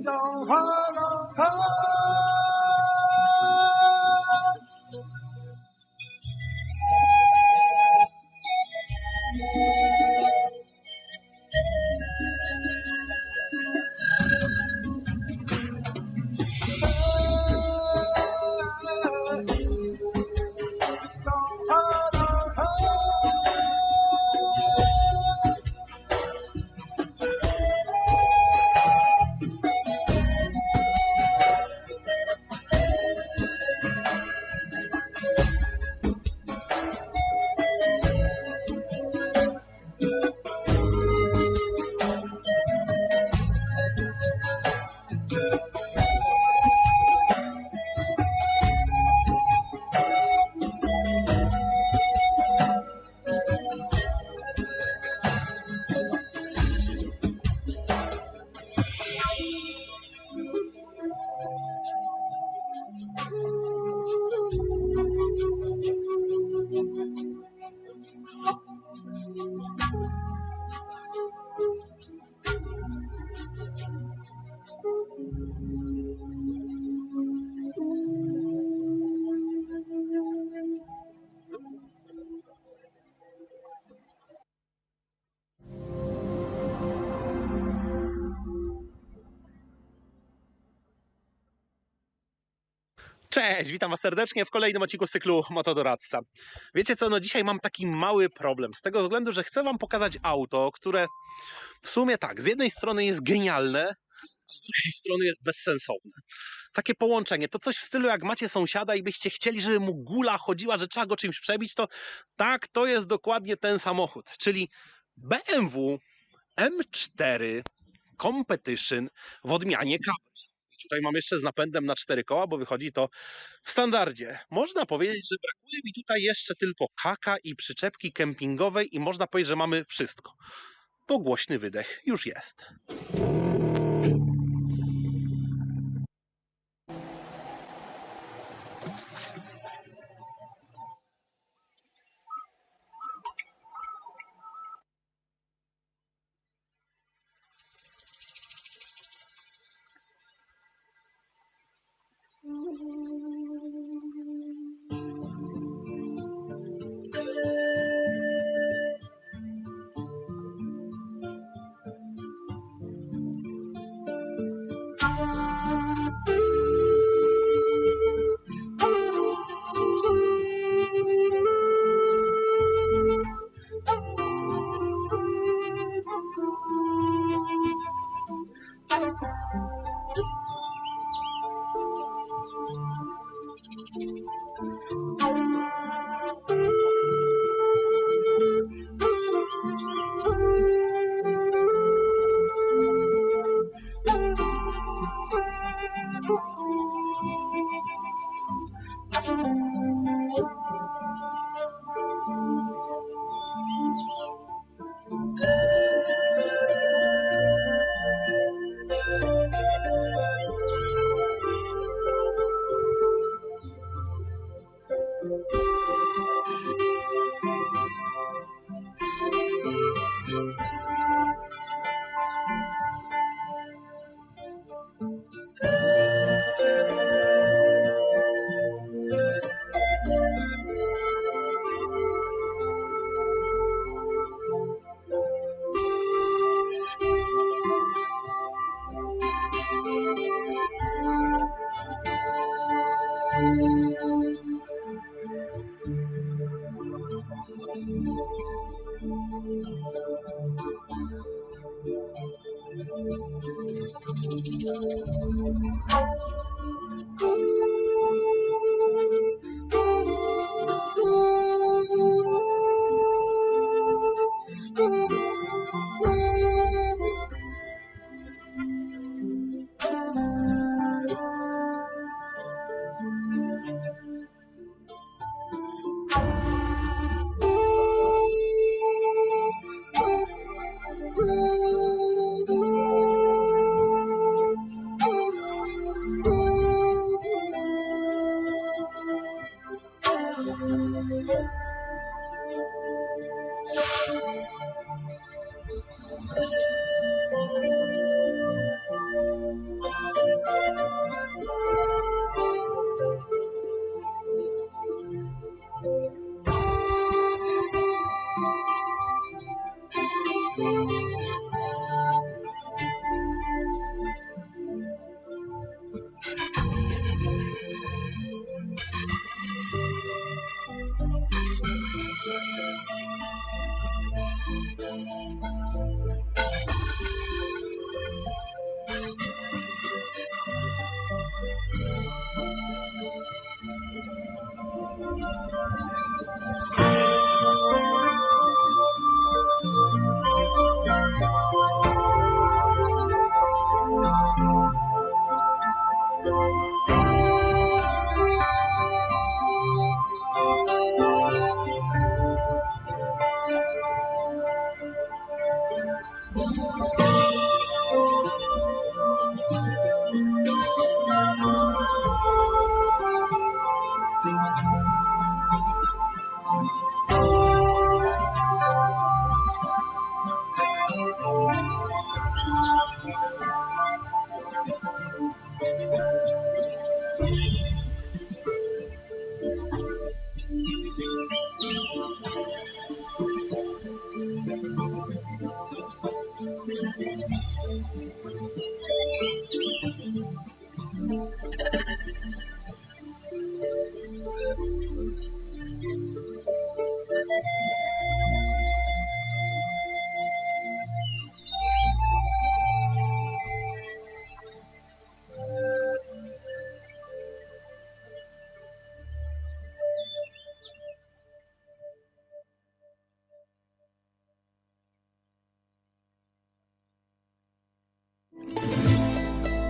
don't hold on. Cześć, witam was serdecznie w kolejnym odcinku z cyklu Motodoradca. Wiecie co, no dzisiaj mam taki mały problem, z tego względu, że chcę wam pokazać auto, które w sumie tak, z jednej strony jest genialne, a z drugiej strony jest bezsensowne. Takie połączenie, to coś w stylu jak macie sąsiada i byście chcieli, żeby mu gula chodziła, że trzeba go czymś przebić, to tak, to jest dokładnie ten samochód, czyli BMW M4 Competition w odmianie Cabrio. Tutaj mam jeszcze z napędem na 4 koła, bo wychodzi to w standardzie. Można powiedzieć, że brakuje mi tutaj jeszcze tylko haka i przyczepki kempingowej i można powiedzieć, że mamy wszystko. Bo głośny wydech już jest.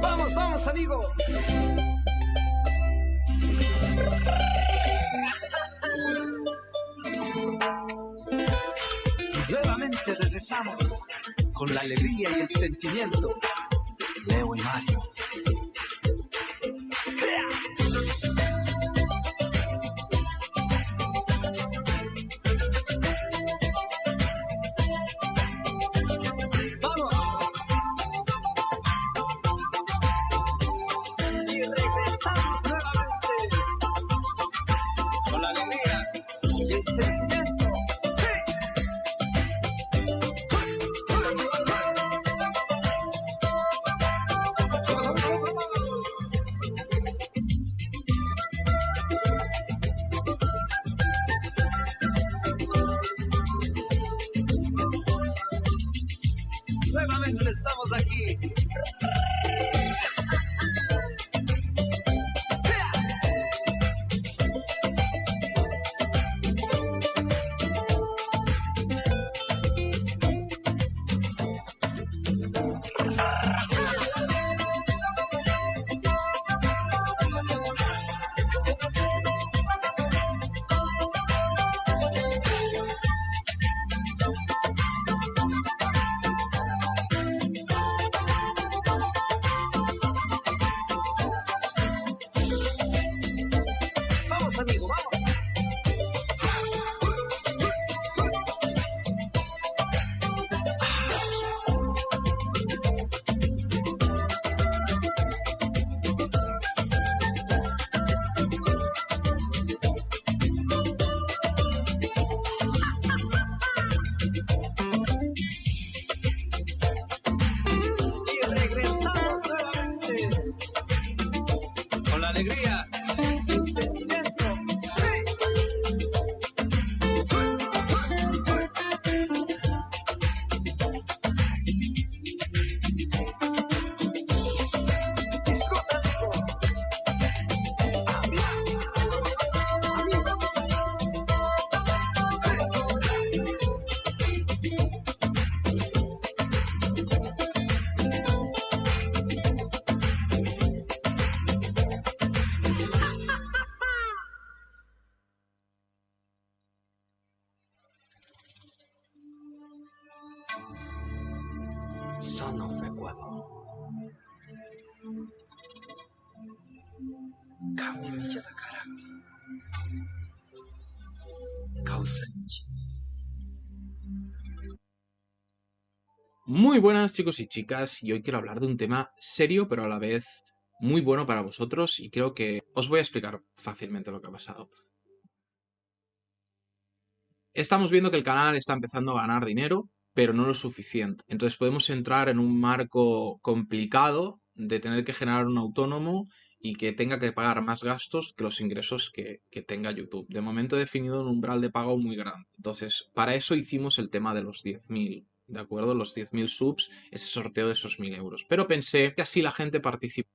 Vamos, vamos, amigo. Nuevamente regresamos con la alegría y el sentimiento. Leo y Mario. ¡Vamos! Y regresamos nuevamente con la alegría y el sentimiento. Nuevamente estamos aquí. Vamos, amigo, vamos. Y regresamos nuevamente con la alegría y el sentimiento. Son of Ecuador. Kami Miyatakarami. Kausanchi. Muy buenas chicos y chicas, y hoy quiero hablar de un tema serio pero a la vez muy bueno para vosotros y creo que os voy a explicar fácilmente lo que ha pasado. Estamos viendo que el canal está empezando a ganar dinero, pero no lo suficiente. Entonces podemos entrar en un marco complicado de tener que generar un autónomo y que tenga que pagar más gastos que los ingresos que tenga YouTube. De momento he definido un umbral de pago muy grande. Entonces, para eso hicimos el tema de los 10.000. ¿De acuerdo? Los 10.000 subs, ese sorteo de esos 1.000 euros. Pero pensé que así la gente participa.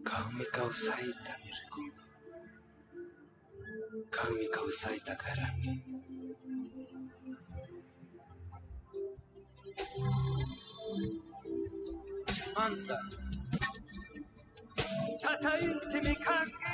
Kami Kausaita Mirko. Kami Kausaita Karami. Manda. Tatainti Mikaki.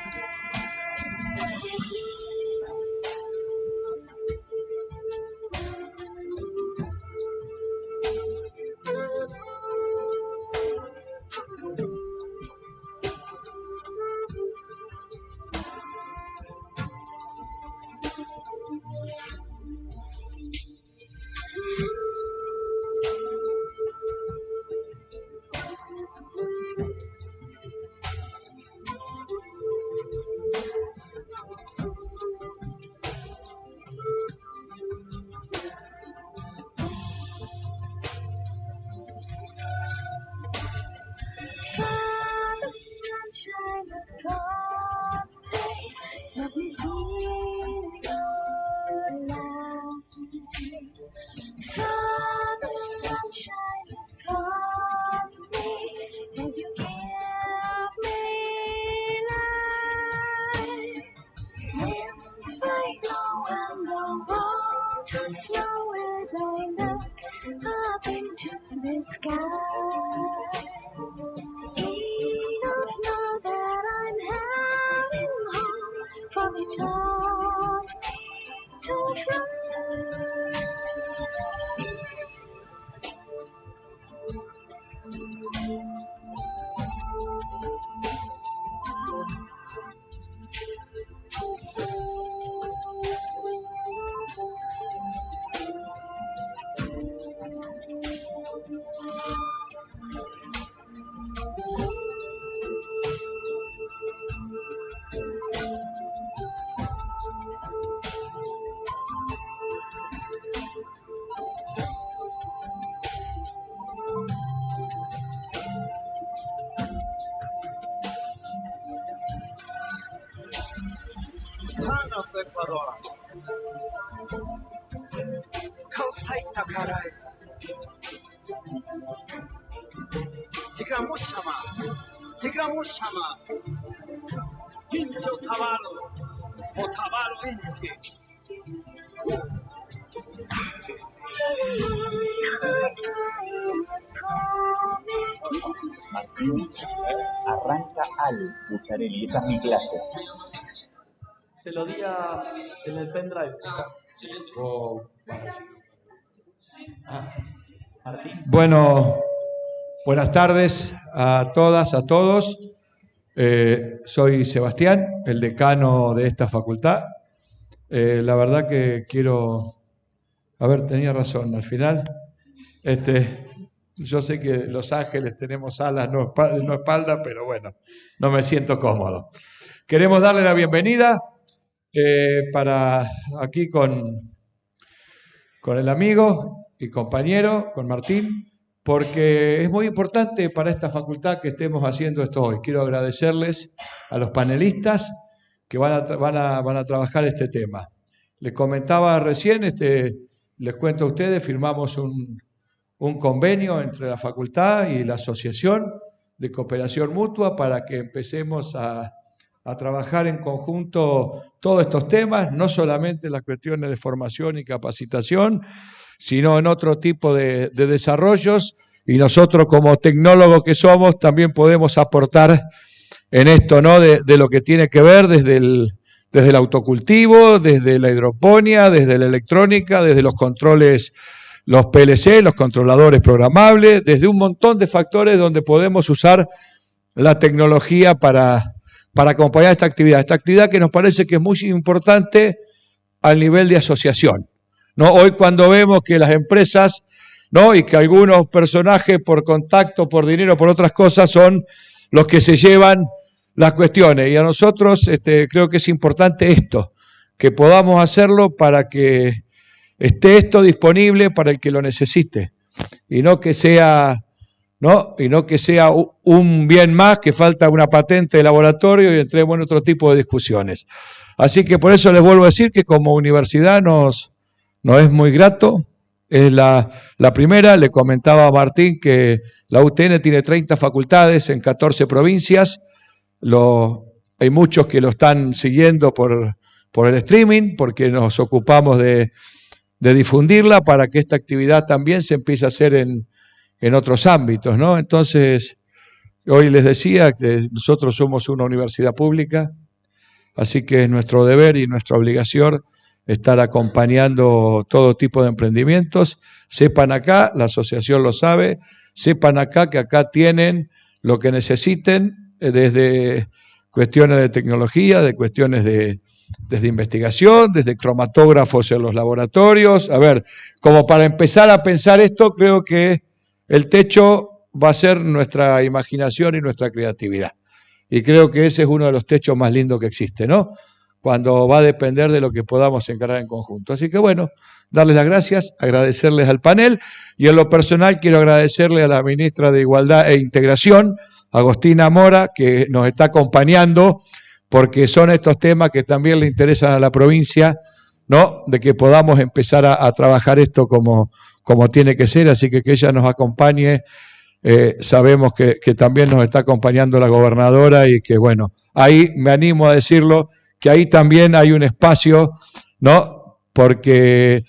walk as slow as I look up into the sky. Eagles know that I'm heading home, for they taught me to fly. Sana Ecuador. Kausai Takarai. Tigramushama. Tigramushama. Indio Tabalo. O Tabalo Inti. Martín, arranca al Buchareli, esa es mi clase. Se lo di en el pendrive. Martín. Bueno, buenas tardes a todas, a todos. Soy Sebastián, el decano de esta facultad. La verdad que quiero... A ver, tenía razón, al final. Yo sé que Los Ángeles tenemos alas, no espalda, pero bueno, no me siento cómodo. Queremos darle la bienvenida para aquí con el amigo y compañero, con Martín, porque es muy importante para esta facultad que estemos haciendo esto hoy. Quiero agradecerles a los panelistas que van a trabajar este tema. Les comentaba recién, les cuento a ustedes, firmamos un convenio entre la facultad y la asociación de cooperación mutua para que empecemos a trabajar en conjunto todos estos temas, no solamente las cuestiones de formación y capacitación, sino en otro tipo de desarrollos, y nosotros como tecnólogos que somos también podemos aportar en esto, ¿no? De lo que tiene que ver desde el autocultivo, desde la hidroponía, desde la electrónica, desde los controles, los PLC, los controladores programables, desde un montón de factores donde podemos usar la tecnología para acompañar esta actividad que nos parece que es muy importante al nivel de asociación, ¿no? Hoy cuando vemos que las empresas, ¿no? Y que algunos personajes por contacto, por dinero, por otras cosas, son los que se llevan las cuestiones. Y a nosotros creo que es importante esto, que podamos hacerlo para que esté esto disponible para el que lo necesite. Y no que sea un bien más, que falta una patente de laboratorio y entremos en otro tipo de discusiones. Así que por eso les vuelvo a decir que como universidad nos es muy grato. Es la primera. Le comentaba a Martín que la UTN tiene 30 facultades en 14 provincias. Hay muchos que lo están siguiendo por el streaming, porque nos ocupamos de difundirla para que esta actividad también se empiece a hacer en otros ámbitos, ¿no? Entonces, hoy les decía que nosotros somos una universidad pública, así que es nuestro deber y nuestra obligación estar acompañando todo tipo de emprendimientos. Sepan acá, la asociación lo sabe, sepan acá que acá tienen lo que necesiten, desde cuestiones de tecnología, de cuestiones desde investigación, desde cromatógrafos en los laboratorios. A ver, como para empezar a pensar esto, creo que el techo va a ser nuestra imaginación y nuestra creatividad. Y creo que ese es uno de los techos más lindos que existe, ¿no? Cuando va a depender de lo que podamos encarar en conjunto. Así que bueno, darles las gracias, agradecerles al panel, y en lo personal quiero agradecerle a la ministra de Igualdad e Integración, Agostina Mora, que nos está acompañando, porque son estos temas que también le interesan a la provincia, ¿no? De que podamos empezar a trabajar esto como tiene que ser, así que ella nos acompañe. Sabemos que también nos está acompañando la gobernadora y que, bueno, ahí me animo a decirlo, que ahí también hay un espacio, ¿no? porque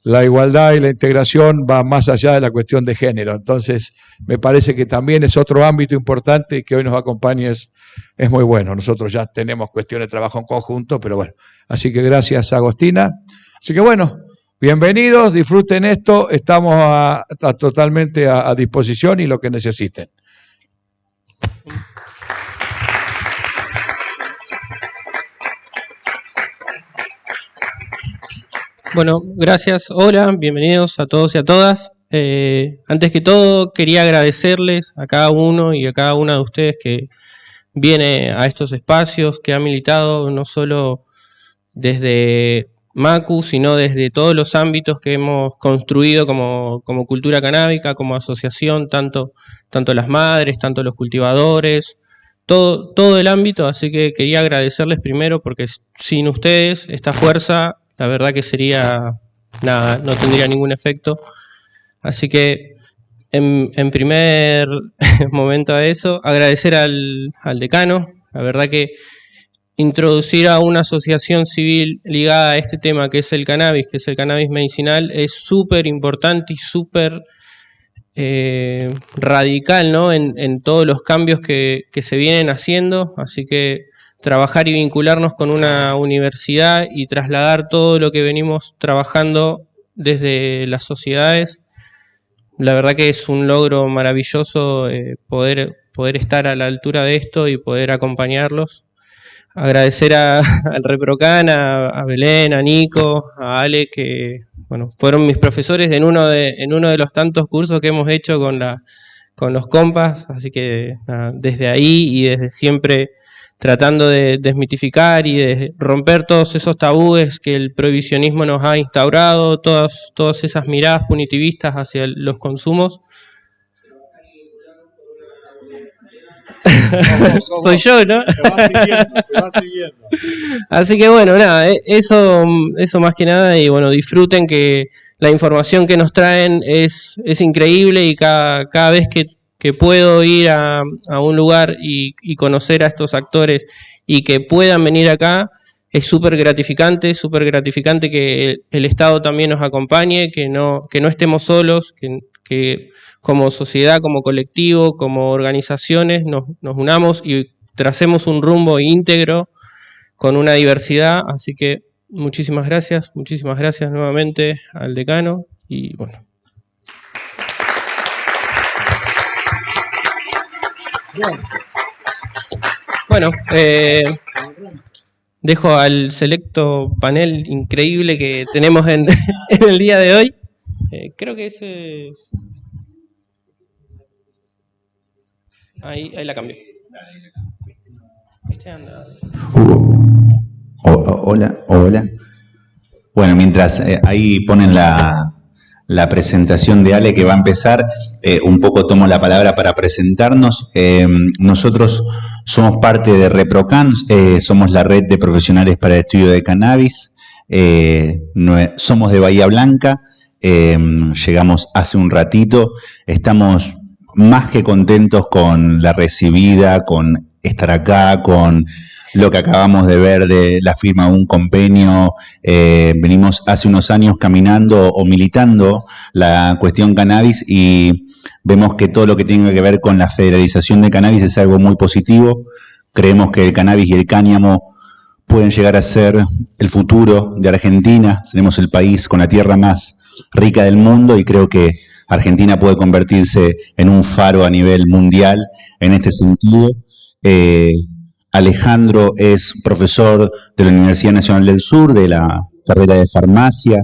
la igualdad y la integración va más allá de la cuestión de género. Entonces, me parece que también es otro ámbito importante y que hoy nos acompañe es muy bueno. Nosotros ya tenemos cuestiones de trabajo en conjunto, pero bueno. Así que gracias, Agostina. Así que bueno, bienvenidos, disfruten esto. Estamos totalmente a disposición y lo que necesiten. Bueno, gracias. Hola, bienvenidos a todos y a todas. Antes que todo, quería agradecerles a cada uno y a cada una de ustedes que viene a estos espacios, que ha militado no solo desde MACU, sino desde todos los ámbitos que hemos construido como cultura canábica, como asociación, tanto las madres, tanto los cultivadores, todo el ámbito. Así que quería agradecerles primero, porque sin ustedes, esta fuerza, la verdad que sería nada, no tendría ningún efecto. Así que en primer momento a eso, agradecer al decano. La verdad que introducir a una asociación civil ligada a este tema que es el cannabis medicinal, es súper importante y súper radical, ¿no? en todos los cambios que se vienen haciendo. Así que trabajar y vincularnos con una universidad y trasladar todo lo que venimos trabajando desde las sociedades, la verdad que es un logro maravilloso poder estar a la altura de esto y poder acompañarlos. Agradecer al Reprocan, a Belén, a Nico, a Ale, que bueno, fueron mis profesores en uno de los tantos cursos que hemos hecho con los compas. Así que nada, desde ahí y desde siempre tratando de desmitificar y de romper todos esos tabúes que el prohibicionismo nos ha instaurado, todas esas miradas punitivistas hacia los consumos. Soy yo, ¿no? Te va siguiendo. Así que bueno, nada, eso más que nada, y bueno, disfruten que la información que nos traen es increíble, y cada vez que puedo ir a un lugar y conocer a estos actores y que puedan venir acá, es súper gratificante que el Estado también nos acompañe, que no estemos solos, que como sociedad, como colectivo, como organizaciones nos unamos y tracemos un rumbo íntegro con una diversidad. Así que muchísimas gracias nuevamente al decano y bueno. Bueno, dejo al selecto panel increíble que tenemos en el día de hoy. Creo que ese es... Ahí la cambio. Hola. Bueno, mientras ahí ponen la presentación de Ale que va a empezar, un poco tomo la palabra para presentarnos. Nosotros somos parte de Reprocan, somos la red de profesionales para el estudio de cannabis, somos de Bahía Blanca, llegamos hace un ratito, estamos más que contentos con la recibida, con estar acá, con lo que acabamos de ver de la firma de un convenio. Venimos hace unos años caminando o militando la cuestión cannabis y vemos que todo lo que tenga que ver con la federalización de cannabis es algo muy positivo. Creemos que el cannabis y el cáñamo pueden llegar a ser el futuro de Argentina. Tenemos el país con la tierra más rica del mundo y creo que Argentina puede convertirse en un faro a nivel mundial en este sentido. Alejandro es profesor de la Universidad Nacional del Sur, de la carrera de farmacia,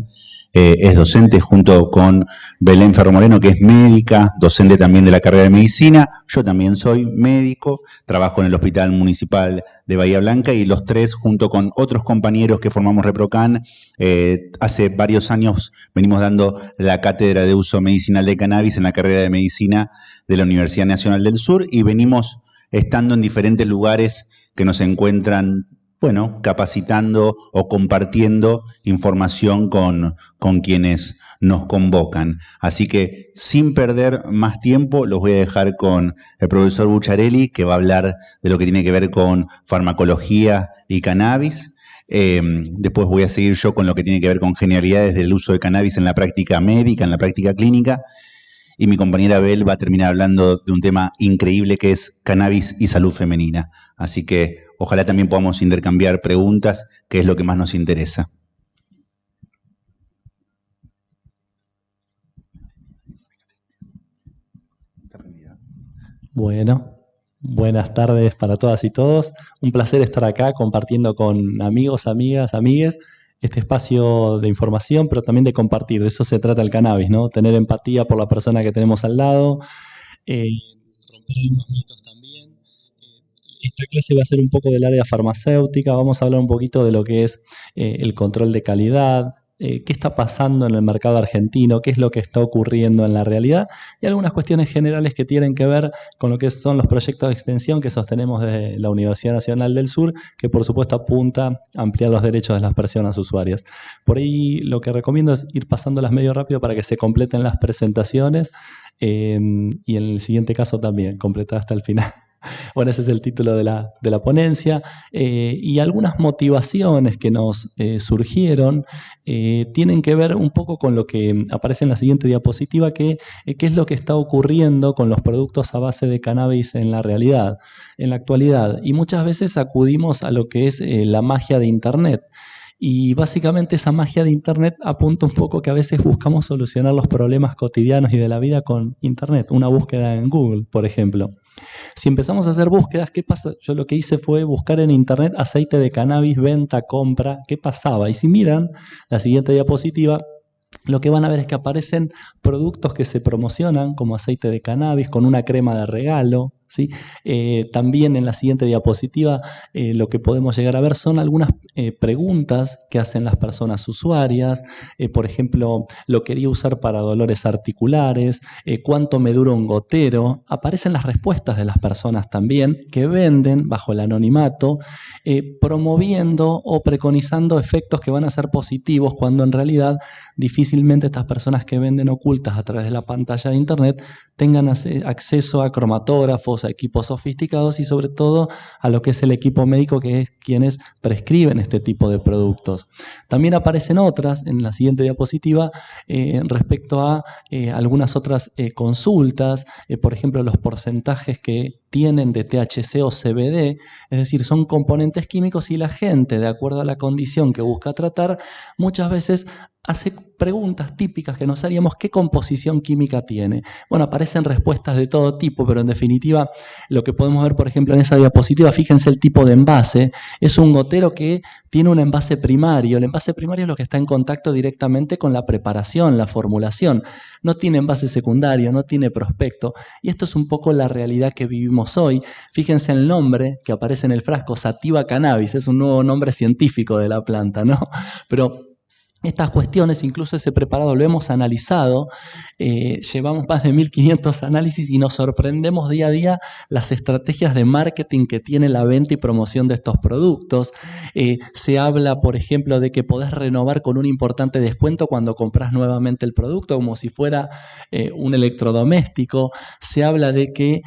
es docente junto con Belén Ferro Moreno, que es médica, docente también de la carrera de medicina. Yo también soy médico, trabajo en el Hospital Municipal de Bahía Blanca y los tres, junto con otros compañeros que formamos Reprocan, hace varios años venimos dando la cátedra de uso medicinal de cannabis en la carrera de medicina de la Universidad Nacional del Sur y venimos estando en diferentes lugares que nos encuentran, bueno, capacitando o compartiendo información con quienes nos convocan. Así que, sin perder más tiempo, los voy a dejar con el profesor Bucciarelli, que va a hablar de lo que tiene que ver con farmacología y cannabis. Después voy a seguir yo con lo que tiene que ver con genialidades del uso de cannabis en la práctica médica, en la práctica clínica. Y mi compañera Bel va a terminar hablando de un tema increíble que es cannabis y salud femenina. Así que ojalá también podamos intercambiar preguntas, que es lo que más nos interesa. Bueno, buenas tardes para todas y todos. Un placer estar acá compartiendo con amigos, amigas, amigues este espacio de información, pero también de compartir. De eso se trata el cannabis, ¿no? Tener empatía por la persona que tenemos al lado, romper algunos mitos también. Esta clase va a ser un poco del área farmacéutica. Vamos a hablar un poquito de lo que es el control de calidad. ¿Qué está pasando en el mercado argentino? ¿Qué es lo que está ocurriendo en la realidad? Y algunas cuestiones generales que tienen que ver con lo que son los proyectos de extensión que sostenemos desde la Universidad Nacional del Sur, que por supuesto apunta a ampliar los derechos de las personas usuarias. Por ahí lo que recomiendo es ir pasándolas medio rápido para que se completen las presentaciones y en el siguiente caso también, completar hasta el final. Bueno, ese es el título de la ponencia. Y algunas motivaciones que nos surgieron tienen que ver un poco con lo que aparece en la siguiente diapositiva, que qué es lo que está ocurriendo con los productos a base de cannabis en la realidad, en la actualidad. Y muchas veces acudimos a lo que es la magia de Internet. Y básicamente esa magia de Internet apunta un poco que a veces buscamos solucionar los problemas cotidianos y de la vida con Internet. Una búsqueda en Google, por ejemplo. Si empezamos a hacer búsquedas, ¿qué pasa? Yo lo que hice fue buscar en Internet aceite de cannabis, venta, compra, ¿qué pasaba? Y si miran la siguiente diapositiva, lo que van a ver es que aparecen productos que se promocionan como aceite de cannabis con una crema de regalo, ¿sí? También en la siguiente diapositiva lo que podemos llegar a ver son algunas preguntas que hacen las personas usuarias. Por ejemplo, lo quería usar para dolores articulares, cuánto me dura un gotero. Aparecen las respuestas de las personas también que venden bajo el anonimato, promoviendo o preconizando efectos que van a ser positivos cuando en realidad difícilmente estas personas que venden ocultas a través de la pantalla de Internet tengan acceso a cromatógrafos, a equipos sofisticados y sobre todo a lo que es el equipo médico, que es quienes prescriben este tipo de productos. También aparecen otras en la siguiente diapositiva respecto a algunas otras consultas, por ejemplo los porcentajes que tienen de THC o CBD, es decir, son componentes químicos y la gente, de acuerdo a la condición que busca tratar, muchas veces hace preguntas típicas que nos haríamos: ¿qué composición química tiene? Bueno, aparecen respuestas de todo tipo, pero en definitiva lo que podemos ver, por ejemplo, en esa diapositiva, fíjense el tipo de envase, es un gotero que tiene un envase primario. El envase primario es lo que está en contacto directamente con la preparación, la formulación. No tiene envase secundario, no tiene prospecto. Y esto es un poco la realidad que vivimos hoy. Fíjense el nombre que aparece en el frasco, Sativa cannabis, es un nuevo nombre científico de la planta, ¿no? Pero estas cuestiones, incluso ese preparado lo hemos analizado, llevamos más de 1500 análisis y nos sorprendemos día a día las estrategias de marketing que tiene la venta y promoción de estos productos. Se habla, por ejemplo, de que podés renovar con un importante descuento cuando compras nuevamente el producto, como si fuera un electrodoméstico. Se habla de que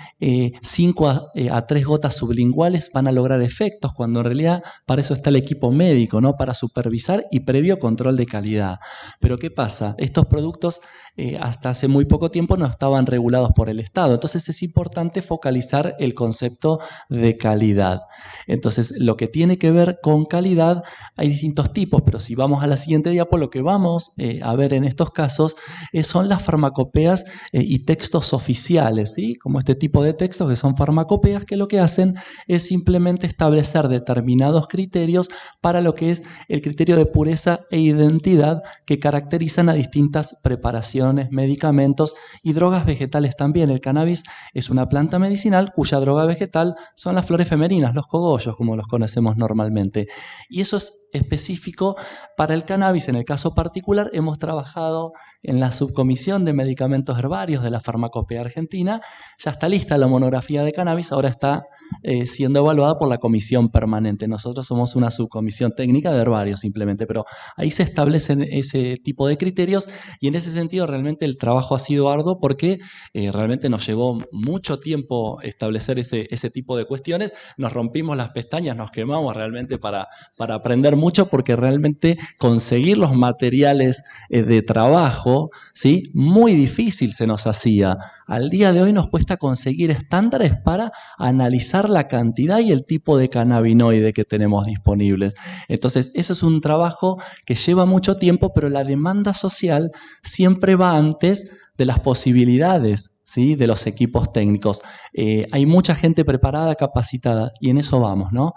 5 a 3 gotas sublinguales van a lograr efectos, cuando en realidad para eso está el equipo médico, ¿no? Para supervisar y previo control de calidad. Pero ¿qué pasa? Estos productos hasta hace muy poco tiempo no estaban regulados por el Estado. Entonces es importante focalizar el concepto de calidad. Entonces lo que tiene que ver con calidad hay distintos tipos, pero si vamos a la siguiente diapo, lo que vamos a ver en estos casos son las farmacopeas y textos oficiales, ¿sí? Como este tipo de textos que son farmacopeas, que lo que hacen es simplemente establecer determinados criterios para lo que es el criterio de pureza e identidad que caracterizan a distintas preparaciones, medicamentos y drogas vegetales también. El cannabis es una planta medicinal cuya droga vegetal son las flores femeninas, los cogollos, como los conocemos normalmente. Y eso es específico para el cannabis. En el caso particular hemos trabajado en la subcomisión de medicamentos herbarios de la Farmacopea Argentina. Ya está lista la monografía de cannabis, ahora está siendo evaluada por la comisión permanente. Nosotros somos una subcomisión técnica de herbarios simplemente, pero ahí se establecen ese tipo de criterios y en ese sentido realmente el trabajo ha sido arduo porque realmente nos llevó mucho tiempo establecer ese tipo de cuestiones. Nos rompimos las pestañas, nos quemamos realmente para aprender mucho porque realmente conseguir los materiales de trabajo, ¿sí? Muy difícil se nos hacía. Al día de hoy nos cuesta conseguir estándares para analizar la cantidad y el tipo de cannabinoide que tenemos disponibles. Entonces, eso es un trabajo que lleva mucho tiempo, pero la demanda social siempre va antes de las posibilidades, ¿sí? De los equipos técnicos. Hay mucha gente preparada, capacitada, y en eso vamos, ¿no?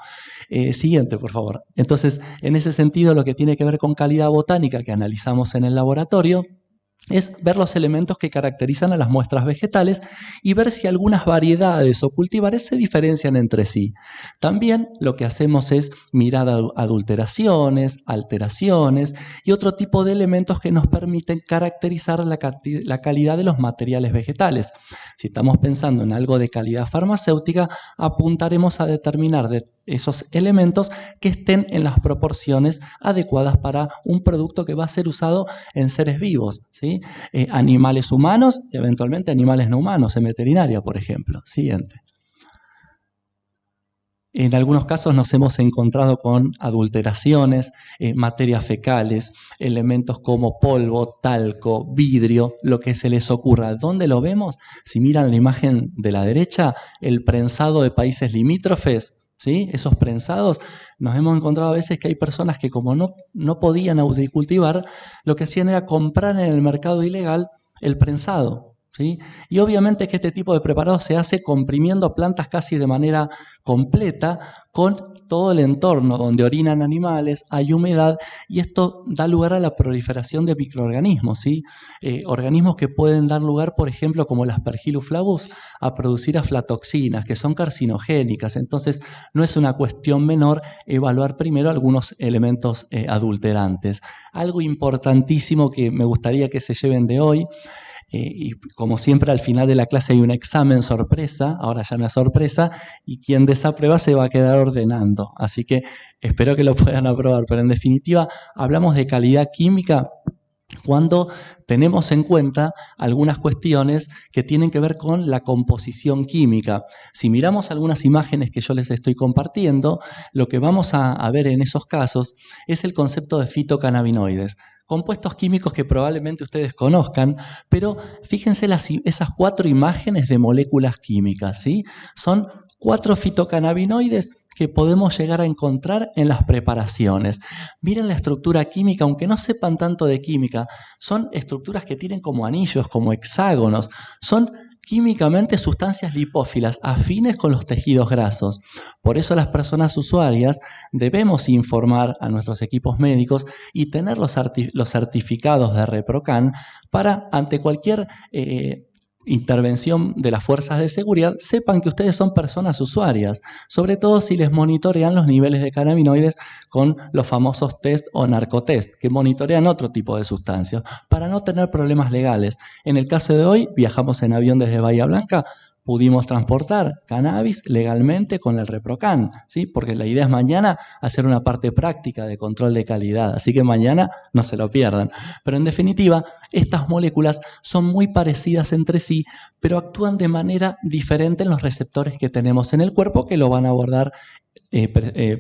Siguiente, por favor. Entonces, en ese sentido, lo que tiene que ver con calidad botánica que analizamos en el laboratorio es ver los elementos que caracterizan a las muestras vegetales y ver si algunas variedades o cultivares se diferencian entre sí. También lo que hacemos es mirar adulteraciones, alteraciones y otro tipo de elementos que nos permiten caracterizar la calidad de los materiales vegetales. Si estamos pensando en algo de calidad farmacéutica, apuntaremos a determinar esos elementos que estén en las proporciones adecuadas para un producto que va a ser usado en seres vivos, ¿sí? Animales humanos y eventualmente animales no humanos, en veterinaria, por ejemplo. Siguiente. En algunos casos nos hemos encontrado con adulteraciones, materias fecales, elementos como polvo, talco, vidrio, lo que se les ocurra. ¿Dónde lo vemos? Si miran la imagen de la derecha, el prensado de países limítrofes, ¿sí? Esos prensados, nos hemos encontrado a veces que hay personas que como no podían cultivar, lo que hacían era comprar en el mercado ilegal el prensado, ¿sí? Y obviamente que este tipo de preparado se hace comprimiendo plantas casi de manera completa con todo el entorno donde orinan animales, hay humedad y esto da lugar a la proliferación de microorganismos, ¿sí? Organismos que pueden dar lugar, por ejemplo, como las Aspergillus flavus, a producir aflatoxinas que son carcinogénicas. Entonces no es una cuestión menor evaluar primero algunos elementos adulterantes. Algo importantísimo que me gustaría que se lleven de hoy, y como siempre al final de la clase hay un examen sorpresa, ahora ya no es sorpresa, y quien desaprueba se va a quedar ordenando. Así que espero que lo puedan aprobar, pero en definitiva hablamos de calidad química cuando tenemos en cuenta algunas cuestiones que tienen que ver con la composición química. Si miramos algunas imágenes que yo les estoy compartiendo, lo que vamos a ver en esos casos es el concepto de fitocannabinoides. Compuestos químicos que probablemente ustedes conozcan, pero fíjense esas 4 imágenes de moléculas químicas, ¿sí? Son 4 fitocannabinoides que podemos llegar a encontrar en las preparaciones. Miren la estructura química, aunque no sepan tanto de química, son estructuras que tienen como anillos, como hexágonos, son químicamente sustancias lipófilas afines con los tejidos grasos. Por eso las personas usuarias debemos informar a nuestros equipos médicos y tener los certificados de ReproCan para, ante cualquier intervención de las fuerzas de seguridad, sepan que ustedes son personas usuarias, sobre todo si les monitorean los niveles de cannabinoides con los famosos test o narcotest, que monitorean otro tipo de sustancias, para no tener problemas legales. En el caso de hoy, viajamos en avión desde Bahía Blanca, pudimos transportar cannabis legalmente con el ReproCan, ¿sí? Porque la idea es mañana hacer una parte práctica de control de calidad, así que mañana no se lo pierdan. Pero en definitiva, estas moléculas son muy parecidas entre sí, pero actúan de manera diferente en los receptores que tenemos en el cuerpo que lo van a abordar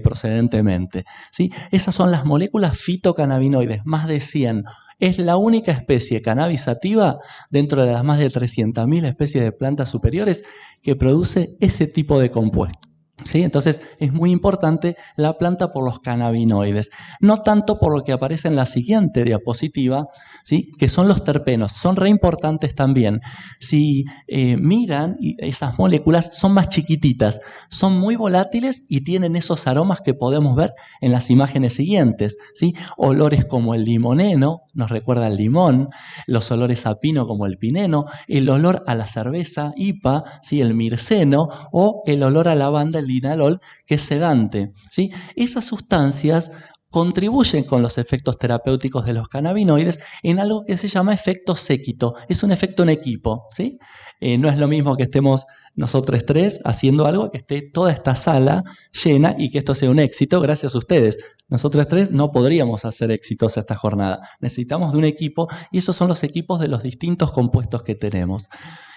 procedentemente, ¿sí? Esas son las moléculas fitocannabinoides, más de 100. Es la única especie cannabisativa dentro de las más de 300.000 especies de plantas superiores que produce ese tipo de compuesto. ¿Sí? Entonces es muy importante la planta por los cannabinoides, no tanto por lo que aparece en la siguiente diapositiva, ¿sí? Que son los terpenos, son re importantes también. Si miran, esas moléculas son más chiquititas, son muy volátiles y tienen esos aromas que podemos ver en las imágenes siguientes, ¿sí? Olores como el limoneno, nos recuerda al limón, los olores a pino como el pineno, el olor a la cerveza IPA, ¿sí? El mirceno, o el olor a lavanda, el linalol, que es sedante, ¿sí? Esas sustancias contribuyen con los efectos terapéuticos de los cannabinoides en algo que se llama efecto séquito. Es un efecto en equipo, ¿sí? No es lo mismo que estemos nosotros tres haciendo algo, que esté toda esta sala llena y que esto sea un éxito gracias a ustedes. Nosotros tres no podríamos hacer exitosa esta jornada. Necesitamos de un equipo y esos son los equipos de los distintos compuestos que tenemos.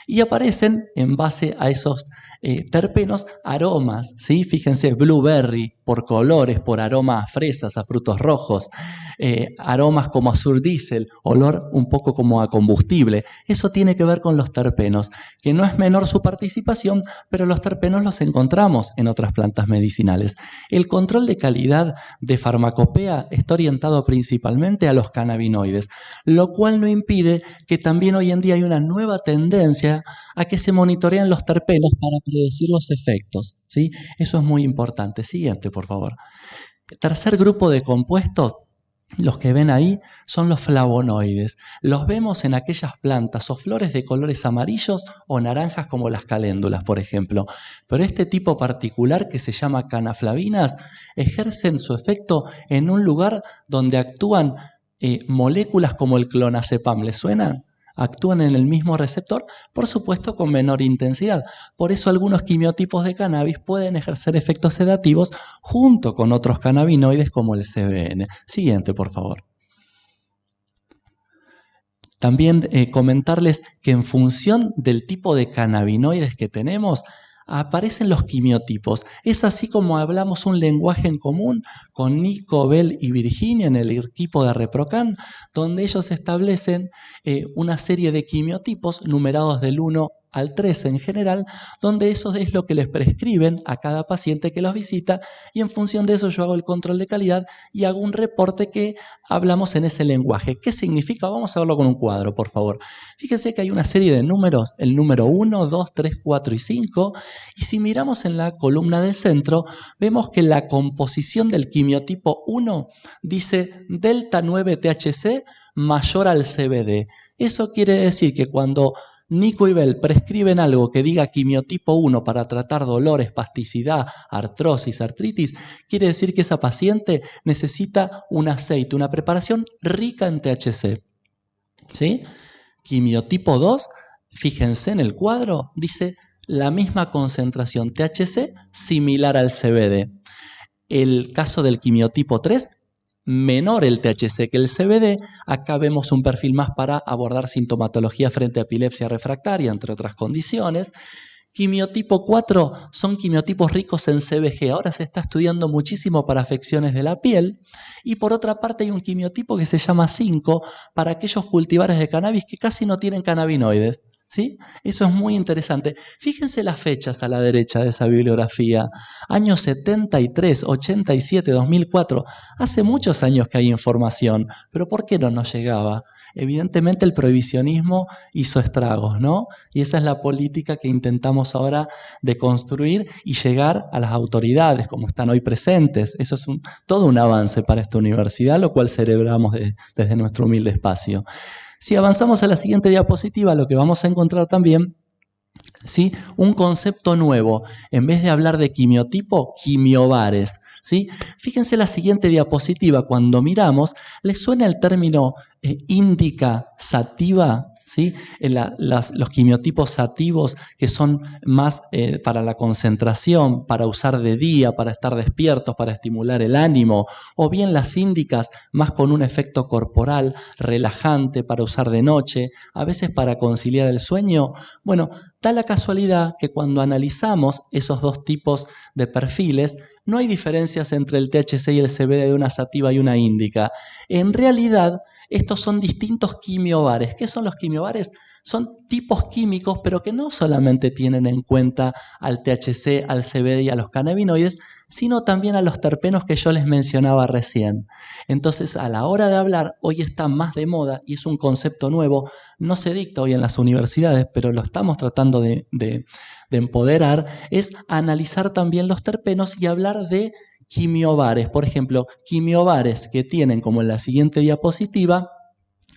Y aparecen en base a esos terpenos aromas, ¿sí? Fíjense, blueberry por colores, por aroma a fresas, a frutos rojos, aromas como azur diésel, olor un poco como a combustible. Eso tiene que ver con los terpenos, que no es menor su participación, pero los terpenos los encontramos en otras plantas medicinales. El control de calidad de farmacopea está orientado principalmente a los cannabinoides, lo cual no impide que también hoy en día hay una nueva tendencia a que se monitorean los terpenos para predecir los efectos, ¿sí? Eso es muy importante. Siguiente, por favor. Tercer grupo de compuestos, los que ven ahí, son los flavonoides. Los vemos en aquellas plantas o flores de colores amarillos o naranjas como las caléndulas, por ejemplo. Pero este tipo particular, que se llama canaflavinas, ejercen su efecto en un lugar donde actúan moléculas como el clonazepam. ¿Les suena? Actúan en el mismo receptor, por supuesto con menor intensidad. Por eso algunos quimiotipos de cannabis pueden ejercer efectos sedativos junto con otros cannabinoides como el CBN. Siguiente, por favor. También comentarles que en función del tipo de cannabinoides que tenemos, aparecen los quimiotipos. Es así como hablamos un lenguaje en común con Nico, Bell y Virginia en el equipo de ReproCan, donde ellos establecen una serie de quimiotipos numerados del 1 al 3 en general, donde eso es lo que les prescriben a cada paciente que los visita y en función de eso yo hago el control de calidad y hago un reporte que hablamos en ese lenguaje. ¿Qué significa? Vamos a verlo con un cuadro, por favor. Fíjense que hay una serie de números, el número 1, 2, 3, 4 y 5, y si miramos en la columna del centro, vemos que la composición del quimiotipo 1 dice delta 9 THC mayor al CBD. Eso quiere decir que cuando Nico y Bell prescriben algo que diga quimiotipo 1 para tratar dolor, espasticidad, artrosis, artritis, quiere decir que esa paciente necesita un aceite, una preparación rica en THC. ¿Sí? Quimiotipo 2, fíjense en el cuadro, dice la misma concentración THC similar al CBD. El caso del quimiotipo 3, menor el THC que el CBD, acá vemos un perfil más para abordar sintomatología frente a epilepsia refractaria, entre otras condiciones. Quimiotipo 4 son quimiotipos ricos en CBG, ahora se está estudiando muchísimo para afecciones de la piel. Y por otra parte hay un quimiotipo que se llama 5 para aquellos cultivares de cannabis que casi no tienen cannabinoides. ¿Sí? Eso es muy interesante. Fíjense las fechas a la derecha de esa bibliografía. Años 73, 87, 2004. Hace muchos años que hay información, pero ¿por qué no nos llegaba? Evidentemente el prohibicionismo hizo estragos, ¿no? Y esa es la política que intentamos ahora de construir y llegar a las autoridades como están hoy presentes. Eso es todo un avance para esta universidad, lo cual celebramos desde nuestro humilde espacio. Si avanzamos a la siguiente diapositiva, lo que vamos a encontrar también, ¿sí?, un concepto nuevo. En vez de hablar de quimiotipo, quimiobares. ¿Sí? Fíjense la siguiente diapositiva. Cuando miramos, ¿les suena el término índica sativa? ¿Sí? Los quimiotipos sativos que son más para la concentración, para usar de día, para estar despiertos, para estimular el ánimo, o bien las índicas más con un efecto corporal, relajante, para usar de noche, a veces para conciliar el sueño. Bueno, da la casualidad que cuando analizamos esos dos tipos de perfiles, no hay diferencias entre el THC y el CBD de una sativa y una índica. En realidad, estos son distintos quimiobares. ¿Qué son los quimiobares? Son tipos químicos, pero que no solamente tienen en cuenta al THC, al CBD y a los cannabinoides, sino también a los terpenos que yo les mencionaba recién. Entonces, a la hora de hablar, hoy está más de moda y es un concepto nuevo. No se dicta hoy en las universidades, pero lo estamos tratando de empoderar, es analizar también los terpenos y hablar de quimiobares. Por ejemplo, quimiobares que tienen, como en la siguiente diapositiva,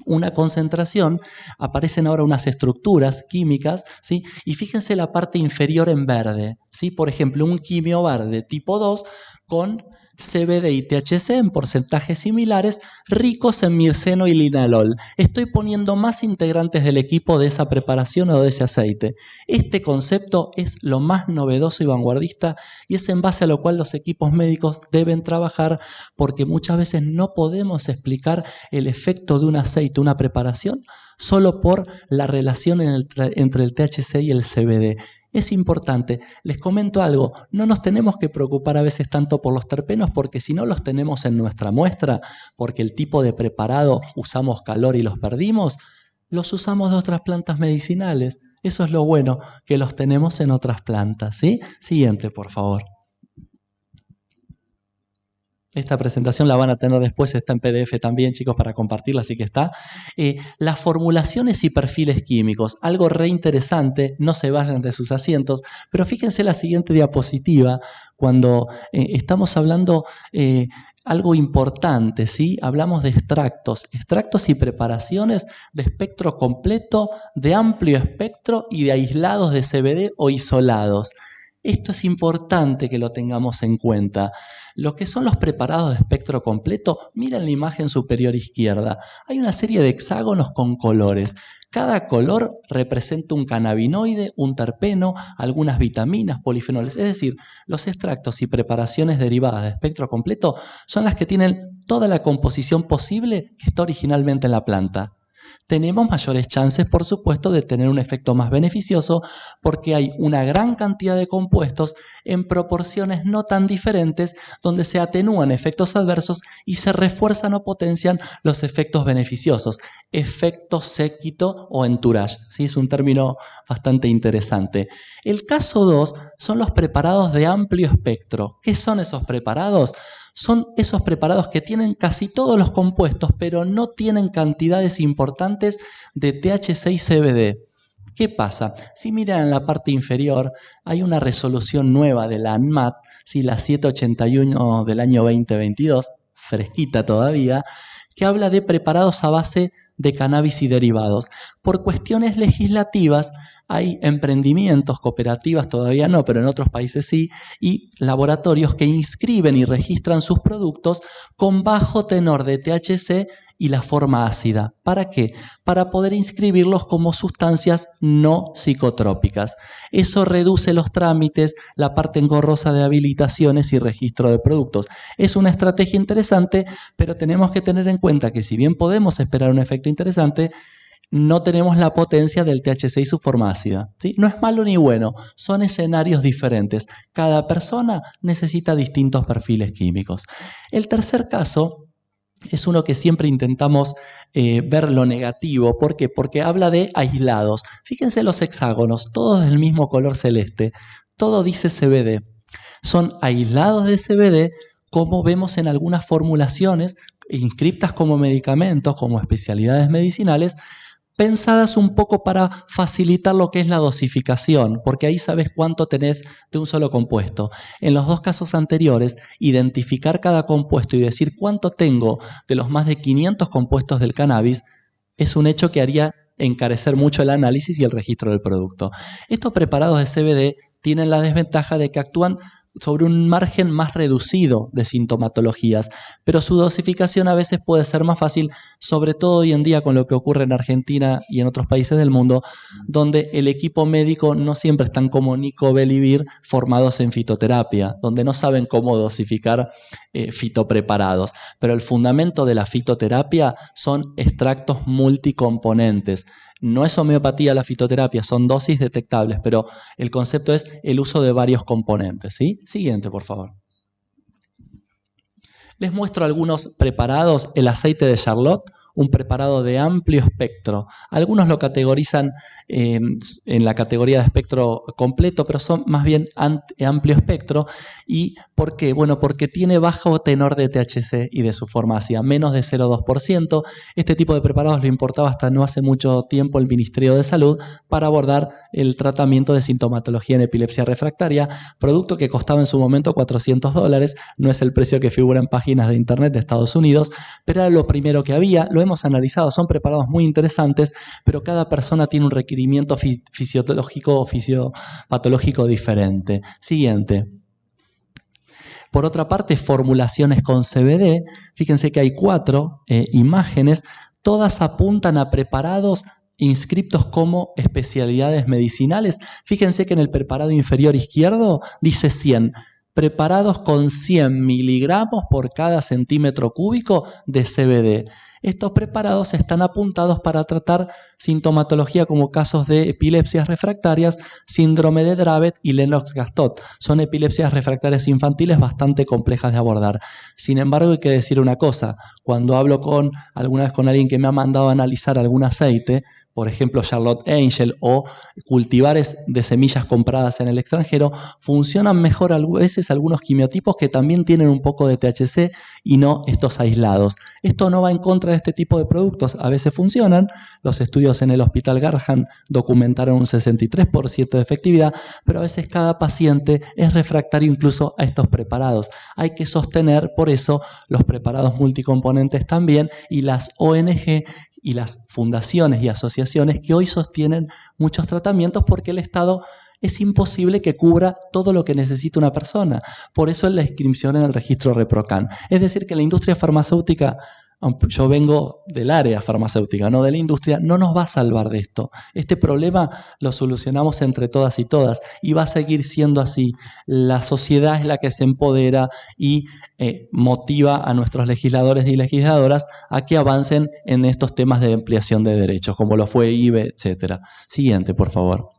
una concentración, aparecen ahora unas estructuras químicas, ¿sí? Y fíjense la parte inferior en verde, ¿sí? Por ejemplo, un quimiobar de tipo 2 con CBD y THC en porcentajes similares, ricos en mirceno y linalol. Estoy poniendo más integrantes del equipo de esa preparación o de ese aceite. Este concepto es lo más novedoso y vanguardista y es en base a lo cual los equipos médicos deben trabajar, porque muchas veces no podemos explicar el efecto de un aceite, una preparación, solo por la relación entre el THC y el CBD. Es importante, les comento algo, no nos tenemos que preocupar a veces tanto por los terpenos, porque si no los tenemos en nuestra muestra, porque el tipo de preparado usamos calor y los perdimos, los usamos de otras plantas medicinales. Eso es lo bueno, que los tenemos en otras plantas, ¿sí? Siguiente, por favor. Esta presentación la van a tener después, está en PDF también, chicos, para compartirla, así que está. Las formulaciones y perfiles químicos, algo re interesante, no se vayan de sus asientos, pero fíjense la siguiente diapositiva, cuando estamos hablando algo importante, ¿sí? Hablamos de extractos y preparaciones de espectro completo, de amplio espectro y de aislados de CBD o isolados. Esto es importante que lo tengamos en cuenta. Lo que son los preparados de espectro completo, miren la imagen superior izquierda. Hay una serie de hexágonos con colores. Cada color representa un cannabinoide, un terpeno, algunas vitaminas, polifenoles. Es decir, los extractos y preparaciones derivadas de espectro completo son las que tienen toda la composición posible que está originalmente en la planta. Tenemos mayores chances, por supuesto, de tener un efecto más beneficioso porque hay una gran cantidad de compuestos en proporciones no tan diferentes donde se atenúan efectos adversos y se refuerzan o potencian los efectos beneficiosos. Efecto séquito o entourage, ¿sí? Es un término bastante interesante. El caso 2 son los preparados de amplio espectro. ¿Qué son esos preparados? Son esos preparados que tienen casi todos los compuestos, pero no tienen cantidades importantes de THC y CBD. ¿Qué pasa? Si miran en la parte inferior, hay una resolución nueva de la ANMAT, ¿sí? La 781 del año 2022, fresquita todavía, que habla de preparados a base de cannabis y derivados. Por cuestiones legislativas, hay emprendimientos, cooperativas todavía no, pero en otros países sí, y laboratorios que inscriben y registran sus productos con bajo tenor de THC y la forma ácida. ¿Para qué? Para poder inscribirlos como sustancias no psicotrópicas. Eso reduce los trámites, la parte engorrosa de habilitaciones y registro de productos. Es una estrategia interesante, pero tenemos que tener en cuenta que si bien podemos esperar un efecto interesante, no tenemos la potencia del THC y su forma ácida, ¿sí? No es malo ni bueno, son escenarios diferentes. Cada persona necesita distintos perfiles químicos. El tercer caso es uno que siempre intentamos ver lo negativo. ¿Por qué? Porque habla de aislados. Fíjense los hexágonos, todos del mismo color celeste. Todo dice CBD. Son aislados de CBD, como vemos en algunas formulaciones inscriptas como medicamentos, como especialidades medicinales, pensadas un poco para facilitar lo que es la dosificación, porque ahí sabes cuánto tenés de un solo compuesto. En los dos casos anteriores, identificar cada compuesto y decir cuánto tengo de los más de 500 compuestos del cannabis es un hecho que haría encarecer mucho el análisis y el registro del producto. Estos preparados de CBD tienen la desventaja de que actúan sobre un margen más reducido de sintomatologías, pero su dosificación a veces puede ser más fácil, sobre todo hoy en día con lo que ocurre en Argentina y en otros países del mundo, donde el equipo médico no siempre están como Nico Belivir formados en fitoterapia, donde no saben cómo dosificar fitopreparados. Pero el fundamento de la fitoterapia son extractos multicomponentes. No es homeopatía la fitoterapia, son dosis detectables, pero el concepto es el uso de varios componentes, ¿sí? Siguiente, por favor. Les muestro algunos preparados. El aceite de Charlotte, un preparado de amplio espectro. Algunos lo categorizan en la categoría de espectro completo, pero son más bien amplio espectro. ¿Y por qué? Bueno, porque tiene bajo tenor de THC y de su forma ácida, menos de 0,2%. Este tipo de preparados lo importaba hasta no hace mucho tiempo el Ministerio de Salud para abordar el tratamiento de sintomatología en epilepsia refractaria, producto que costaba en su momento $400. No es el precio que figura en páginas de internet de Estados Unidos, pero era lo primero que había. Lo hemos analizado, son preparados muy interesantes, pero cada persona tiene un requerimiento fisiológico o fisiopatológico diferente. Siguiente. Por otra parte, formulaciones con CBD. Fíjense que hay 4 imágenes. Todas apuntan a preparados inscriptos como especialidades medicinales. Fíjense que en el preparado inferior izquierdo dice 100. Preparados con 100 miligramos por cada centímetro cúbico de CBD. Estos preparados están apuntados para tratar sintomatología como casos de epilepsias refractarias, síndrome de Dravet y Lennox-Gastaut. Son epilepsias refractarias infantiles bastante complejas de abordar. Sin embargo, hay que decir una cosa. Cuando hablo alguna vez con alguien que me ha mandado a analizar algún aceite, por ejemplo Charlotte Angel o cultivares de semillas compradas en el extranjero, funcionan mejor a veces algunos quimiotipos que también tienen un poco de THC y no estos aislados. Esto no va en contra de este tipo de productos, a veces funcionan. Los estudios en el Hospital Garham documentaron un 63% de efectividad, pero a veces cada paciente es refractario incluso a estos preparados. Hay que sostener por eso los preparados multicomponentes también, y las ONG y las fundaciones y asociaciones que hoy sostienen muchos tratamientos, porque el Estado es imposible que cubra todo lo que necesita una persona. Por eso es la inscripción en el registro ReproCan. Es decir, que la industria farmacéutica, yo vengo del área farmacéutica, no de la industria, no nos va a salvar de esto. Este problema lo solucionamos entre todas y todas, y va a seguir siendo así. La sociedad es la que se empodera y motiva a nuestros legisladores y legisladoras a que avancen en estos temas de ampliación de derechos, como lo fue IBE, etc. Siguiente, por favor.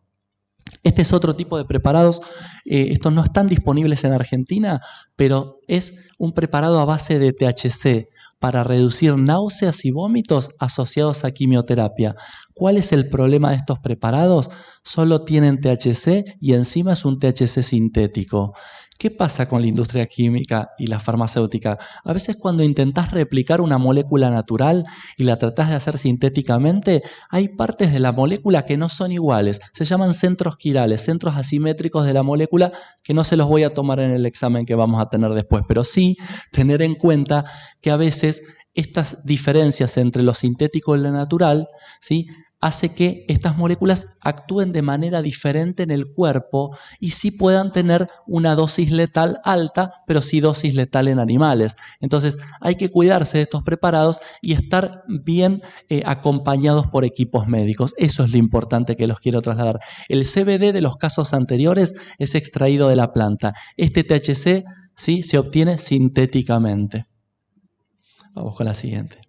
Este es otro tipo de preparados. Estos no están disponibles en Argentina, pero es un preparado a base de THC para reducir náuseas y vómitos asociados a quimioterapia. ¿Cuál es el problema de estos preparados? Solo tienen THC y encima es un THC sintético. ¿Qué pasa con la industria química y la farmacéutica? A veces cuando intentás replicar una molécula natural y la tratás de hacer sintéticamente, hay partes de la molécula que no son iguales. Se llaman centros quirales, centros asimétricos de la molécula, que no se los voy a tomar en el examen que vamos a tener después, pero sí tener en cuenta que a veces estas diferencias entre lo sintético y lo natural, ¿sí?, hace que estas moléculas actúen de manera diferente en el cuerpo y sí puedan tener una dosis letal alta, pero sí dosis letal en animales. Entonces hay que cuidarse de estos preparados y estar bien acompañados por equipos médicos. Eso es lo importante que los quiero trasladar. El CBD de los casos anteriores es extraído de la planta. Este THC sí se obtiene sintéticamente. Vamos con la siguiente.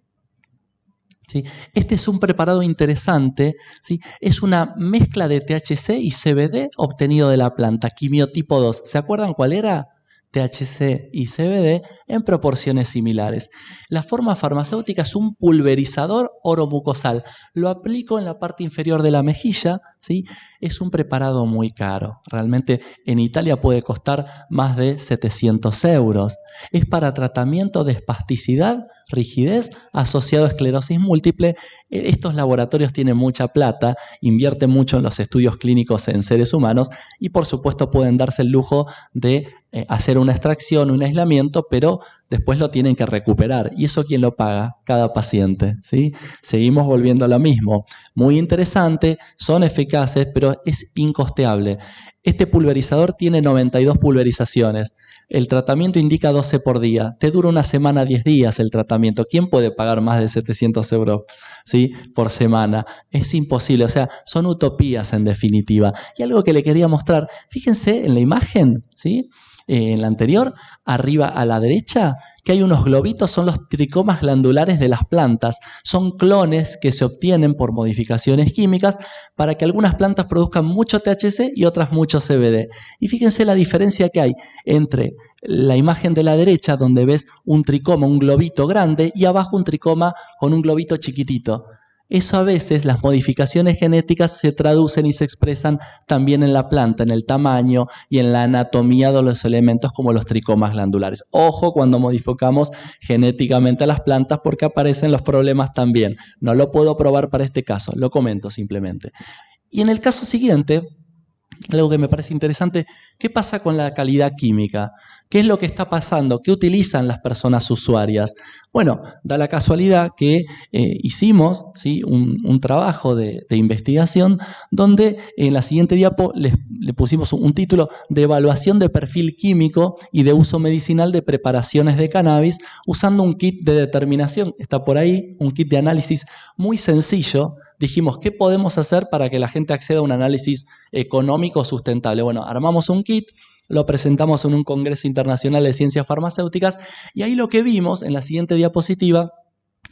¿Sí? Este es un preparado interesante, ¿sí? Es una mezcla de THC y CBD obtenido de la planta, quimiotipo 2. ¿Se acuerdan cuál era? THC y CBD en proporciones similares. La forma farmacéutica es un pulverizador oromucosal. Lo aplico en la parte inferior de la mejilla, ¿sí? Es un preparado muy caro. Realmente en Italia puede costar más de 700 euros. Es para tratamiento de espasticidad, rigidez, asociado a esclerosis múltiple. Estos laboratorios tienen mucha plata, invierten mucho en los estudios clínicos en seres humanos y por supuesto pueden darse el lujo de hacer una extracción, un aislamiento, pero después lo tienen que recuperar. ¿Y eso quién lo paga? Cada paciente, ¿sí? Seguimos volviendo a lo mismo. Muy interesante, son eficaces, pero es incosteable. Este pulverizador tiene 92 pulverizaciones. El tratamiento indica 12 por día. Te dura una semana, 10 días el tratamiento. ¿Quién puede pagar más de 700 euros, ¿sí?, por semana? Es imposible. O sea, son utopías en definitiva. Y algo que le quería mostrar. Fíjense en la imagen, ¿sí?, en la anterior, arriba a la derecha, que hay unos globitos, son los tricomas glandulares de las plantas. Son clones que se obtienen por modificaciones químicas para que algunas plantas produzcan mucho THC y otras mucho CBD. Y fíjense la diferencia que hay entre la imagen de la derecha, donde ves un tricoma, un globito grande, y abajo un tricoma con un globito chiquitito. Eso a veces, las modificaciones genéticas se traducen y se expresan también en la planta, en el tamaño y en la anatomía de los elementos como los tricomas glandulares. Ojo cuando modificamos genéticamente a las plantas porque aparecen los problemas también. No lo puedo probar para este caso, lo comento simplemente. Y en el caso siguiente, algo que me parece interesante, ¿qué pasa con la calidad química? ¿Qué es lo que está pasando? ¿Qué utilizan las personas usuarias? Bueno, da la casualidad que hicimos, ¿sí?, un trabajo de investigación donde en la siguiente diapo le pusimos un título de evaluación de perfil químico y de uso medicinal de preparaciones de cannabis usando un kit de determinación. Está por ahí, un kit de análisis muy sencillo. Dijimos, ¿qué podemos hacer para que la gente acceda a un análisis económico sustentable? Bueno, armamos un kit, lo presentamos en un congreso internacional de ciencias farmacéuticas y ahí lo que vimos en la siguiente diapositiva,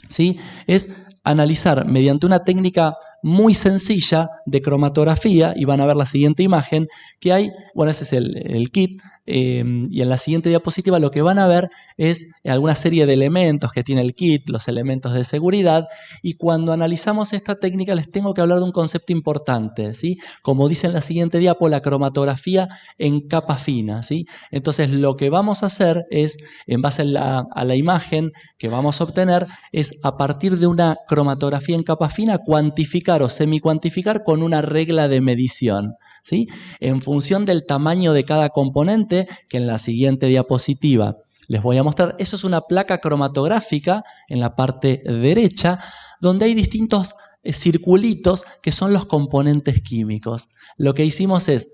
¿sí?, es analizar mediante una técnica muy sencilla de cromatografía, y van a ver la siguiente imagen, que hay, bueno, ese es el kit, y en la siguiente diapositiva lo que van a ver es alguna serie de elementos que tiene el kit, los elementos de seguridad, y cuando analizamos esta técnica les tengo que hablar de un concepto importante, ¿sí? Como dice en la siguiente diapo, la cromatografía en capa fina, ¿sí? Entonces lo que vamos a hacer es, en base a la imagen que vamos a obtener, es a partir de una cromatografía en capa fina, cuantificar o semicuantificar con una regla de medición, ¿sí? En función del tamaño de cada componente, que en la siguiente diapositiva les voy a mostrar. Eso es una placa cromatográfica en la parte derecha, donde hay distintos circulitos que son los componentes químicos. Lo que hicimos es,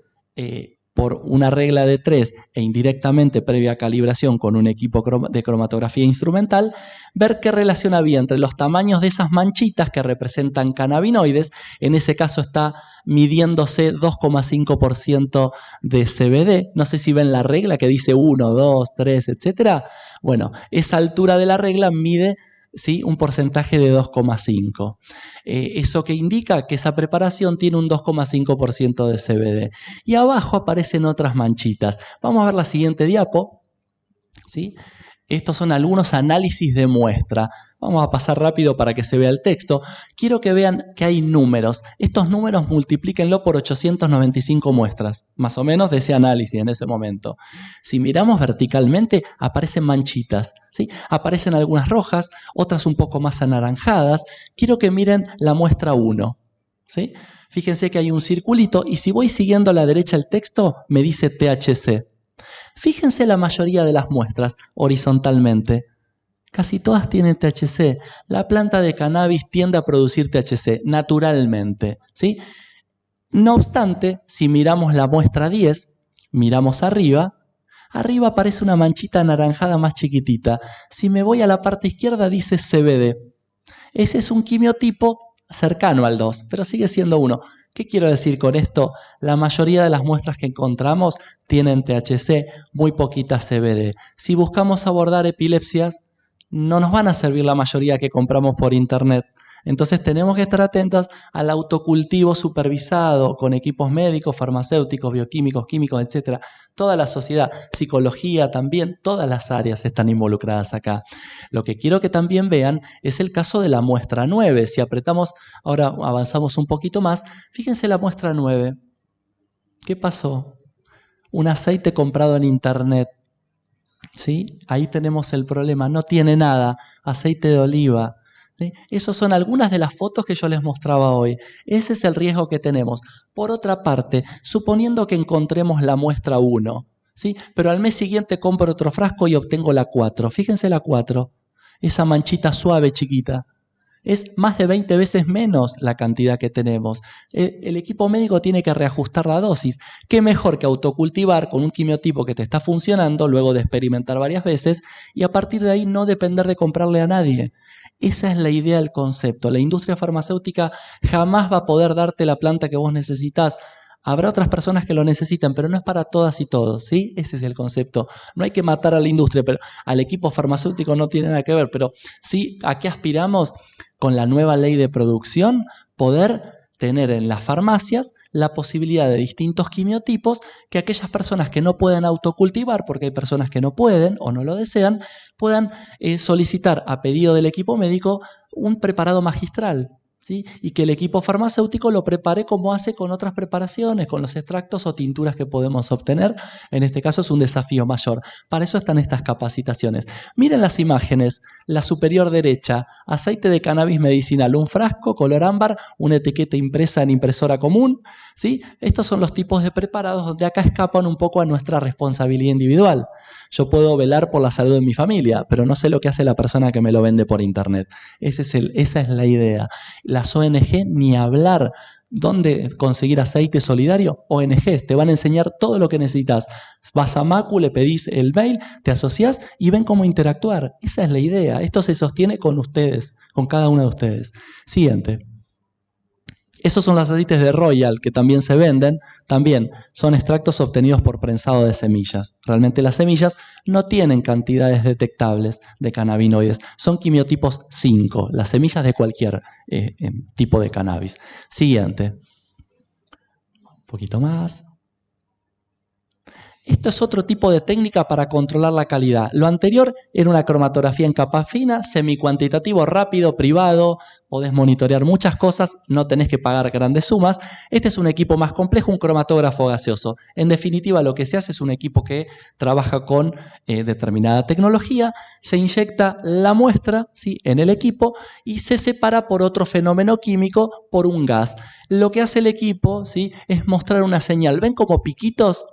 por una regla de 3 e indirectamente previa calibración con un equipo de cromatografía instrumental, ver qué relación había entre los tamaños de esas manchitas que representan cannabinoides. En ese caso está midiéndose 2,5% de CBD. No sé si ven la regla que dice 1, 2, 3, etc. Bueno, esa altura de la regla mide, ¿sí?, un porcentaje de 2,5. Eso que indica que esa preparación tiene un 2,5% de CBD. Y abajo aparecen otras manchitas. Vamos a ver la siguiente diapo, ¿sí? Estos son algunos análisis de muestra. Vamos a pasar rápido para que se vea el texto. Quiero que vean que hay números. Estos números multiplíquenlo por 895 muestras, más o menos de ese análisis en ese momento. Si miramos verticalmente, aparecen manchitas, ¿sí? Aparecen algunas rojas, otras un poco más anaranjadas. Quiero que miren la muestra 1, ¿sí? Fíjense que hay un circulito y si voy siguiendo a la derecha el texto, me dice THC. Fíjense la mayoría de las muestras horizontalmente. Casi todas tienen THC. La planta de cannabis tiende a producir THC naturalmente, ¿sí? No obstante, si miramos la muestra 10, miramos arriba aparece una manchita anaranjada más chiquitita. Si me voy a la parte izquierda dice CBD. Ese es un quimiotipo cercano al 2, pero sigue siendo 1. ¿Qué quiero decir con esto? La mayoría de las muestras que encontramos tienen THC, muy poquita CBD. Si buscamos abordar epilepsias, no nos van a servir la mayoría que compramos por internet. Entonces tenemos que estar atentos al autocultivo supervisado con equipos médicos, farmacéuticos, bioquímicos, químicos, etc. Toda la sociedad, psicología también, todas las áreas están involucradas acá. Lo que quiero que también vean es el caso de la muestra 9. Si apretamos, ahora avanzamos un poquito más, fíjense la muestra 9. ¿Qué pasó? Un aceite comprado en internet. ¿Sí? Ahí tenemos el problema, no tiene nada, aceite de oliva. ¿Sí? Esas son algunas de las fotos que yo les mostraba hoy. Ese es el riesgo que tenemos. Por otra parte, suponiendo que encontremos la muestra 1, ¿sí?, pero al mes siguiente compro otro frasco y obtengo la 4. Fíjense la 4, esa manchita suave chiquita. Es más de 20 veces menos la cantidad que tenemos. El equipo médico tiene que reajustar la dosis. ¿Qué mejor que autocultivar con un quimiotipo que te está funcionando luego de experimentar varias veces y a partir de ahí no depender de comprarle a nadie? Esa es la idea del concepto. La industria farmacéutica jamás va a poder darte la planta que vos necesitas. Habrá otras personas que lo necesitan, pero no es para todas y todos, ¿sí? Ese es el concepto. No hay que matar a la industria, pero al equipo farmacéutico no tiene nada que ver. Pero sí, ¿a qué aspiramos? Con la nueva ley de producción, poder tener en las farmacias la posibilidad de distintos quimiotipos que aquellas personas que no pueden autocultivar, porque hay personas que no pueden o no lo desean, puedan solicitar a pedido del equipo médico un preparado magistral. ¿sí? Y que el equipo farmacéutico lo prepare como hace con otras preparaciones, con los extractos o tinturas que podemos obtener. En este caso es un desafío mayor. Para eso están estas capacitaciones. Miren las imágenes. La superior derecha, aceite de cannabis medicinal, un frasco color ámbar, una etiqueta impresa en impresora común, ¿sí? Estos son los tipos de preparados donde acá escapan un poco a nuestra responsabilidad individual. Yo puedo velar por la salud de mi familia, pero no sé lo que hace la persona que me lo vende por internet. Esa es la idea. Las ONG ni hablar. ¿Dónde conseguir aceite solidario? ONGs, te van a enseñar todo lo que necesitas. Vas a Macu, le pedís el mail, te asociás y ven cómo interactuar. Esa es la idea. Esto se sostiene con ustedes, con cada uno de ustedes. Siguiente. Esos son los aceites de Royal que también se venden. También son extractos obtenidos por prensado de semillas. Realmente las semillas no tienen cantidades detectables de cannabinoides. Son quimiotipos 5, las semillas de cualquier tipo de cannabis. Siguiente. Un poquito más. Esto es otro tipo de técnica para controlar la calidad. Lo anterior era una cromatografía en capa fina, semicuantitativo, rápido, privado. Podés monitorear muchas cosas, no tenés que pagar grandes sumas. Este es un equipo más complejo, un cromatógrafo gaseoso. En definitiva, lo que se hace es un equipo que trabaja con determinada tecnología, se inyecta la muestra, ¿sí?, en el equipo y se separa por otro fenómeno químico, por un gas. Lo que hace el equipo, ¿sí?, es mostrar una señal. ¿Ven como piquitos?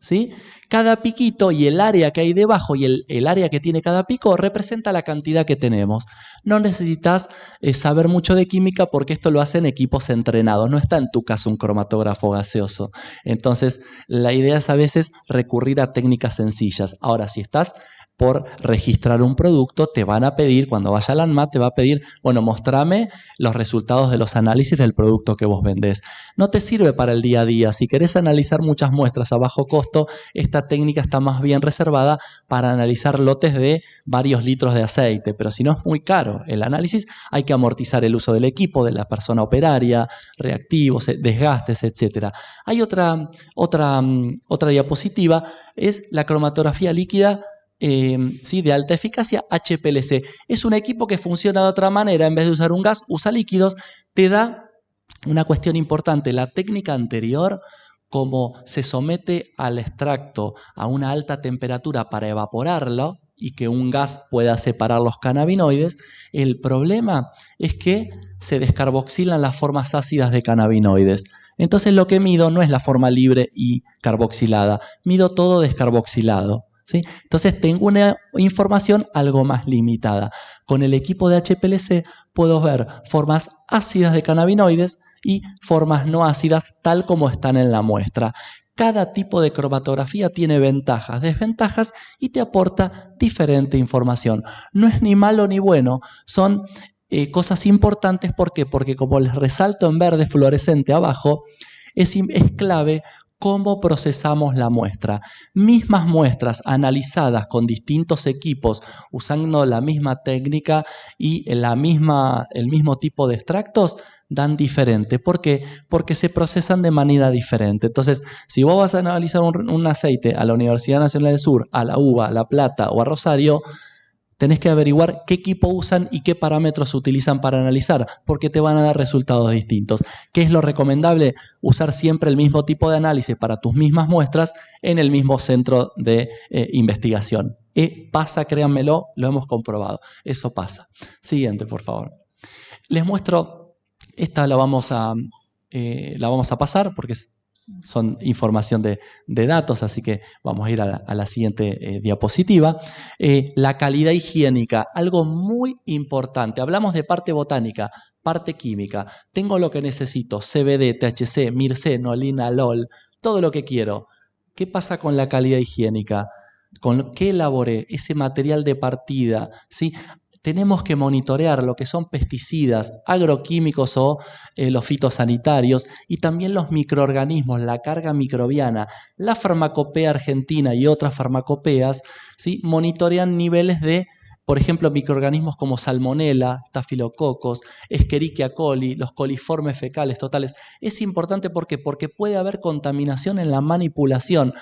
¿Sí? Cada piquito y el área que hay debajo y el área que tiene cada pico representa la cantidad que tenemos. No necesitas saber mucho de química porque esto lo hacen equipos entrenados. No está en tu caso un cromatógrafo gaseoso. Entonces, la idea es a veces recurrir a técnicas sencillas. Ahora, si estás por registrar un producto, te van a pedir, cuando vaya al ANMAT, te va a pedir, bueno, mostrame los resultados de los análisis del producto que vos vendés. No te sirve para el día a día. Si querés analizar muchas muestras a bajo costo, esta técnica está más bien reservada para analizar lotes de varios litros de aceite, pero si no es muy caro el análisis, hay que amortizar el uso del equipo, de la persona operaria, reactivos, desgastes, etc. Hay otra diapositiva, es la cromatografía líquida sí, de alta eficacia, HPLC. Es un equipo que funciona de otra manera. En vez de usar un gas, usa líquidos. Te da una cuestión importante. La técnica anterior, como se somete al extracto a una alta temperatura para evaporarlo y que un gas pueda separar los cannabinoides, el problema es que se descarboxilan las formas ácidas de cannabinoides. Entonces lo que mido no es la forma libre y carboxilada, mido todo descarboxilado. ¿Sí? Entonces tengo una información algo más limitada. Con el equipo de HPLC puedo ver formas ácidas de cannabinoides y formas no ácidas tal como están en la muestra. Cada tipo de cromatografía tiene ventajas, desventajas y te aporta diferente información. No es ni malo ni bueno, son cosas importantes. ¿Por qué? Porque como les resalto en verde fluorescente abajo, es clave cómo procesamos la muestra. Mismas muestras analizadas con distintos equipos usando la misma técnica y el mismo tipo de extractos dan diferente. ¿Por qué? Porque se procesan de manera diferente. Entonces, si vos vas a analizar un aceite a la Universidad Nacional del Sur, a la UBA, a La Plata o a Rosario, tenés que averiguar qué equipo usan y qué parámetros utilizan para analizar, porque te van a dar resultados distintos. ¿Qué es lo recomendable? Usar siempre el mismo tipo de análisis para tus mismas muestras en el mismo centro de investigación. Pasa, créanmelo, lo hemos comprobado. Eso pasa. Siguiente, por favor. Les muestro, esta la vamos a pasar porque son información de datos, así que vamos a ir a la siguiente diapositiva. La calidad higiénica, algo muy importante. Hablamos de parte botánica, parte química. Tengo lo que necesito, CBD, THC, mirceno, LOL, todo lo que quiero. ¿Qué pasa con la calidad higiénica? ¿Con qué elaboré? Ese material de partida, ¿sí? Tenemos que monitorear lo que son pesticidas, agroquímicos o los fitosanitarios y también los microorganismos, la carga microbiana. La farmacopea argentina y otras farmacopeas, ¿sí?, monitorean niveles de, por ejemplo, microorganismos como Salmonella, Staphylococcus, Escherichia coli, los coliformes fecales totales. Es importante porque puede haber contaminación en la manipulación.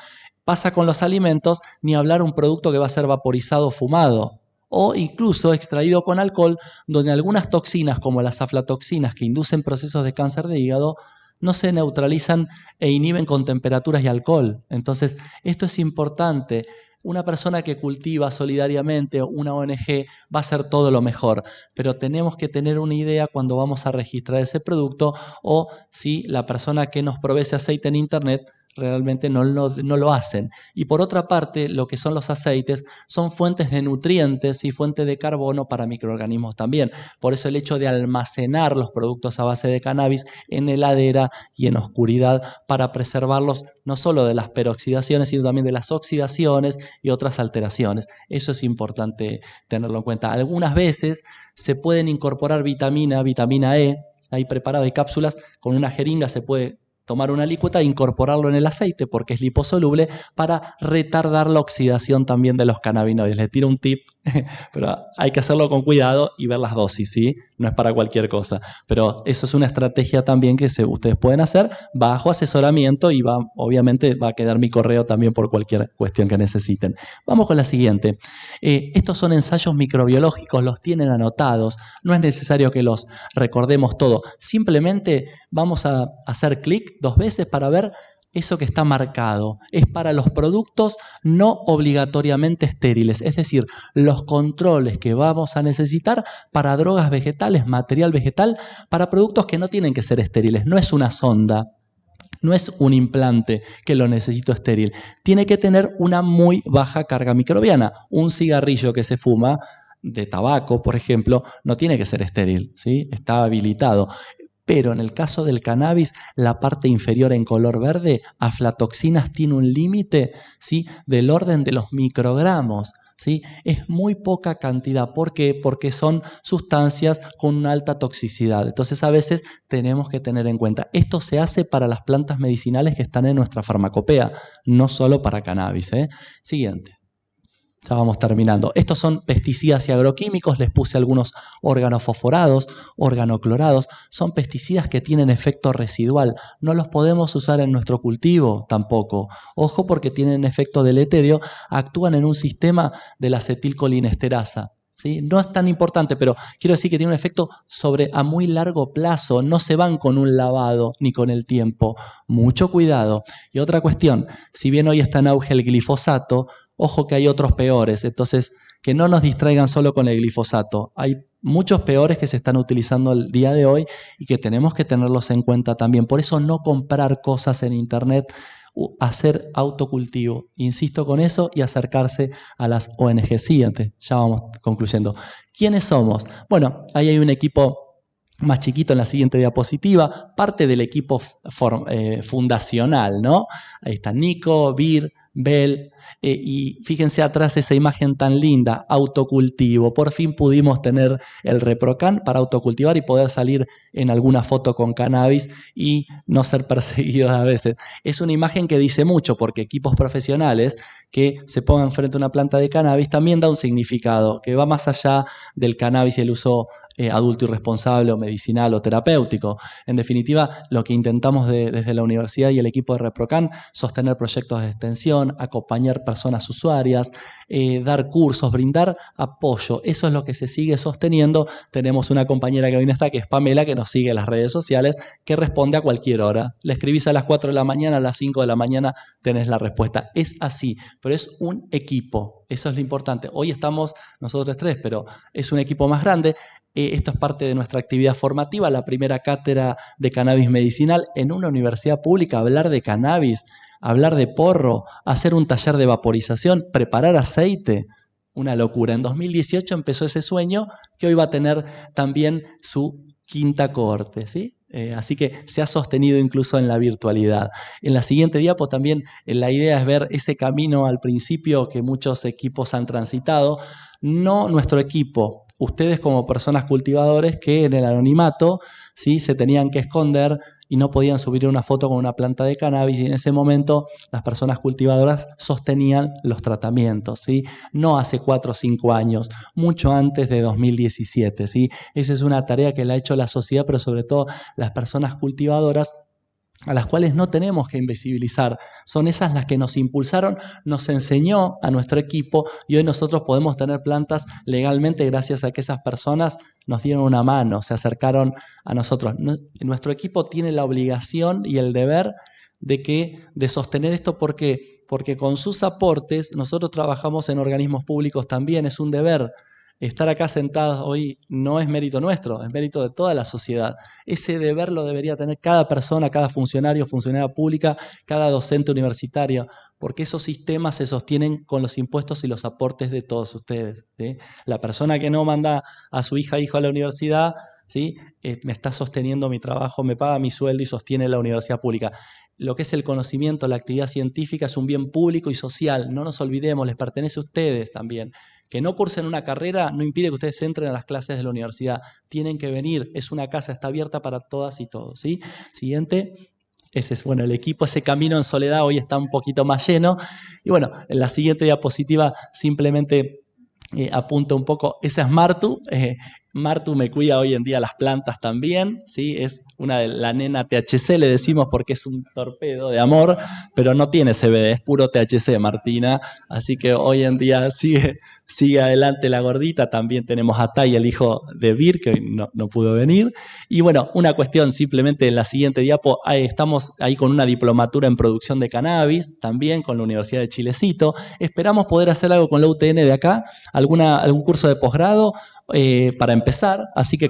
Pasa con los alimentos, ni hablar un producto que va a ser vaporizado o fumado, o incluso extraído con alcohol, donde algunas toxinas como las aflatoxinas que inducen procesos de cáncer de hígado no se neutralizan e inhiben con temperaturas y alcohol. Entonces, esto es importante. Una persona que cultiva solidariamente, una ONG, va a hacer todo lo mejor, pero tenemos que tener una idea cuando vamos a registrar ese producto o si la persona que nos provee ese aceite en internet realmente no lo hacen. Y por otra parte, lo que son los aceites son fuentes de nutrientes y fuentes de carbono para microorganismos también. Por eso el hecho de almacenar los productos a base de cannabis en heladera y en oscuridad para preservarlos no solo de las peroxidaciones, sino también de las oxidaciones y otras alteraciones. Eso es importante tenerlo en cuenta. Algunas veces se pueden incorporar vitamina E, ahí preparado, hay cápsulas, con una jeringa se puede tomar una alícuota e incorporarlo en el aceite porque es liposoluble para retardar la oxidación también de los cannabinoides. Les tiro un tip, pero hay que hacerlo con cuidado y ver las dosis, ¿sí? No es para cualquier cosa. Pero eso es una estrategia también que ustedes pueden hacer bajo asesoramiento y obviamente va a quedar mi correo también por cualquier cuestión que necesiten. Vamos con la siguiente. Estos son ensayos microbiológicos, los tienen anotados. No es necesario que los recordemos todo. Simplemente vamos a hacer clic 2 veces para ver eso que está marcado. Es para los productos no obligatoriamente estériles, es decir, los controles que vamos a necesitar para drogas vegetales, material vegetal, para productos que no tienen que ser estériles. No es una sonda, no es un implante que lo necesito estéril. Tiene que tener una muy baja carga microbiana. Un cigarrillo que se fuma de tabaco, por ejemplo, no tiene que ser estéril, ¿sí? Está habilitado. Pero en el caso del cannabis, la parte inferior en color verde, aflatoxinas, tiene un límite, ¿sí?, del orden de los microgramos, ¿sí? Es muy poca cantidad. ¿Por qué? Porque son sustancias con una alta toxicidad. Entonces a veces tenemos que tener en cuenta. Esto se hace para las plantas medicinales que están en nuestra farmacopea, no solo para cannabis, ¿eh? Siguiente. Ya vamos terminando. Estos son pesticidas y agroquímicos. Les puse algunos organofosforados, organoclorados. Son pesticidas que tienen efecto residual. No los podemos usar en nuestro cultivo tampoco. Ojo, porque tienen efecto deleterio. Actúan en un sistema de la acetilcolinesterasa. ¿Sí? No es tan importante, pero quiero decir que tiene un efecto a muy largo plazo. No se van con un lavado ni con el tiempo. Mucho cuidado. Y otra cuestión, si bien hoy está en auge el glifosato, ojo que hay otros peores. Entonces, que no nos distraigan solo con el glifosato. Hay muchos peores que se están utilizando el día de hoy y que tenemos que tenerlos en cuenta también. Por eso no comprar cosas en internet, hacer autocultivo. Insisto con eso y acercarse a las ONG. Siguiente, ya vamos concluyendo. ¿Quiénes somos? Bueno, ahí hay un equipo más chiquito en la siguiente diapositiva, parte del equipo fundacional, ¿no? Ahí está Nico, Bir, Bel, y fíjense atrás esa imagen tan linda, autocultivo. Por fin pudimos tener el ReproCan para autocultivar y poder salir en alguna foto con cannabis y no ser perseguidos a veces. Es una imagen que dice mucho porque equipos profesionales que se pongan frente a una planta de cannabis también da un significado que va más allá del cannabis y el uso adulto irresponsable o medicinal o terapéutico. En definitiva, lo que intentamos desde la universidad y el equipo de ReproCan, sostener proyectos de extensión, acompañar personas usuarias, dar cursos, brindar apoyo. Eso es lo que se sigue sosteniendo. Tenemos una compañera que hoy no está, que es Pamela, que nos sigue en las redes sociales, que responde a cualquier hora. Le escribís a las 4 de la mañana, a las 5 de la mañana tenés la respuesta. Es así, pero es un equipo. Eso es lo importante. Hoy estamos nosotros 3, pero es un equipo más grande. Esto es parte de nuestra actividad formativa, la primera cátedra de cannabis medicinal en una universidad pública. Hablar de cannabis, hablar de porro, hacer un taller de vaporización, preparar aceite, una locura. En 2018 empezó ese sueño que hoy va a tener también su 5ª cohorte, ¿sí? Así que se ha sostenido incluso en la virtualidad. En la siguiente diapo también la idea es ver ese camino al principio que muchos equipos han transitado. No nuestro equipo, ustedes como personas cultivadores que en el anonimato, ¿sí?, se tenían que esconder y no podían subir una foto con una planta de cannabis, y en ese momento las personas cultivadoras sostenían los tratamientos, ¿sí? No hace 4 o 5 años, mucho antes de 2017, ¿sí? Esa es una tarea que la ha hecho la sociedad, pero sobre todo las personas cultivadoras a las cuales no tenemos que invisibilizar. Son esas las que nos impulsaron, nos enseñó a nuestro equipo y hoy nosotros podemos tener plantas legalmente gracias a que esas personas nos dieron una mano, se acercaron a nosotros. Nuestro equipo tiene la obligación y el deber de sostener esto porque con sus aportes nosotros trabajamos en organismos públicos también, es un deber. Estar acá sentados hoy no es mérito nuestro, es mérito de toda la sociedad. Ese deber lo debería tener cada persona, cada funcionario, funcionaria pública, cada docente universitario, porque esos sistemas se sostienen con los impuestos y los aportes de todos ustedes, ¿sí? La persona que no manda a su hija o hijo a la universidad, ¿sí? Me está sosteniendo mi trabajo, me paga mi sueldo y sostiene la universidad pública. Lo que es el conocimiento, la actividad científica es un bien público y social. No nos olvidemos, les pertenece a ustedes también. Que no cursen una carrera no impide que ustedes entren a las clases de la universidad. Tienen que venir, es una casa, está abierta para todas y todos, ¿sí? Siguiente. Ese es, bueno, el equipo, ese camino en soledad hoy está un poquito más lleno. Y bueno, en la siguiente diapositiva simplemente apunto un poco. Esa es Martu. Martu me cuida hoy en día las plantas también, ¿sí? Es una de la nena THC, le decimos porque es un torpedo de amor, pero no tiene CBD, es puro THC, Martina. Así que hoy en día sigue adelante la gordita. También tenemos a Tai, el hijo de Vir, que no pudo venir. Y bueno, una cuestión simplemente en la siguiente diapo, estamos ahí con una diplomatura en producción de cannabis, también con la Universidad de Chilecito. Esperamos poder hacer algo con la UTN de acá, algún curso de posgrado, para empezar, así que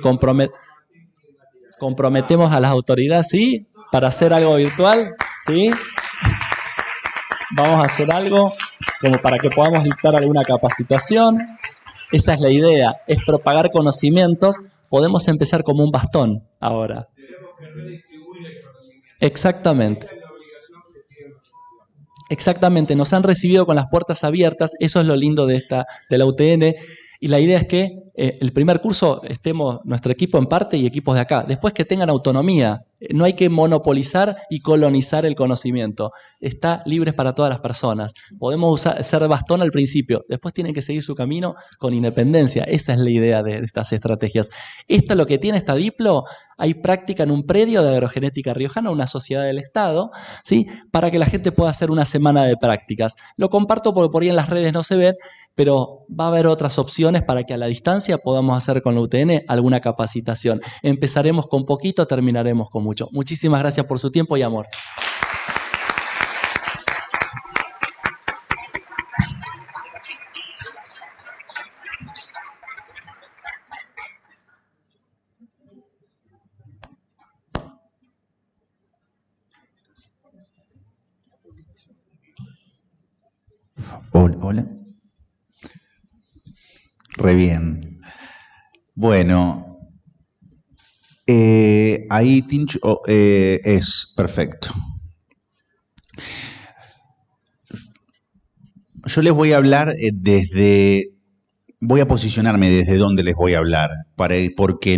comprometemos a las autoridades, ¿sí? Para hacer algo virtual, ¿sí? Vamos a hacer algo como para que podamos dictar alguna capacitación. Esa es la idea, es propagar conocimientos. Podemos empezar como un bastón ahora. Exactamente. Exactamente, nos han recibido con las puertas abiertas, eso es lo lindo de la UTN. Y la idea es que el primer curso estemos nuestro equipo en parte y equipos de acá. Después que tengan autonomía. No hay que monopolizar y colonizar el conocimiento. Está libre para todas las personas. Podemos ser bastón al principio. Después tienen que seguir su camino con independencia. Esa es la idea de estas estrategias. Esto es lo que tiene esta Diplo. Hay práctica en un predio de agrogenética riojana, una sociedad del Estado, ¿sí? Para que la gente pueda hacer una semana de prácticas. Lo comparto porque por ahí en las redes no se ven, pero va a haber otras opciones para que a la distancia podamos hacer con la UTN alguna capacitación. Empezaremos con poquito, terminaremos con mucho. Muchísimas gracias por su tiempo y amor. Hola. Re bien. Bueno. Ahí Tincho es perfecto. Yo les voy a hablar voy a posicionarme desde donde les voy a hablar, porque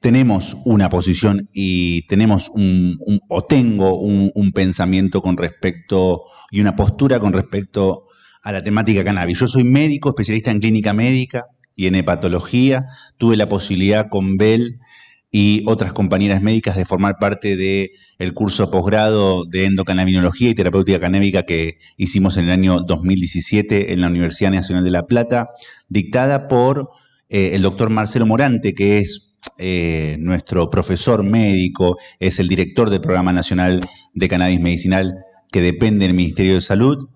tenemos una posición y tenemos tengo un pensamiento con respecto y una postura con respecto a la temática cannabis. Yo soy médico, especialista en clínica médica y en hepatología. Tuve la posibilidad con Bel y otras compañeras médicas de formar parte del curso posgrado de endocannabinología y terapéutica canábica que hicimos en el año 2017 en la Universidad Nacional de La Plata, dictada por el doctor Marcelo Morante, que es nuestro profesor médico, es el director del Programa Nacional de Cannabis Medicinal que depende del Ministerio de Salud.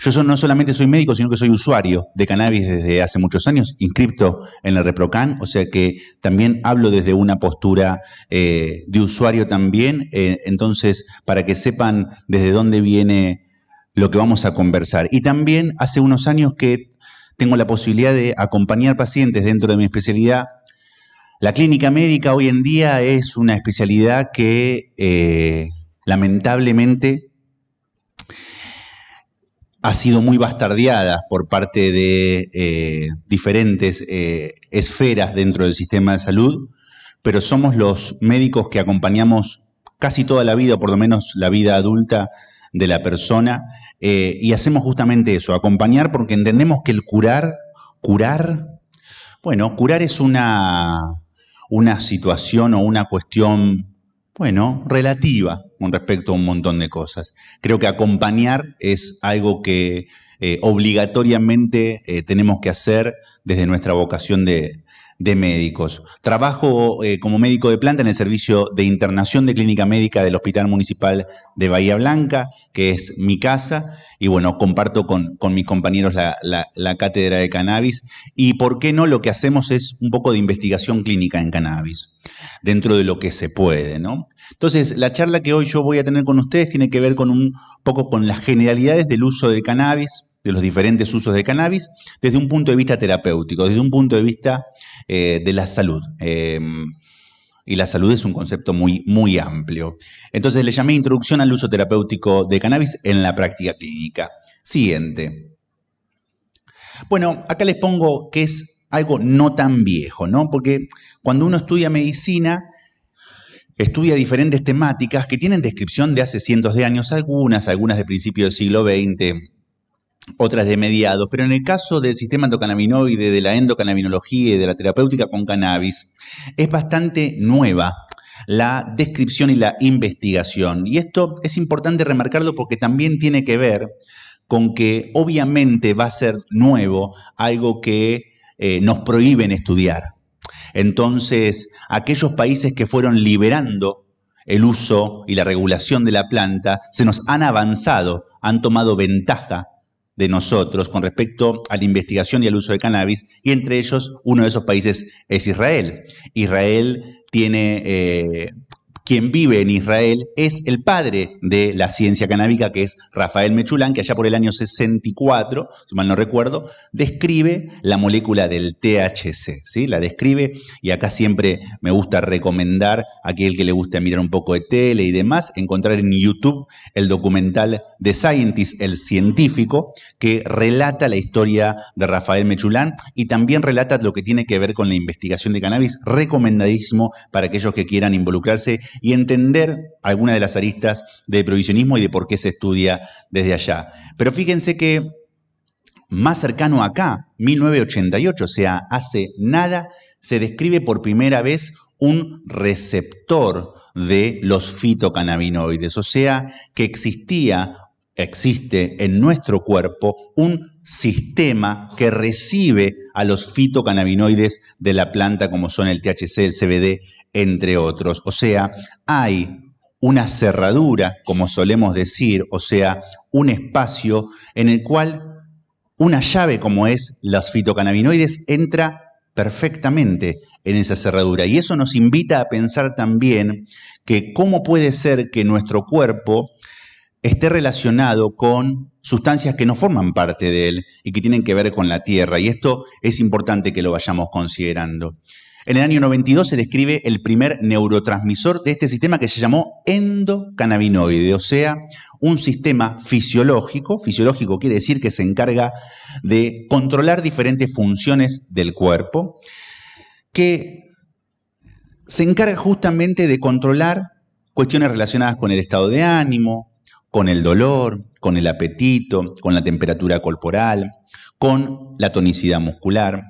Yo no solamente soy médico, sino que soy usuario de cannabis desde hace muchos años, inscripto en el ReproCan, o sea que también hablo desde una postura de usuario también, entonces para que sepan desde dónde viene lo que vamos a conversar. Y también hace unos años que tengo la posibilidad de acompañar pacientes dentro de mi especialidad. La clínica médica hoy en día es una especialidad que lamentablemente ha sido muy bastardeada por parte de diferentes esferas dentro del sistema de salud, pero somos los médicos que acompañamos casi toda la vida, o por lo menos la vida adulta de la persona, y hacemos justamente eso, acompañar, porque entendemos que el curar es una una situación o una cuestión, bueno, relativa con respecto a un montón de cosas. Creo que acompañar es algo que obligatoriamente tenemos que hacer desde nuestra vocación de médicos. Trabajo como médico de planta en el servicio de internación de clínica médica del Hospital Municipal de Bahía Blanca, que es mi casa, y bueno, comparto con mis compañeros la cátedra de cannabis, y por qué no, lo que hacemos es un poco de investigación clínica en cannabis, dentro de lo que se puede, ¿no? Entonces, la charla que hoy yo voy a tener con ustedes tiene que ver con un poco con las generalidades del uso del cannabis, de los diferentes usos de cannabis, desde un punto de vista terapéutico, desde un punto de vista de la salud. Y la salud es un concepto muy, muy amplio. Entonces le llamé Introducción al uso terapéutico de cannabis en la práctica clínica. Siguiente. Bueno, acá les pongo que es algo no tan viejo, ¿no? Porque cuando uno estudia medicina, estudia diferentes temáticas que tienen descripción de hace cientos de años, algunas de principios del siglo XX, otras de mediados, pero en el caso del sistema endocannabinoide, de la endocannabinología y de la terapéutica con cannabis, es bastante nueva la descripción y la investigación. Y esto es importante remarcarlo porque también tiene que ver con que obviamente va a ser nuevo algo que nos prohíben estudiar. Entonces, aquellos países que fueron liberando el uso y la regulación de la planta se nos han avanzado, han tomado ventaja de nosotros con respecto a la investigación y al uso de cannabis, y entre ellos uno de esos países es Israel. Israel tiene, quien vive en Israel es el padre de la ciencia canábica, que es Rafael Mechulán, que allá por el año 64, si mal no recuerdo, describe la molécula del THC, ¿sí? La describe, y acá siempre me gusta recomendar a aquel que le guste mirar un poco de tele y demás, encontrar en YouTube el documental The Scientist, el científico, que relata la historia de Rafael Mechulán y también relata lo que tiene que ver con la investigación de cannabis, recomendadísimo para aquellos que quieran involucrarse y entender algunas de las aristas del prohibicionismo y de por qué se estudia desde allá. Pero fíjense que más cercano acá, 1988, o sea, hace nada, se describe por primera vez un receptor de los fitocannabinoides, o sea, que existe en nuestro cuerpo un sistema que recibe a los fitocannabinoides de la planta, como son el THC, el CBD, entre otros. O sea, hay una cerradura, como solemos decir, o sea, un espacio en el cual una llave como es los fitocannabinoides entra perfectamente en esa cerradura. Y eso nos invita a pensar también que cómo puede ser que nuestro cuerpo esté relacionado con sustancias que no forman parte de él y que tienen que ver con la tierra. Y esto es importante que lo vayamos considerando. En el año 92 se describe el primer neurotransmisor de este sistema que se llamó endocannabinoide, o sea, un sistema fisiológico. Fisiológico quiere decir que se encarga de controlar diferentes funciones del cuerpo, que se encarga justamente de controlar cuestiones relacionadas con el estado de ánimo, con el dolor, con el apetito, con la temperatura corporal, con la tonicidad muscular.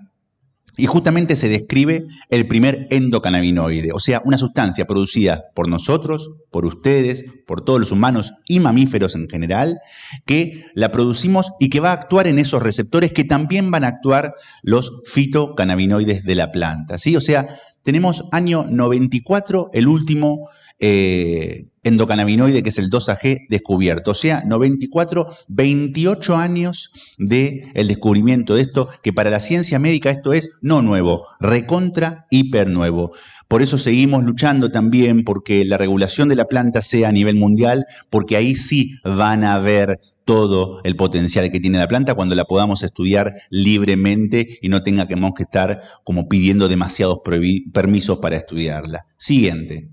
Y justamente se describe el primer endocannabinoide, o sea, una sustancia producida por nosotros, por ustedes, por todos los humanos y mamíferos en general, que la producimos y que va a actuar en esos receptores que también van a actuar los fitocannabinoides de la planta, ¿sí? O sea, tenemos año 94, el último endocannabinoide, que es el 2-AG, descubierto. O sea, 94, 28 años del descubrimiento de esto, que para la ciencia médica esto es no nuevo, recontra hiper nuevo. Por eso seguimos luchando también porque la regulación de la planta sea a nivel mundial, porque ahí sí van a ver todo el potencial que tiene la planta cuando la podamos estudiar libremente y no tengamos que estar como pidiendo demasiados permisos para estudiarla. Siguiente.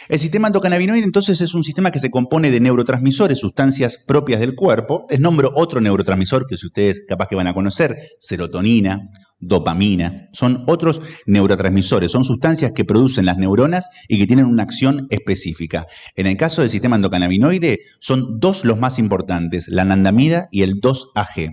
El sistema endocannabinoide entonces es un sistema que se compone de neurotransmisores, sustancias propias del cuerpo. Les nombro otro neurotransmisor que si ustedes capaz que van a conocer, serotonina, dopamina. Son otros neurotransmisores, son sustancias que producen las neuronas y que tienen una acción específica. En el caso del sistema endocannabinoide son dos los más importantes, la anandamida y el 2-AG.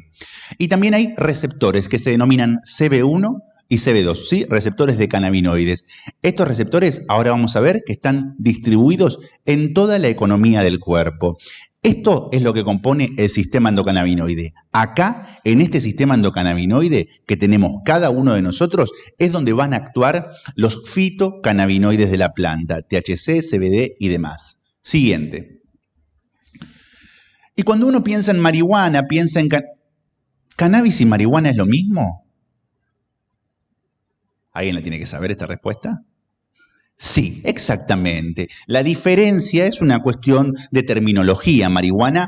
Y también hay receptores que se denominan CB1 y CB2, ¿sí? Receptores de cannabinoides. Estos receptores ahora vamos a ver que están distribuidos en toda la economía del cuerpo. Esto es lo que compone el sistema endocannabinoide. Acá, en este sistema endocannabinoide que tenemos cada uno de nosotros, es donde van a actuar los fitocannabinoides de la planta, THC, CBD y demás. Siguiente. Y cuando uno piensa en marihuana, piensa en ¿cannabis y marihuana es lo mismo? ¿Alguien la tiene que saber esta respuesta? Sí, exactamente. La diferencia es una cuestión de terminología. Marihuana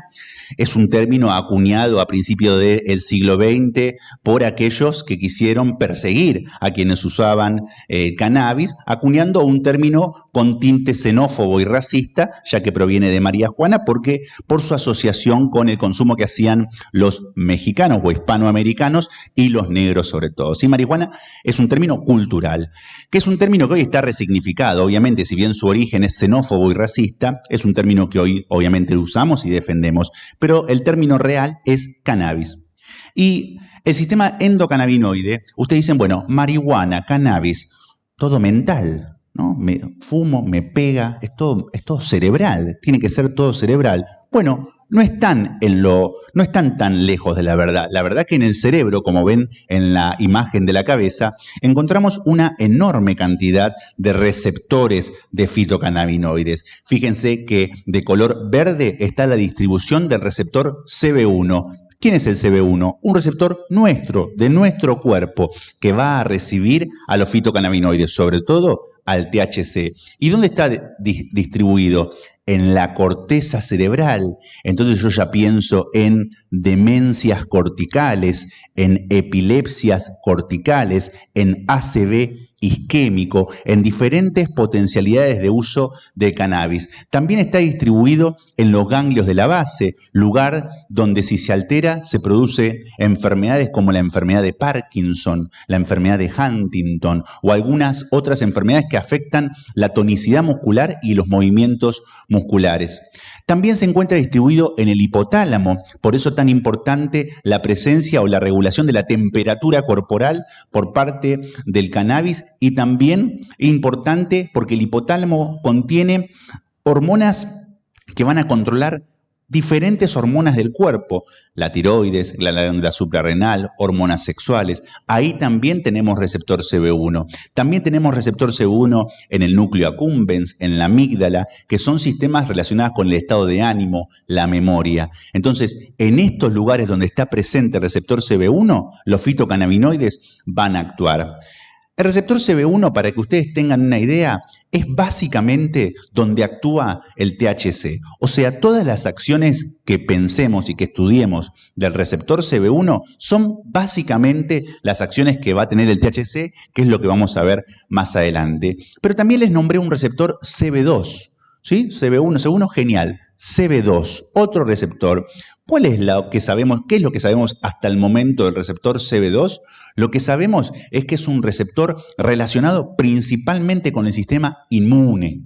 es un término acuñado a principios del siglo XX por aquellos que quisieron perseguir a quienes usaban cannabis, acuñando un término con tinte xenófobo y racista, ya que proviene de María Juana, porque por su asociación con el consumo que hacían los mexicanos o hispanoamericanos y los negros sobre todo. Sí, marihuana es un término cultural, que es un término que hoy está resignificado. Obviamente, si bien su origen es xenófobo y racista, es un término que hoy obviamente usamos y defendemos, pero el término real es cannabis. Y el sistema endocannabinoide, ustedes dicen, bueno, marihuana, cannabis, todo mental, ¿no? Me fumo, me pega, es todo cerebral, tiene que ser todo cerebral. Bueno, no están tan lejos de la verdad. La verdad que en el cerebro, como ven en la imagen de la cabeza, encontramos una enorme cantidad de receptores de fitocannabinoides. Fíjense que de color verde está la distribución del receptor CB1. ¿Quién es el CB1? Un receptor nuestro, de nuestro cuerpo, que va a recibir a los fitocannabinoides, sobre todo al THC. ¿Y dónde está distribuido? En la corteza cerebral. Entonces yo ya pienso en demencias corticales, en epilepsias corticales, en ACV isquémico, en diferentes potencialidades de uso de cannabis. También está distribuido en los ganglios de la base, lugar donde si se altera se produce enfermedades como la enfermedad de Parkinson, la enfermedad de Huntington o algunas otras enfermedades que afectan la tonicidad muscular y los movimientos musculares. También se encuentra distribuido en el hipotálamo, por eso tan importante la presencia o la regulación de la temperatura corporal por parte del cannabis, y también importante porque el hipotálamo contiene hormonas que van a controlar diferentes hormonas del cuerpo, la tiroides, la glándula suprarrenal, hormonas sexuales. Ahí también tenemos receptor CB1. También tenemos receptor CB1 en el núcleo accumbens, en la amígdala, que son sistemas relacionados con el estado de ánimo, la memoria. Entonces, en estos lugares donde está presente el receptor CB1, los fitocannabinoides van a actuar. El receptor CB1, para que ustedes tengan una idea, es básicamente donde actúa el THC. O sea, todas las acciones que pensemos y que estudiemos del receptor CB1 son básicamente las acciones que va a tener el THC, que es lo que vamos a ver más adelante. Pero también les nombré un receptor CB2, ¿sí? CB1, genial. CB2, otro receptor. ¿Cuál es lo que sabemos? ¿Qué es lo que sabemos hasta el momento del receptor CB2? Lo que sabemos es que es un receptor relacionado principalmente con el sistema inmune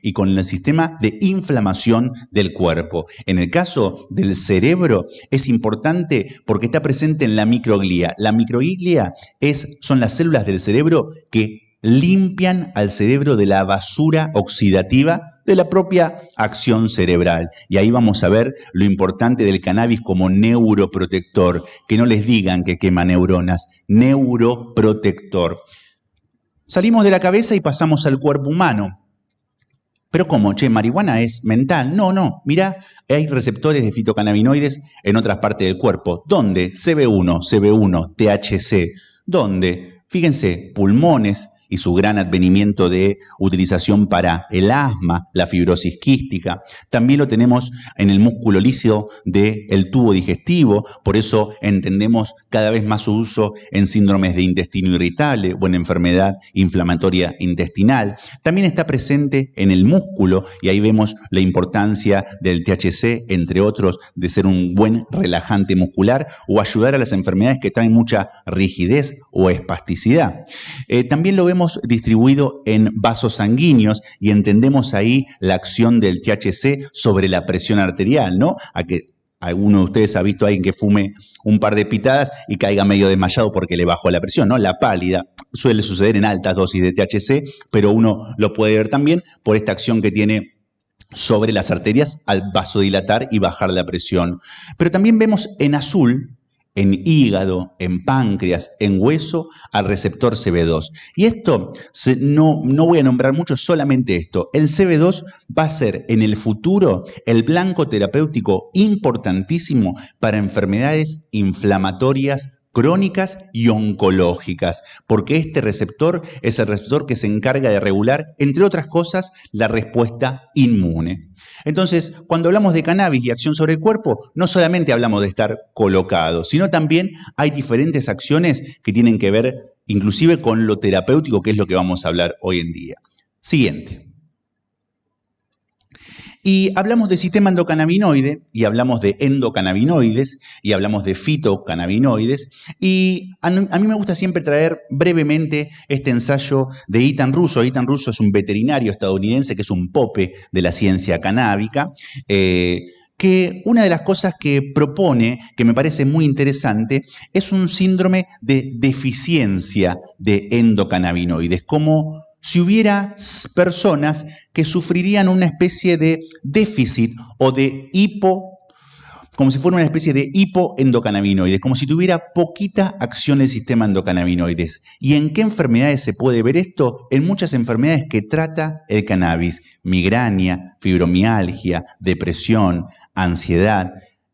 y con el sistema de inflamación del cuerpo. En el caso del cerebro es importante porque está presente en la microglia. La microglia son las células del cerebro que limpian al cerebro de la basura oxidativa de la propia acción cerebral. Y ahí vamos a ver lo importante del cannabis como neuroprotector. Que no les digan que quema neuronas, neuroprotector. Salimos de la cabeza y pasamos al cuerpo humano. Pero ¿cómo? ¿Marihuana es mental? No. Mirá, hay receptores de fitocannabinoides en otras partes del cuerpo. ¿Dónde? CB1, THC. ¿Dónde? Fíjense, pulmones y su gran advenimiento de utilización para el asma, la fibrosis quística. También lo tenemos en el músculo liso del tubo digestivo, por eso entendemos cada vez más su uso en síndromes de intestino irritable o en enfermedad inflamatoria intestinal. También está presente en el músculo y ahí vemos la importancia del THC, entre otros, de ser un buen relajante muscular o ayudar a las enfermedades que traen mucha rigidez o espasticidad. También lo vemos distribuido en vasos sanguíneos y entendemos ahí la acción del THC sobre la presión arterial, ¿no? A que alguno de ustedes ha visto a alguien que fume un par de pitadas y caiga medio desmayado porque le bajó la presión, ¿no? La pálida suele suceder en altas dosis de THC, pero uno lo puede ver también por esta acción que tiene sobre las arterias al vasodilatar y bajar la presión. Pero también vemos en azul, en hígado, en páncreas, en hueso, al receptor CB2. Y esto, no voy a nombrar mucho, solamente esto. El CB2 va a ser en el futuro el blanco terapéutico importantísimo para enfermedades inflamatorias crónicas y oncológicas, porque este receptor es el receptor que se encarga de regular, entre otras cosas, la respuesta inmune. Entonces, cuando hablamos de cannabis y acción sobre el cuerpo, no solamente hablamos de estar colocado, sino también hay diferentes acciones que tienen que ver inclusive con lo terapéutico, que es lo que vamos a hablar hoy en día. Siguiente. Y hablamos de sistema endocannabinoide, y hablamos de endocannabinoides, y hablamos de fitocannabinoides, y a mí me gusta siempre traer brevemente este ensayo de Ethan Russo. Ethan Russo es un veterinario estadounidense que es un pope de la ciencia canábica, que una de las cosas que propone, que me parece muy interesante, es un síndrome de deficiencia de endocannabinoides, como si hubiera personas que sufrirían una especie de déficit o de como si fuera una especie de hipoendocannabinoides, como si tuviera poquita acción del sistema endocannabinoides. ¿Y en qué enfermedades se puede ver esto? En muchas enfermedades que trata el cannabis: migraña, fibromialgia, depresión, ansiedad.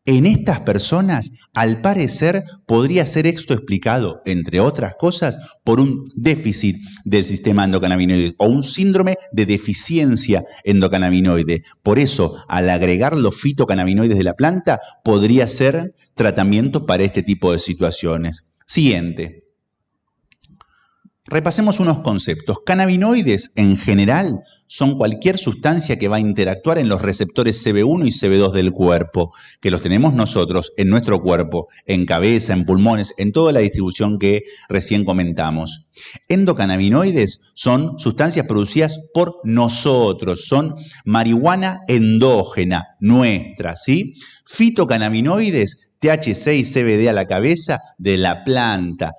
En estas personas, al parecer, podría ser esto explicado, entre otras cosas, por un déficit del sistema endocannabinoide o un síndrome de deficiencia endocannabinoide. Por eso, al agregar los fitocannabinoides de la planta, podría ser tratamiento para este tipo de situaciones. Siguiente. Repasemos unos conceptos. Cannabinoides, en general, son cualquier sustancia que va a interactuar en los receptores CB1 y CB2 del cuerpo, que los tenemos nosotros en nuestro cuerpo, en cabeza, en pulmones, en toda la distribución que recién comentamos. Endocannabinoides son sustancias producidas por nosotros, son marihuana endógena, nuestra, ¿sí? Fitocannabinoides, THC y CBD a la cabeza, de la planta.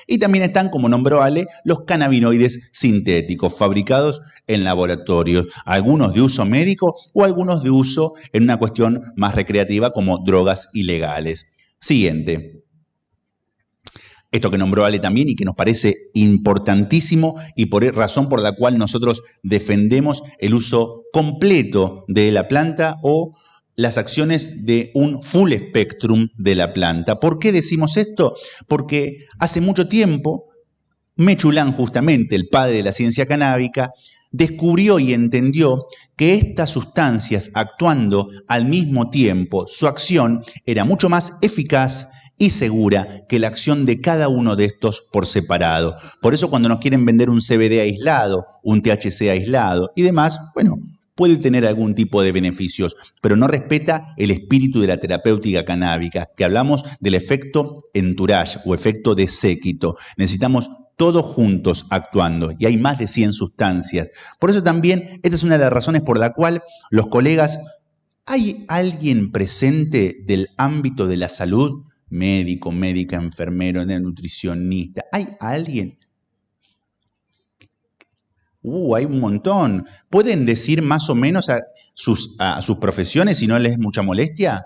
Y también están, como nombró Ale, los cannabinoides sintéticos, fabricados en laboratorios, algunos de uso médico o algunos de uso en una cuestión más recreativa como drogas ilegales. Siguiente. Esto que nombró Ale también y que nos parece importantísimo y por razón por la cual nosotros defendemos el uso completo de la planta o las acciones de un full spectrum de la planta. ¿Por qué decimos esto? Porque hace mucho tiempo, Mechulán, justamente el padre de la ciencia canábica, descubrió y entendió que estas sustancias actuando al mismo tiempo, su acción era mucho más eficaz y segura que la acción de cada uno de estos por separado. Por eso cuando nos quieren vender un CBD aislado, un THC aislado y demás, bueno, puede tener algún tipo de beneficios, pero no respeta el espíritu de la terapéutica canábica, que hablamos del efecto entourage o efecto de séquito. Necesitamos todos juntos actuando y hay más de 100 sustancias. Por eso también esta es una de las razones por la cual los colegas, ¿hay alguien presente del ámbito de la salud? Médico, médica, enfermero, nutricionista. ¿Hay alguien? Hay un montón. ¿Pueden decir más o menos a sus profesiones si no les es mucha molestia?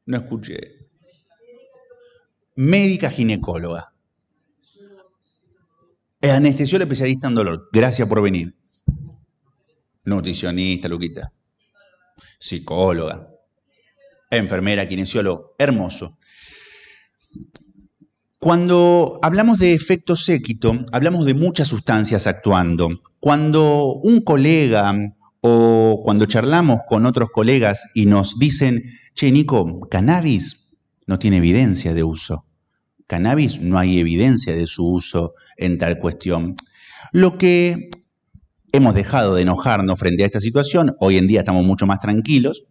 No escuché. Médica ginecóloga. Anestesióloga especialista en dolor. Gracias por venir. Nutricionista, Luquita. Psicóloga. Enfermera, kinesiólogo. Hermoso. Cuando hablamos de efecto séquito, hablamos de muchas sustancias actuando. Cuando un colega o cuando charlamos con otros colegas y nos dicen, che, Nico, cannabis no tiene evidencia de uso. Cannabis no hay evidencia de su uso en tal cuestión. Lo que hemos dejado de enojarnos frente a esta situación, hoy en día estamos mucho más tranquilos.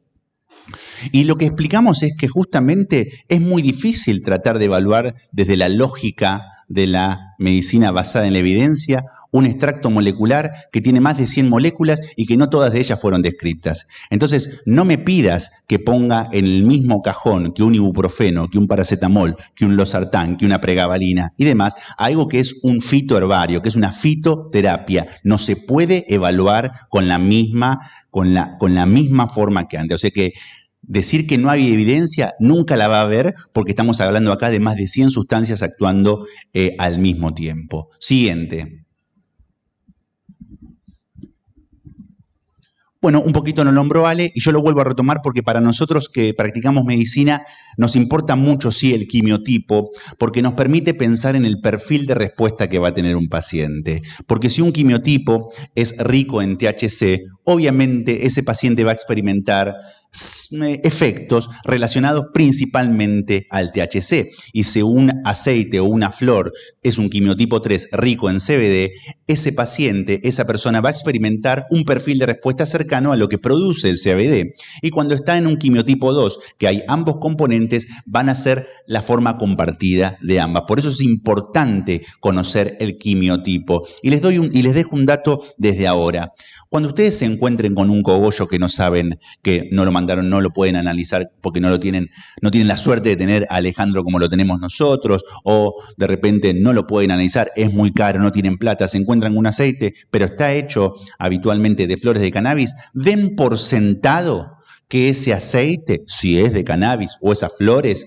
Y lo que explicamos es que justamente es muy difícil tratar de evaluar desde la lógica de la medicina basada en la evidencia, un extracto molecular que tiene más de 100 moléculas y que no todas de ellas fueron descritas. Entonces, no me pidas que ponga en el mismo cajón que un ibuprofeno, que un paracetamol, que un losartán, que una pregabalina y demás, algo que es un fitoherbario, que es una fitoterapia. No se puede evaluar con la misma forma que antes. O sea que decir que no hay evidencia nunca la va a haber porque estamos hablando acá de más de 100 sustancias actuando al mismo tiempo. Siguiente. Bueno, un poquito nos nombró Ale y yo lo vuelvo a retomar porque para nosotros que practicamos medicina nos importa mucho, sí, el quimiotipo, porque nos permite pensar en el perfil de respuesta que va a tener un paciente. Porque si un quimiotipo es rico en THC, obviamente ese paciente va a experimentar efectos relacionados principalmente al THC. Y si un aceite o una flor es un quimiotipo 3 rico en CBD, ese paciente, esa persona va a experimentar un perfil de respuesta cercano a lo que produce el CBD. Y cuando está en un quimiotipo 2, que hay ambos componentes, van a ser la forma compartida de ambas. Por eso es importante conocer el quimiotipo. Y les dejo un dato desde ahora. Cuando ustedes se encuentren con un cogollo que no saben, que no lo mandaron, no lo pueden analizar porque no tienen la suerte de tener a Alejandro como lo tenemos nosotros, o de repente no lo pueden analizar, es muy caro, no tienen plata, se encuentran un aceite, pero está hecho habitualmente de flores de cannabis, den por sentado que ese aceite, si es de cannabis o esas flores,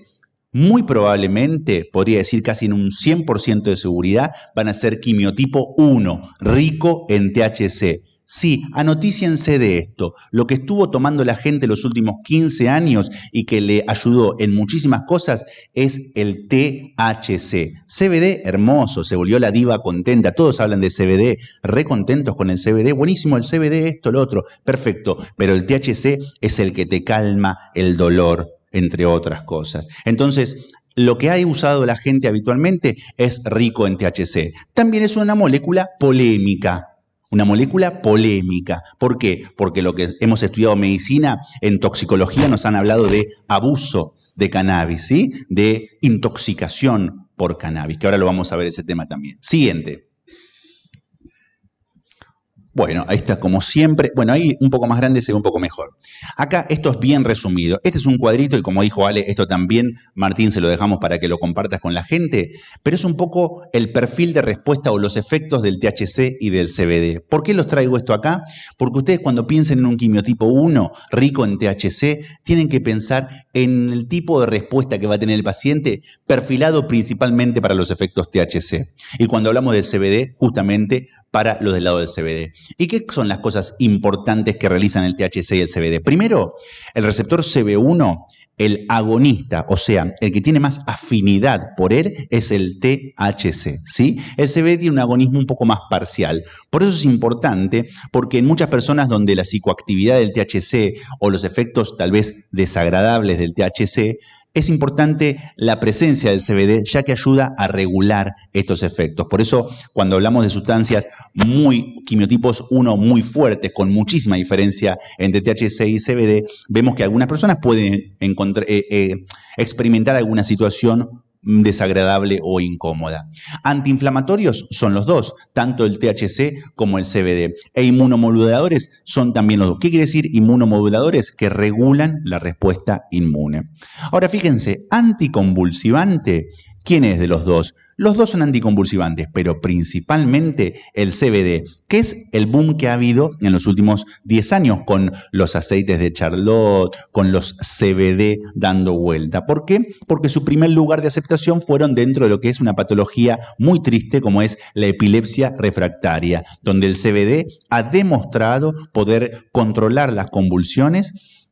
muy probablemente, podría decir casi en un 100% de seguridad, van a ser quimiotipo 1, rico en THC. Sí, anotíciense de esto. Lo que estuvo tomando la gente los últimos 15 años y que le ayudó en muchísimas cosas es el THC. CBD, hermoso, se volvió la diva contenta. Todos hablan de CBD, re contentos con el CBD. Buenísimo el CBD, esto, lo otro. Perfecto, pero el THC es el que te calma el dolor, entre otras cosas. Entonces, lo que ha usado la gente habitualmente es rico en THC. También es una molécula polémica. Una molécula polémica. ¿Por qué? Porque lo que hemos estudiado medicina, en toxicología nos han hablado de abuso de cannabis, ¿sí? De intoxicación por cannabis, que ahora lo vamos a ver ese tema también. Siguiente. Bueno, ahí está como siempre. Bueno, ahí un poco más grande se ve un poco mejor. Acá esto es bien resumido. Este es un cuadrito y como dijo Ale, esto también, Martín, se lo dejamos para que lo compartas con la gente, pero es un poco el perfil de respuesta o los efectos del THC y del CBD. ¿Por qué los traigo esto acá? Porque ustedes cuando piensen en un quimiotipo 1 rico en THC, tienen que pensar en el tipo de respuesta que va a tener el paciente perfilado principalmente para los efectos THC. Y cuando hablamos del CBD, justamente para los del lado del CBD. ¿Y qué son las cosas importantes que realizan el THC y el CBD? Primero, el receptor CB1, el agonista, o sea, el que tiene más afinidad por él es el THC, ¿sí? El CBD tiene un agonismo un poco más parcial. Por eso es importante, porque en muchas personas donde la psicoactividad del THC o los efectos tal vez desagradables del THC, es importante la presencia del CBD, ya que ayuda a regular estos efectos. Por eso, cuando hablamos de sustancias quimiotipos 1 muy fuertes, con muchísima diferencia entre THC y CBD, vemos que algunas personas pueden experimentar alguna situación desagradable o incómoda. Antiinflamatorios son los dos, tanto el THC como el CBD. E inmunomoduladores son también los dos. ¿Qué quiere decir inmunomoduladores? Que regulan la respuesta inmune. Ahora fíjense, anticonvulsivante, ¿quién es de los dos? Los dos son anticonvulsivantes, pero principalmente el CBD, que es el boom que ha habido en los últimos 10 años con los aceites de Charlotte, con los CBD dando vuelta. ¿Por qué? Porque su primer lugar de aceptación fueron dentro de lo que es una patología muy triste como es la epilepsia refractaria, donde el CBD ha demostrado poder controlar las convulsiones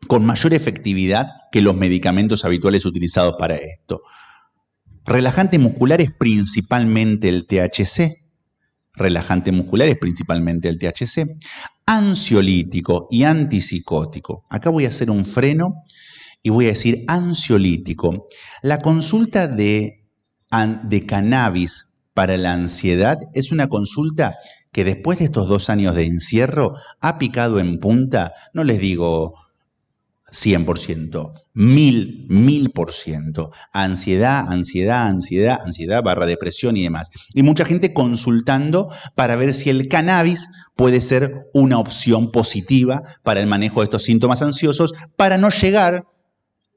con mayor efectividad que los medicamentos habituales utilizados para esto. Relajantes musculares, principalmente el THC. Relajante muscular es principalmente el THC. Ansiolítico y antipsicótico. Acá voy a hacer un freno y voy a decir ansiolítico. La consulta de cannabis para la ansiedad es una consulta que después de estos 2 años de encierro ha picado en punta, no les digo 100%, 1000%. Ansiedad, depresión y demás. Y mucha gente consultando para ver si el cannabis puede ser una opción positiva para el manejo de estos síntomas ansiosos, para no llegar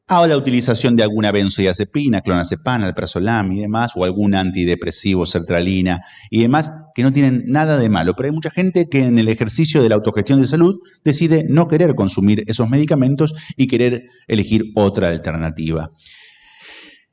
a la utilización de alguna benzodiazepina, clonazepam, alprazolam y demás, o algún antidepresivo, sertralina y demás, que no tienen nada de malo. Pero hay mucha gente que en el ejercicio de la autogestión de salud decide no querer consumir esos medicamentos y querer elegir otra alternativa.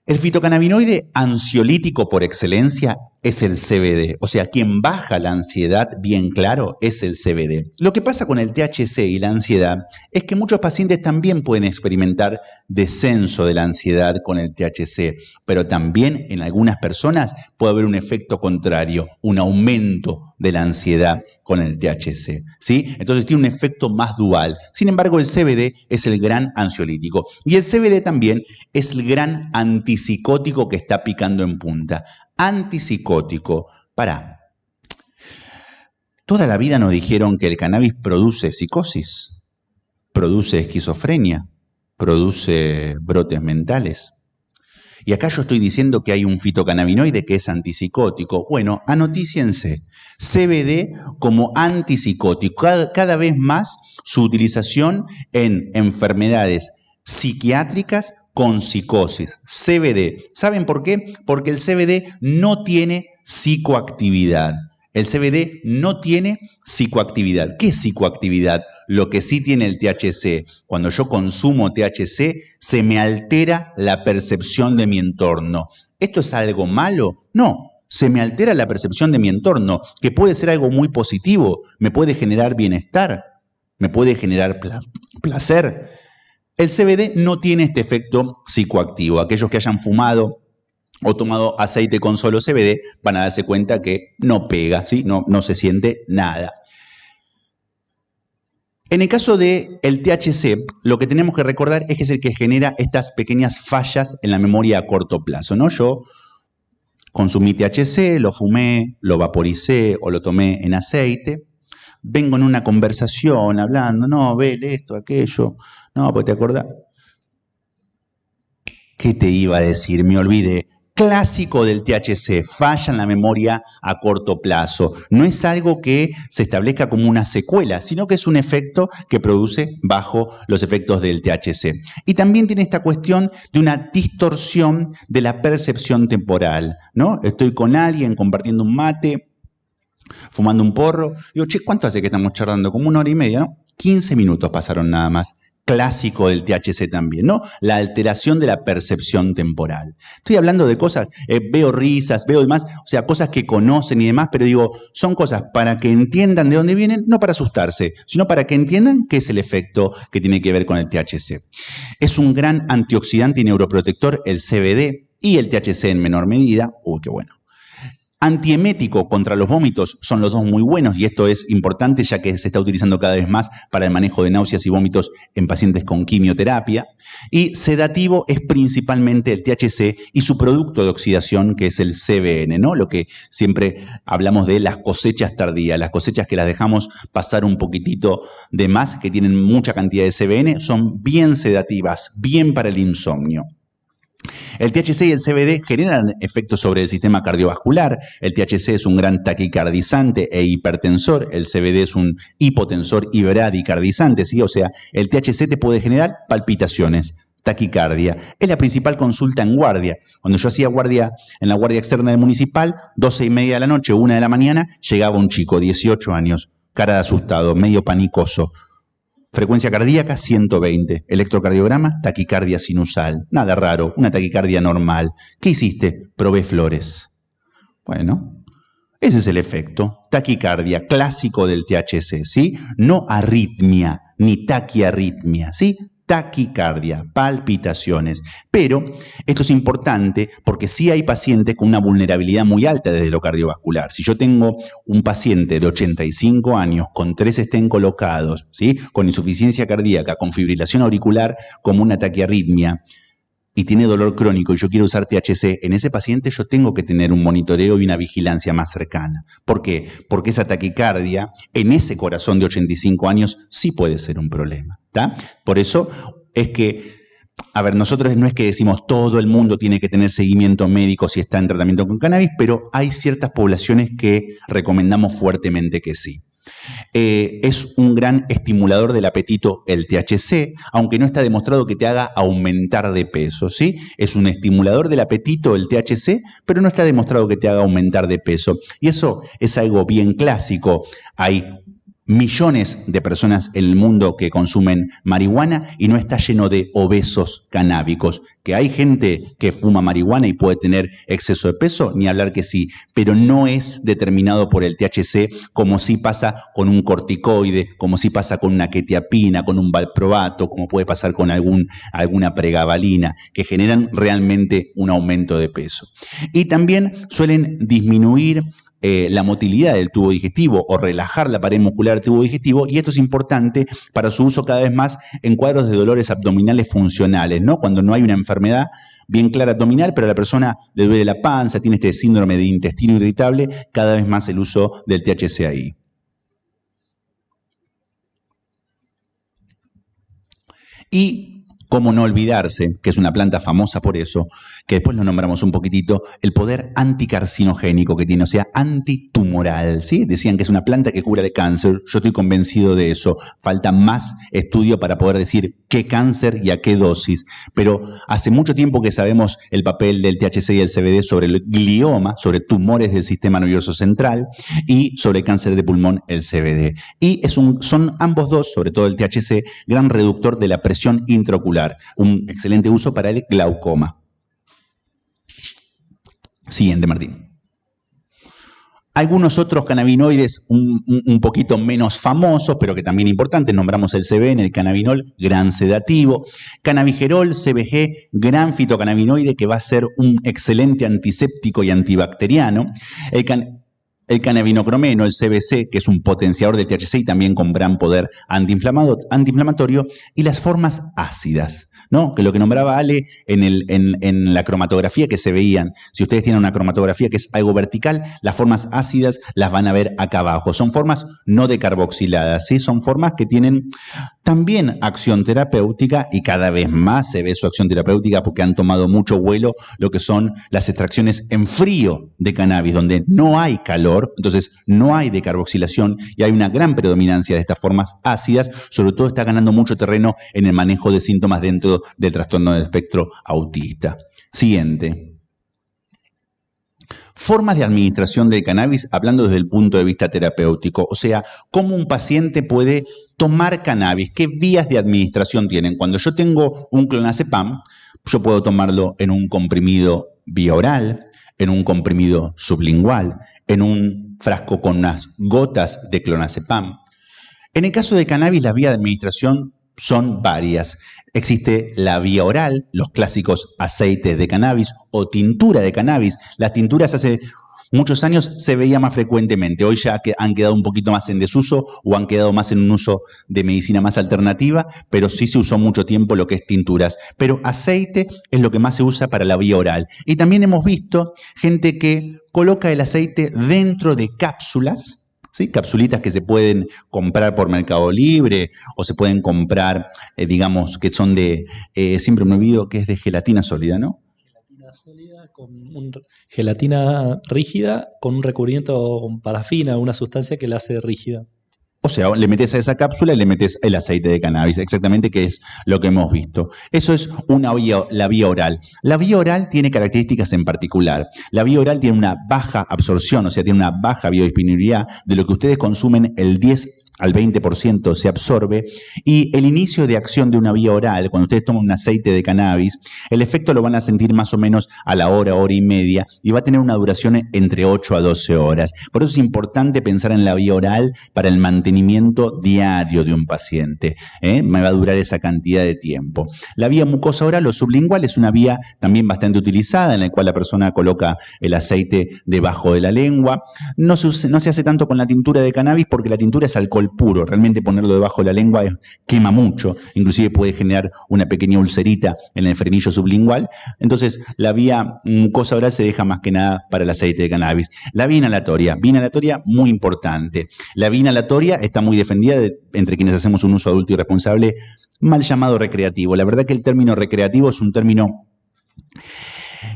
El fitocannabinoide ansiolítico por excelencia es el CBD. O sea, quien baja la ansiedad, bien claro, es el CBD. Lo que pasa con el THC y la ansiedad es que muchos pacientes también pueden experimentar descenso de la ansiedad con el THC, pero también en algunas personas puede haber un efecto contrario, un aumento de la ansiedad con el THC, ¿sí? Entonces tiene un efecto más dual. Sin embargo, el CBD es el gran ansiolítico y el CBD también es el gran antipsicótico que está picando en punta. Antipsicótico. Pará. Toda la vida nos dijeron que el cannabis produce psicosis, produce esquizofrenia, produce brotes mentales. Y acá yo estoy diciendo que hay un fitocannabinoide que es antipsicótico. Bueno, anotíciense. CBD como antipsicótico. Cada vez más su utilización en enfermedades psiquiátricas con psicosis. CBD. ¿Saben por qué? Porque el CBD no tiene psicoactividad. El CBD no tiene psicoactividad. ¿Qué es psicoactividad? Lo que sí tiene el THC. Cuando yo consumo THC, se me altera la percepción de mi entorno. ¿Esto es algo malo? No. Se me altera la percepción de mi entorno, que puede ser algo muy positivo. Me puede generar bienestar. Me puede generar placer. El CBD no tiene este efecto psicoactivo. Aquellos que hayan fumado o tomado aceite con solo CBD van a darse cuenta que no pega, ¿sí? No se siente nada. En el caso del THC, lo que tenemos que recordar es que es el que genera estas pequeñas fallas en la memoria a corto plazo, ¿no? Yo consumí THC, lo fumé, lo vaporicé o lo tomé en aceite. Vengo en una conversación hablando, no, ve esto, aquello, no, pues te acordás. ¿Qué te iba a decir? Me olvidé. Clásico del THC, falla en la memoria a corto plazo. No es algo que se establezca como una secuela, sino que es un efecto que produce bajo los efectos del THC. Y también tiene esta cuestión de una distorsión de la percepción temporal, ¿no? Estoy con alguien compartiendo un mate, fumando un porro. Digo, che, ¿cuánto hace que estamos charlando? Como 1 hora y media, ¿no? 15 minutos pasaron nada más. Clásico del THC también, ¿no? La alteración de la percepción temporal. Estoy hablando de cosas, veo risas, veo demás, o sea, cosas que conocen y demás, pero digo, son cosas para que entiendan de dónde vienen, no para asustarse, sino para que entiendan qué es el efecto que tiene que ver con el THC. Es un gran antioxidante y neuroprotector el CBD y el THC en menor medida. Uy, qué bueno. Antiemético contra los vómitos son los dos muy buenos y esto es importante ya que se está utilizando cada vez más para el manejo de náuseas y vómitos en pacientes con quimioterapia. Y sedativo es principalmente el THC y su producto de oxidación que es el CBN, ¿no? Lo que siempre hablamos de las cosechas tardías, las cosechas que las dejamos pasar un poquitito de más, que tienen mucha cantidad de CBN, son bien sedativas, bien para el insomnio. El THC y el CBD generan efectos sobre el sistema cardiovascular. El THC es un gran taquicardizante e hipertensor. El CBD es un hipotensor y bradicardizante, ¿sí? O sea, el THC te puede generar palpitaciones, taquicardia. Es la principal consulta en guardia. Cuando yo hacía guardia en la guardia externa del municipal, 12:30 de la noche, 1 de la mañana, llegaba un chico, 18 años, cara de asustado, medio panicoso. Frecuencia cardíaca, 120. Electrocardiograma, taquicardia sinusal. Nada raro, una taquicardia normal. ¿Qué hiciste? Probé flores. Bueno, ese es el efecto. Taquicardia, clásico del THC, ¿sí? No arritmia, ni taquiarritmia, ¿sí? Taquicardia, palpitaciones. Pero esto es importante porque sí hay pacientes con una vulnerabilidad muy alta desde lo cardiovascular. Si yo tengo un paciente de 85 años con 3 stents colocados, ¿sí? Con insuficiencia cardíaca, con fibrilación auricular, como una taquiarritmia, y tiene dolor crónico y yo quiero usar THC, en ese paciente yo tengo que tener un monitoreo y una vigilancia más cercana. ¿Por qué? Porque esa taquicardia en ese corazón de 85 años sí puede ser un problema, ¿tá? Por eso es que, a ver, nosotros no es que decimos todo el mundo tiene que tener seguimiento médico si está en tratamiento con cannabis, pero hay ciertas poblaciones que recomendamos fuertemente que sí. Es un gran estimulador del apetito el THC, aunque no está demostrado que te haga aumentar de peso, ¿sí? Es un estimulador del apetito el THC, pero no está demostrado que te haga aumentar de peso. Y eso es algo bien clásico. Hay millones de personas en el mundo que consumen marihuana y no está lleno de obesos canábicos. Que hay gente que fuma marihuana y puede tener exceso de peso, ni hablar que sí, pero no es determinado por el THC como sí pasa con un corticoide, como sí pasa con una quetiapina, con un valproato, como puede pasar con alguna pregabalina, que generan realmente un aumento de peso. Y también suelen disminuir la motilidad del tubo digestivo o relajar la pared muscular del tubo digestivo, y esto es importante para su uso cada vez más en cuadros de dolores abdominales funcionales, ¿no? Cuando no hay una enfermedad bien clara abdominal, pero a la persona le duele la panza, tiene este síndrome de intestino irritable, cada vez más el uso del THC ahí. Y cómo no olvidarse, que es una planta famosa por eso, que después lo nombramos un poquitito, el poder anticarcinogénico que tiene, o sea, antitumoral, ¿sí? Decían que es una planta que cura el cáncer, yo estoy convencido de eso. Falta más estudio para poder decir qué cáncer y a qué dosis, pero hace mucho tiempo que sabemos el papel del THC y el CBD sobre el glioma, sobre tumores del sistema nervioso central, y sobre el cáncer de pulmón, el CBD. Y son ambos dos, sobre todo el THC, gran reductor de la presión intraocular. Un excelente uso para el glaucoma. Siguiente, Martín. Algunos otros cannabinoides un poquito menos famosos, pero que también importantes. Nombramos el CBN, el cannabinol, gran sedativo. Cannabigerol, CBG, gran fitocannabinoide que va a ser un excelente antiséptico y antibacteriano. El cannabinocromeno, el CBC, que es un potenciador del THC y también con gran poder antiinflamatorio, y las formas ácidas, ¿no? Que lo que nombraba Ale en la cromatografía que se veían. Si ustedes tienen una cromatografía que es algo vertical, las formas ácidas las van a ver acá abajo. Son formas no decarboxiladas, ¿sí? Son formas que tienen también acción terapéutica, y cada vez más se ve su acción terapéutica porque han tomado mucho vuelo lo que son las extracciones en frío de cannabis, donde no hay calor. Entonces no hay decarboxilación y hay una gran predominancia de estas formas ácidas. Sobre todo está ganando mucho terreno en el manejo de síntomas dentro del trastorno del espectro autista. Siguiente. Formas de administración del cannabis, hablando desde el punto de vista terapéutico. O sea, cómo un paciente puede tomar cannabis, qué vías de administración tienen. Cuando yo tengo un clonazepam, yo puedo tomarlo en un comprimido vía oral, en un comprimido sublingual, en un frasco con unas gotas de clonazepam. En el caso de cannabis, las vías de administración son varias. Existe la vía oral, los clásicos aceites de cannabis o tintura de cannabis. Las tinturas hace muchos años se veía más frecuentemente. Hoy ya han quedado un poquito más en desuso o han quedado más en un uso de medicina más alternativa, pero sí se usó mucho tiempo lo que es tinturas. Pero aceite es lo que más se usa para la vía oral. Y también hemos visto gente que coloca el aceite dentro de cápsulas, ¿sí? Capsulitas que se pueden comprar por Mercado Libre o se pueden comprar, digamos, que son de, siempre me olvido que es de gelatina sólida, ¿no? Sólida gelatina rígida con un recubrimiento con parafina, una sustancia que la hace rígida. O sea, le metes a esa cápsula y le metes el aceite de cannabis, exactamente, que es lo que hemos visto. Eso es la vía oral. La vía oral tiene características en particular. La vía oral tiene una baja absorción, o sea, tiene una baja biodisponibilidad. De lo que ustedes consumen, el 10 al 20% se absorbe, y el inicio de acción de una vía oral, cuando ustedes toman un aceite de cannabis, el efecto lo van a sentir más o menos a la hora y media, y va a tener una duración entre 8 a 12 horas. Por eso es importante pensar en la vía oral para el mantenimiento diario de un paciente. Me va a durar esa cantidad de tiempo. La vía mucosa oral o sublingual es una vía también bastante utilizada, en la cual la persona coloca el aceite debajo de la lengua. No se hace tanto con la tintura de cannabis porque la tintura es alcohol alcohol puro. Realmente ponerlo debajo de la lengua quema mucho, inclusive puede generar una pequeña ulcerita en el frenillo sublingual. Entonces, la vía mucosa oral se deja más que nada para el aceite de cannabis. La vía inhalatoria muy importante. La vía inhalatoria está muy defendida entre quienes hacemos un uso adulto y responsable, mal llamado recreativo. La verdad que el término recreativo es un término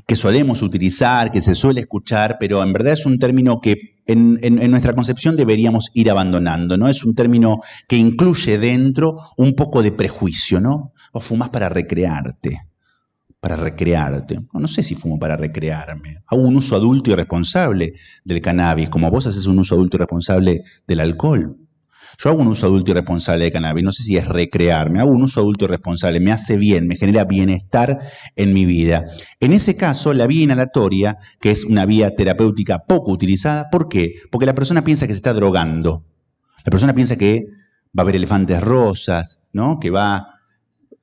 que solemos utilizar, que se suele escuchar, pero en verdad es un término que en nuestra concepción deberíamos ir abandonando, ¿no? Es un término que incluye dentro un poco de prejuicio, ¿no? O fumás para recrearte. No sé si fumo para recrearme. Hago un uso adulto y responsable del cannabis, como vos haces un uso adulto y responsable del alcohol. Yo hago un uso adulto y responsable de cannabis, no sé si es recrearme, hago un uso adulto y responsable, me hace bien, me genera bienestar en mi vida. En ese caso, la vía inhalatoria, que es una vía terapéutica poco utilizada, ¿por qué? Porque la persona piensa que se está drogando. La persona piensa que va a haber elefantes rosas, ¿no?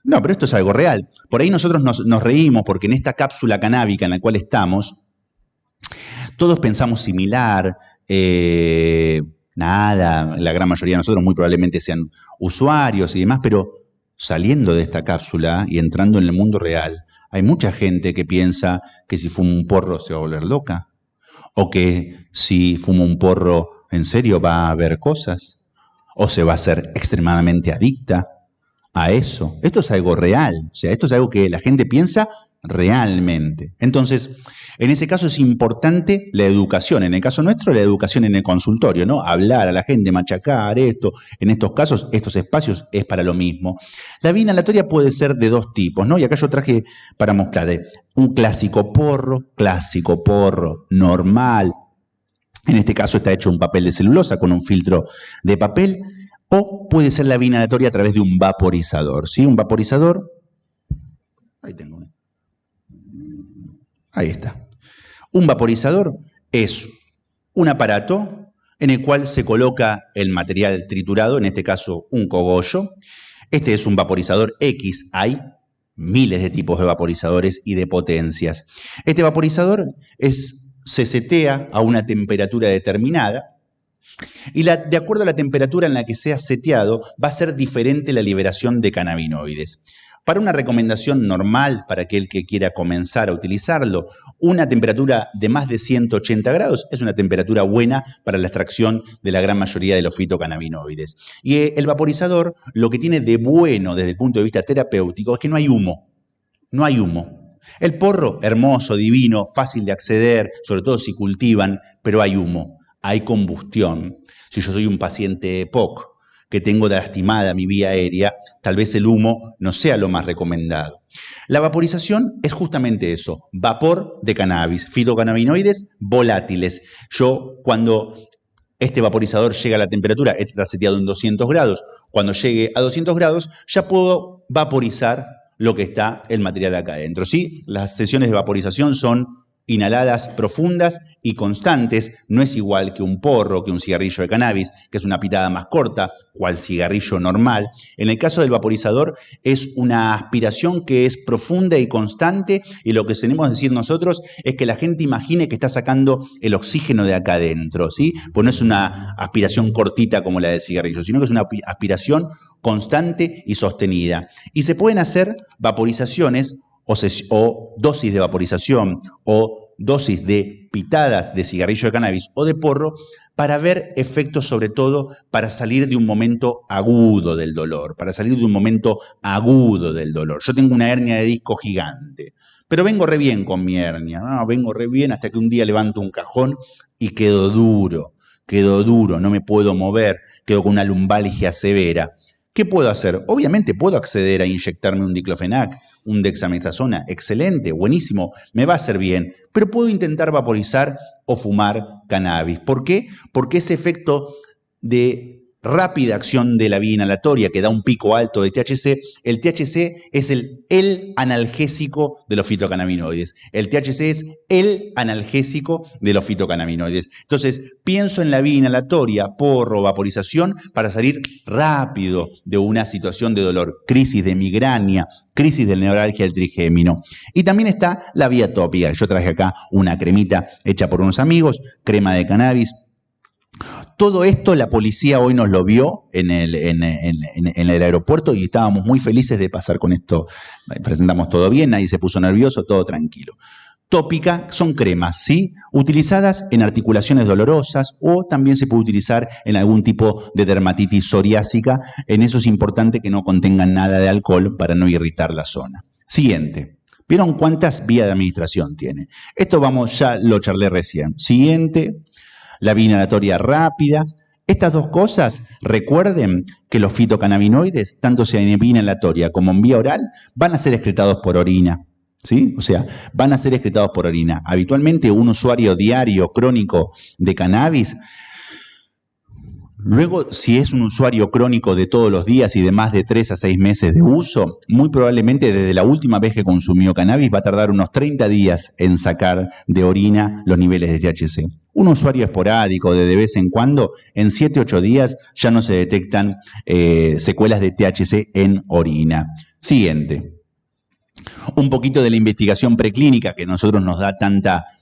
No, pero esto es algo real. Por ahí nosotros nos reímos porque en esta cápsula canábica en la cual estamos, todos pensamos similar, nada, la gran mayoría de nosotros muy probablemente sean usuarios y demás, pero saliendo de esta cápsula y entrando en el mundo real, hay mucha gente que piensa que si fuma un porro se va a volver loca, o que si fuma un porro en serio va a ver cosas, o se va a ser extremadamente adicta a eso. Esto es algo real, o sea, esto es algo que la gente piensa realmente. Entonces, en ese caso es importante la educación. En el caso nuestro, la educación en el consultorio, ¿no? Hablar a la gente, machacar esto. En estos casos, estos espacios es para lo mismo. La vía inhalatoria puede ser de dos tipos, ¿no? Y acá yo traje para mostrar un clásico porro normal. En este caso está hecho un papel de celulosa con un filtro de papel. O puede ser la vía inhalatoria a través de un vaporizador, ¿sí? Un vaporizador. Ahí tengo uno. Ahí está. Un vaporizador es un aparato en el cual se coloca el material triturado, en este caso un cogollo. Este es un vaporizador X. Hay miles de tipos de vaporizadores y de potencias. Este vaporizador se setea a una temperatura determinada y de acuerdo a la temperatura en la que sea seteado va a ser diferente la liberación de cannabinoides. Para una recomendación normal, para aquel que quiera comenzar a utilizarlo, una temperatura de más de 180 grados es una temperatura buena para la extracción de la gran mayoría de los fitocannabinoides. Y el vaporizador, lo que tiene de bueno desde el punto de vista terapéutico es que no hay humo. No hay humo. El porro, hermoso, divino, fácil de acceder, sobre todo si cultivan, pero hay humo, hay combustión. Si yo soy un paciente EPOC, que tengo lastimada mi vía aérea, tal vez el humo no sea lo más recomendado. La vaporización es justamente eso, vapor de cannabis, fitocannabinoides volátiles. Yo cuando este vaporizador llega a la temperatura, este está seteado en 200 grados, cuando llegue a 200 grados ya puedo vaporizar lo que está el material acá adentro. ¿Sí? Las sesiones de vaporización son inhaladas profundas y constantes, no es igual que un porro, que un cigarrillo de cannabis, que es una pitada más corta, cual cigarrillo normal. En el caso del vaporizador es una aspiración que es profunda y constante y lo que tenemos que decir nosotros es que la gente imagine que está sacando el oxígeno de acá adentro, ¿sí? Pues no es una aspiración cortita como la del cigarrillo, sino que es una aspiración constante y sostenida. Y se pueden hacer vaporizaciones o dosis de vaporización o dosis de pitadas de cigarrillo de cannabis o de porro para ver efectos, sobre todo para salir de un momento agudo del dolor, Yo tengo una hernia de disco gigante, pero vengo re bien con mi hernia, ¿no? Vengo re bien hasta que un día levanto un cajón y quedo duro, no me puedo mover, quedo con una lumbalgia severa. ¿Qué puedo hacer? Obviamente puedo acceder a inyectarme un diclofenac, un dexametasona, excelente, buenísimo, me va a hacer bien, pero puedo intentar vaporizar o fumar cannabis. ¿Por qué? Porque ese efecto de rápida acción de la vía inhalatoria que da un pico alto de THC, el THC es el analgésico de los fitocannabinoides. El THC es el analgésico de los fitocannabinoides. Entonces, pienso en la vía inhalatoria, porro, vaporización, para salir rápido de una situación de dolor, crisis de migraña, crisis de neuralgia del trigémino. Y también está la vía tópica. Yo traje acá una cremita hecha por unos amigos, crema de cannabis. Todo esto la policía hoy nos lo vio en el aeropuerto y estábamos muy felices de pasar con esto. Presentamos todo bien, nadie se puso nervioso, todo tranquilo. Tópica son cremas, ¿sí? Utilizadas en articulaciones dolorosas o también se puede utilizar en algún tipo de dermatitis psoriásica. En eso es importante que no contengan nada de alcohol para no irritar la zona. Siguiente. ¿Vieron cuántas vías de administración tiene? Esto ya lo charlé recién. Siguiente, la vía inhalatoria rápida. Estas dos cosas, recuerden que los fitocannabinoides, tanto sea en vía inhalatoria como en vía oral, van a ser excretados por orina. ¿Sí? O sea, van a ser excretados por orina. Habitualmente un usuario diario crónico de cannabis, luego si es un usuario crónico de todos los días y de más de 3 a 6 meses de uso, muy probablemente desde la última vez que consumió cannabis va a tardar unos 30 días en sacar de orina los niveles de THC. Un usuario esporádico de vez en cuando, en 7-8 días ya no se detectan secuelas de THC en orina. Siguiente. Un poquito de la investigación preclínica que a nosotros nos da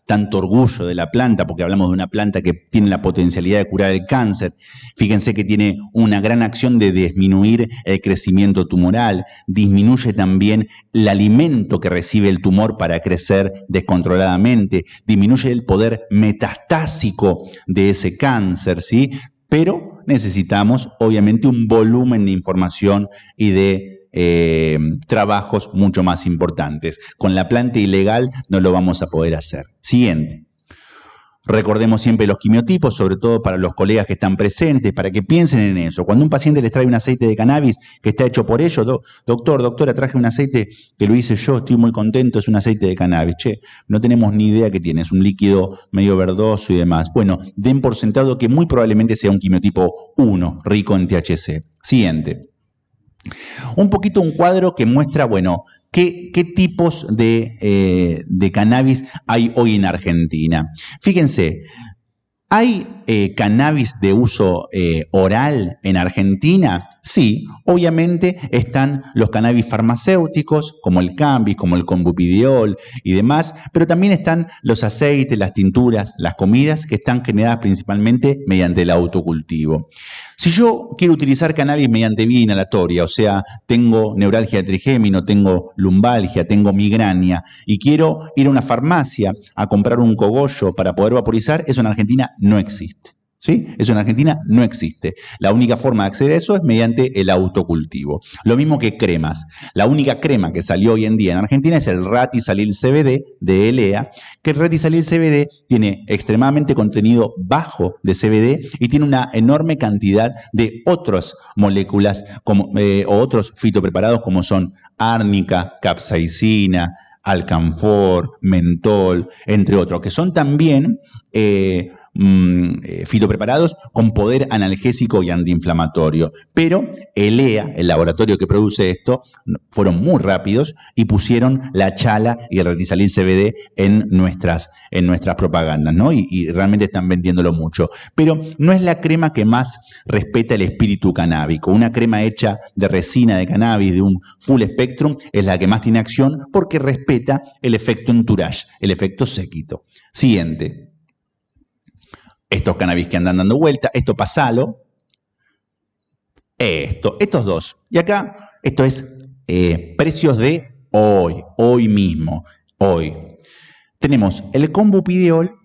tanto orgullo de la planta, porque hablamos de una planta que tiene la potencialidad de curar el cáncer. Fíjense que tiene una gran acción de disminuir el crecimiento tumoral, disminuye también el alimento que recibe el tumor para crecer descontroladamente, disminuye el poder metastásico de ese cáncer, ¿sí? Pero necesitamos, obviamente, un volumen de información y de trabajos mucho más importantes. Con la planta ilegal no lo vamos a poder hacer. Siguiente. Recordemos siempre los quimiotipos, sobre todo para los colegas que están presentes, para que piensen en eso. Cuando un paciente les trae un aceite de cannabis que está hecho por ellos, doctora, traje un aceite que lo hice yo, estoy muy contento, es un aceite de cannabis. Che, no tenemos ni idea qué tiene, es un líquido medio verdoso y demás. Bueno, den por sentado que muy probablemente sea un quimiotipo 1, rico en THC. Siguiente. Un poquito un cuadro que muestra, bueno, qué tipos de cannabis hay hoy en Argentina. Fíjense, ¿hay cannabis de uso oral en Argentina? Sí, obviamente están los cannabis farmacéuticos, como el cannabis, como el combupidiol y demás, pero también están los aceites, las tinturas, las comidas que están generadas principalmente mediante el autocultivo. Si yo quiero utilizar cannabis mediante vía inhalatoria, o sea, tengo neuralgia trigémino, tengo lumbalgia, tengo migraña y quiero ir a una farmacia a comprar un cogollo para poder vaporizar, eso en Argentina no existe. ¿Sí? Eso en Argentina no existe. La única forma de acceder a eso es mediante el autocultivo. Lo mismo que cremas. La única crema que salió hoy en día en Argentina es el Ratisalil CBD de ELEA, que el Ratisalil CBD tiene extremadamente contenido bajo de CBD y tiene una enorme cantidad de otras moléculas o otros fitopreparados como son árnica, capsaicina, alcanfor, mentol, entre otros, que son también fitopreparados con poder analgésico y antiinflamatorio. Pero ELEA, el laboratorio que produce esto, fueron muy rápidos y pusieron la chala y el Ratisalil CBD en nuestras propagandas, ¿no? Y realmente están vendiéndolo mucho. Pero no es la crema que más respeta el espíritu canábico. Una crema hecha de resina de cannabis, de un full spectrum, es la que más tiene acción porque respeta el efecto entourage, el efecto séquito. Siguiente. Estos cannabis que andan dando vuelta, esto pasalo, estos dos. Y acá, esto es precios de hoy mismo, hoy. Tenemos el combupidiol,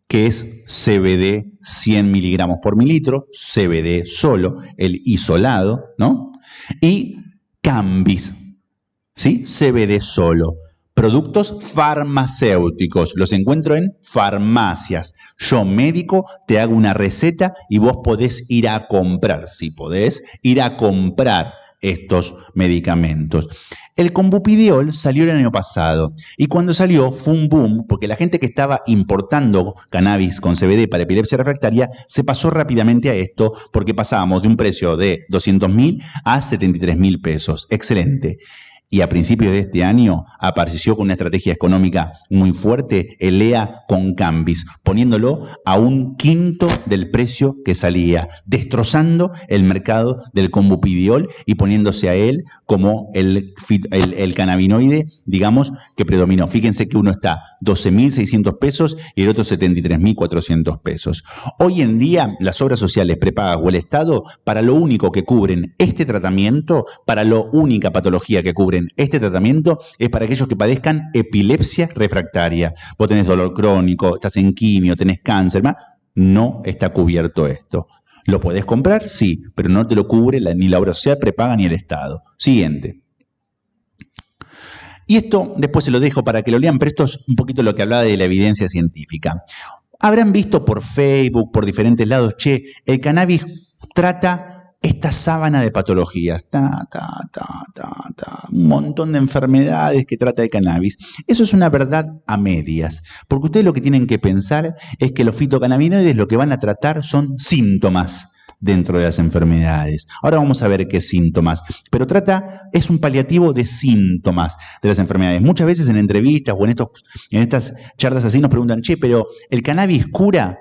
que es CBD 100 miligramos por mililitro, CBD solo, el isolado, ¿no? Y cannabis, ¿sí? CBD solo. Productos farmacéuticos, los encuentro en farmacias. Yo, médico, te hago una receta y vos podés ir a comprar, si podés, ir a comprar estos medicamentos. El combupidiol salió el año pasado y cuando salió fue un boom porque la gente que estaba importando cannabis con CBD para epilepsia refractaria se pasó rápidamente a esto porque pasábamos de un precio de 200.000 a 73.000 pesos. Excelente. Y a principios de este año apareció con una estrategia económica muy fuerte, Elea con Cambis, poniéndolo a 1/5 del precio que salía, destrozando el mercado del combupidiol y poniéndose a él como el cannabinoide, digamos, que predominó. Fíjense que uno está 12.600 pesos y el otro 73.400 pesos. Hoy en día, las obras sociales prepagas o el Estado, para lo único que cubren este tratamiento, para la única patología que cubren este tratamiento, es para aquellos que padezcan epilepsia refractaria. Vos tenés dolor crónico, estás en quimio, tenés cáncer, no está cubierto esto. ¿Lo podés comprar? Sí, pero no te lo cubre ni la obra social prepaga ni el Estado. Siguiente. Y esto después se lo dejo para que lo lean, pero esto es un poquito lo que hablaba de la evidencia científica. Habrán visto por Facebook, por diferentes lados, che, el cannabis trata esta sábana de patologías, un montón de enfermedades que trata el cannabis. Eso es una verdad a medias, porque ustedes lo que tienen que pensar es que los fitocannabinoides lo que van a tratar son síntomas dentro de las enfermedades. Ahora vamos a ver qué síntomas, pero es un paliativo de síntomas de las enfermedades. Muchas veces en entrevistas o en estas charlas así nos preguntan, che, pero ¿el cannabis cura?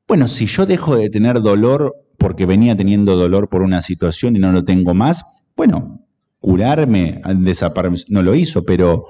Bueno, si yo dejo de tener dolor porque venía teniendo dolor por una situación y no lo tengo más, bueno, curarme no lo hizo, pero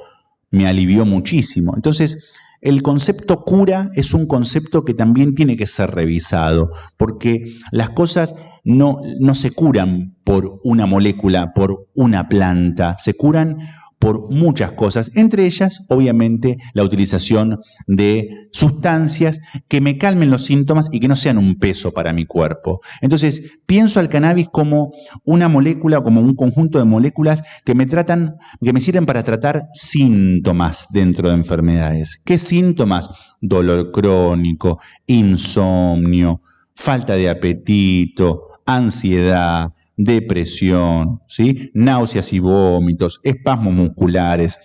me alivió muchísimo. Entonces, el concepto cura es un concepto que también tiene que ser revisado, porque las cosas no se curan por una molécula, por una planta, se curan por muchas cosas, entre ellas, obviamente, la utilización de sustancias que me calmen los síntomas y que no sean un peso para mi cuerpo. Entonces, pienso al cannabis como una molécula, como un conjunto de moléculas que me sirven para tratar síntomas dentro de enfermedades. ¿Qué síntomas? Dolor crónico, insomnio, falta de apetito, ansiedad, depresión, ¿sí? Náuseas y vómitos, espasmos musculares.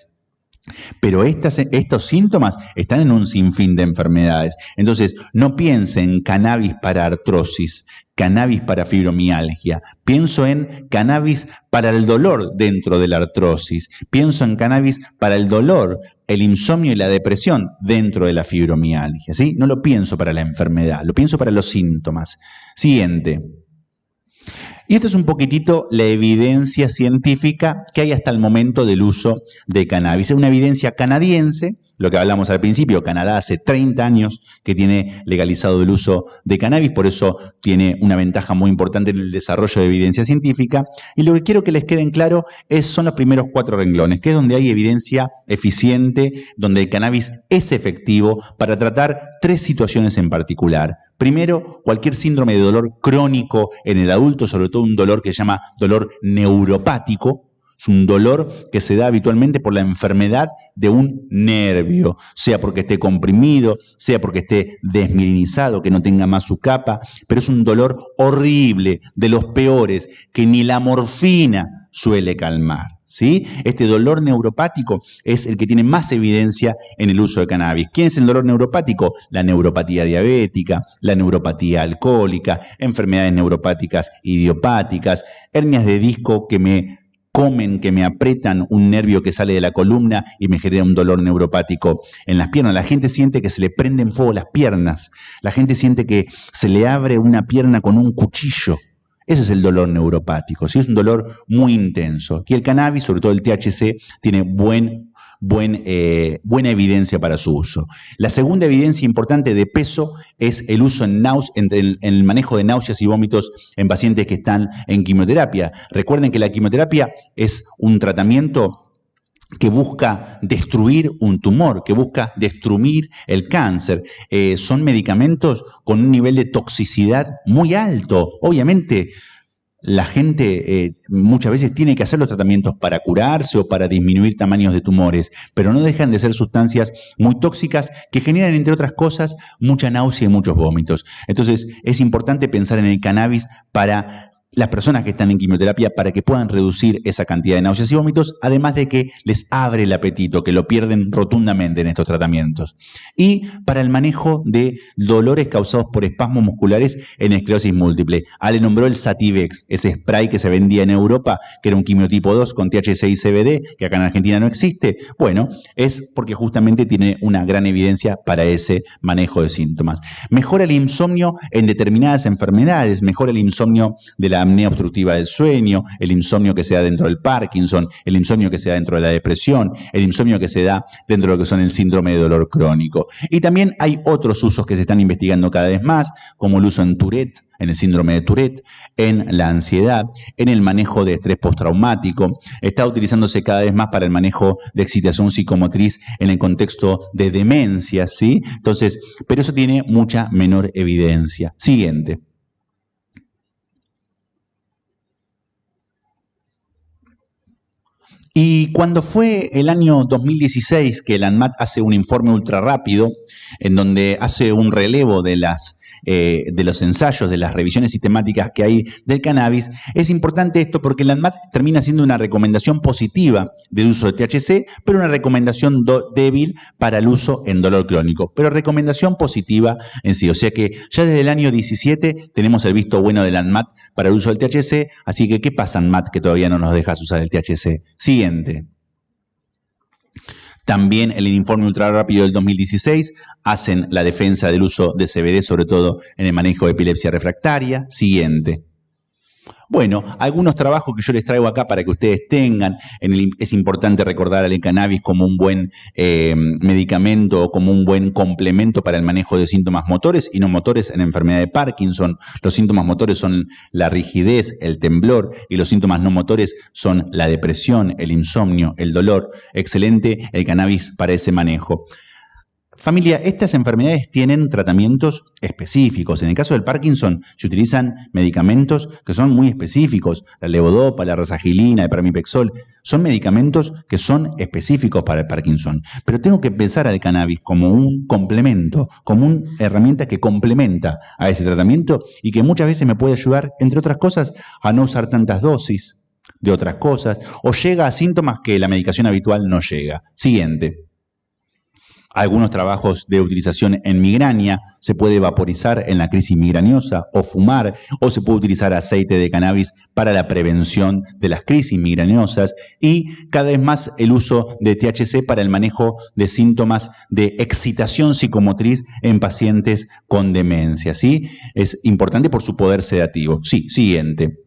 Pero estos síntomas están en un sinfín de enfermedades. Entonces, no piense en cannabis para artrosis, cannabis para fibromialgia. Pienso en cannabis para el dolor dentro de la artrosis. Pienso en cannabis para el dolor, el insomnio y la depresión dentro de la fibromialgia, ¿sí? No lo pienso para la enfermedad, lo pienso para los síntomas. Siguiente. Y esto es un poquitito la evidencia científica que hay hasta el momento del uso de cannabis. Es una evidencia canadiense, lo que hablamos al principio. Canadá hace 30 años que tiene legalizado el uso de cannabis, por eso tiene una ventaja muy importante en el desarrollo de evidencia científica. Y lo que quiero que les queden claro son los primeros 4 renglones, que es donde hay evidencia eficiente, donde el cannabis es efectivo para tratar 3 situaciones en particular. Primero, cualquier síndrome de dolor crónico en el adulto, sobre todo un dolor que se llama dolor neuropático. Es un dolor que se da habitualmente por la enfermedad de un nervio, sea porque esté comprimido, sea porque esté desmineralizado, que no tenga más su capa, pero es un dolor horrible, de los peores, que ni la morfina suele calmar, ¿sí? Este dolor neuropático es el que tiene más evidencia en el uso de cannabis. ¿Quién es el dolor neuropático? La neuropatía diabética, la neuropatía alcohólica, enfermedades neuropáticas idiopáticas, hernias de disco que me aprietan un nervio que sale de la columna y me genera un dolor neuropático en las piernas. La gente siente que se le prenden fuego las piernas. La gente siente que se le abre una pierna con un cuchillo. Ese es el dolor neuropático, ¿sí? Es un dolor muy intenso. Y el cannabis, sobre todo el THC, tiene buena evidencia para su uso. La segunda evidencia importante de peso es el uso en el manejo de náuseas y vómitos en pacientes que están en quimioterapia. Recuerden que la quimioterapia es un tratamiento que busca destruir un tumor, que busca destruir el cáncer. Son medicamentos con un nivel de toxicidad muy alto. Obviamente, la gente muchas veces tiene que hacer los tratamientos para curarse o para disminuir tamaños de tumores, pero no dejan de ser sustancias muy tóxicas que generan, entre otras cosas, mucha náusea y muchos vómitos. Entonces, es importante pensar en el cannabis para las personas que están en quimioterapia para que puedan reducir esa cantidad de náuseas y vómitos, además de que les abre el apetito, que lo pierden rotundamente en estos tratamientos. Y para el manejo de dolores causados por espasmos musculares en esclerosis múltiple. Ale nombró el Sativex, ese spray que se vendía en Europa, que era un quimiotipo 2 con THC y CBD, que acá en Argentina no existe. Bueno, es porque justamente tiene una gran evidencia para ese manejo de síntomas. Mejora el insomnio en determinadas enfermedades, mejora el insomnio de la apnea obstructiva del sueño, el insomnio que se da dentro del Parkinson, el insomnio que se da dentro de la depresión, el insomnio que se da dentro de lo que son el síndrome de dolor crónico. Y también hay otros usos que se están investigando cada vez más, como el uso en Tourette, en el síndrome de Tourette, en la ansiedad, en el manejo de estrés postraumático. Está utilizándose cada vez más para el manejo de excitación psicomotriz en el contexto de demencia, ¿sí? Entonces, pero eso tiene mucha menor evidencia. Siguiente. Y cuando fue el año 2016 que el ANMAT hace un informe ultra rápido, en donde hace un relevo de los ensayos, de las revisiones sistemáticas que hay del cannabis, es importante esto porque el ANMAT termina siendo una recomendación positiva del uso de THC, pero una recomendación débil para el uso en dolor crónico, pero recomendación positiva en sí. O sea que ya desde el año 17 tenemos el visto bueno del ANMAT para el uso del THC, así que ¿qué pasa, ANMAT, que todavía no nos dejas usar el THC? Siguiente. También en el informe ultra rápido del 2016 hacen la defensa del uso de CBD, sobre todo en el manejo de epilepsia refractaria. Siguiente. Bueno, algunos trabajos que yo les traigo acá para que ustedes tengan. Es importante recordar al cannabis como un buen medicamento o como un buen complemento para el manejo de síntomas motores y no motores en la enfermedad de Parkinson. Los síntomas motores son la rigidez, el temblor, y los síntomas no motores son la depresión, el insomnio, el dolor. Excelente el cannabis para ese manejo. Familia, estas enfermedades tienen tratamientos específicos. En el caso del Parkinson se utilizan medicamentos que son muy específicos. La levodopa, la rasagilina, el pramipexol, son medicamentos que son específicos para el Parkinson. Pero tengo que pensar al cannabis como un complemento, como una herramienta que complementa a ese tratamiento y que muchas veces me puede ayudar, entre otras cosas, a no usar tantas dosis de otras cosas o llega a síntomas que la medicación habitual no llega. Siguiente. Algunos trabajos de utilización en migraña, se puede vaporizar en la crisis migrañosa o fumar, o se puede utilizar aceite de cannabis para la prevención de las crisis migrañosas y cada vez más el uso de THC para el manejo de síntomas de excitación psicomotriz en pacientes con demencia, ¿sí? Es importante por su poder sedativo. Sí, siguiente.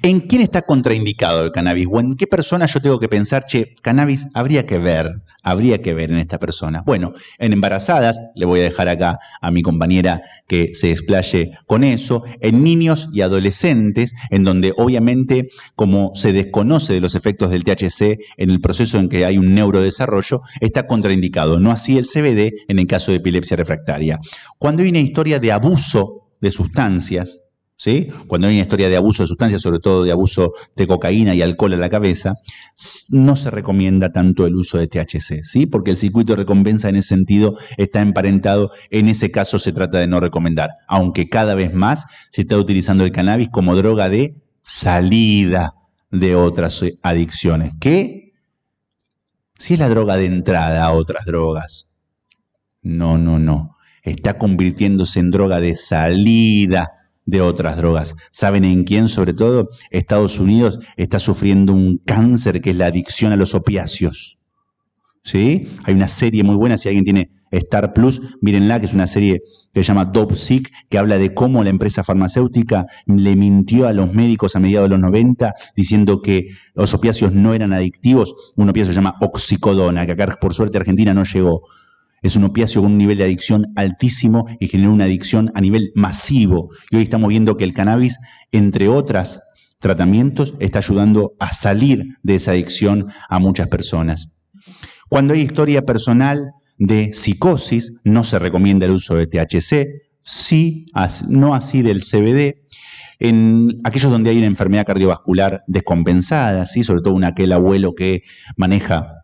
¿En quién está contraindicado el cannabis? ¿O en qué persona yo tengo que pensar, cannabis habría que ver en esta persona? Bueno, en embarazadas, le voy a dejar acá a mi compañera que se explaye con eso, en niños y adolescentes, en donde obviamente como se desconoce de los efectos del THC en el proceso en que hay un neurodesarrollo, está contraindicado, no así el CBD en el caso de epilepsia refractaria. Cuando hay una historia de abuso de sustancias, ¿sí? Cuando hay una historia de abuso de sustancias, sobre todo de abuso de cocaína y alcohol a la cabeza, no se recomienda tanto el uso de THC, ¿sí? Porque el circuito de recompensa en ese sentido está emparentado. En ese caso se trata de no recomendar, aunque cada vez más se está utilizando el cannabis como droga de salida de otras adicciones. ¿Qué? Si es la droga de entrada a otras drogas. No. Está convirtiéndose en droga de salida de otras drogas. ¿Saben en quién? Sobre todo, Estados Unidos está sufriendo un cáncer que es la adicción a los opiáceos. ¿Sí? Hay una serie muy buena, si alguien tiene Star Plus, mírenla, que es una serie que se llama Dope Sick, que habla de cómo la empresa farmacéutica le mintió a los médicos a mediados de los 90 diciendo que los opiáceos no eran adictivos. Un opiáceo se llama oxicodona, que acá por suerte Argentina no llegó. Es un opiáceo con un nivel de adicción altísimo y generó una adicción a nivel masivo. Y hoy estamos viendo que el cannabis, entre otros tratamientos, está ayudando a salir de esa adicción a muchas personas. Cuando hay historia personal de psicosis, no se recomienda el uso de THC, sí, no así del CBD. En aquellos donde hay una enfermedad cardiovascular descompensada, ¿sí? Sobre todo aquel abuelo que maneja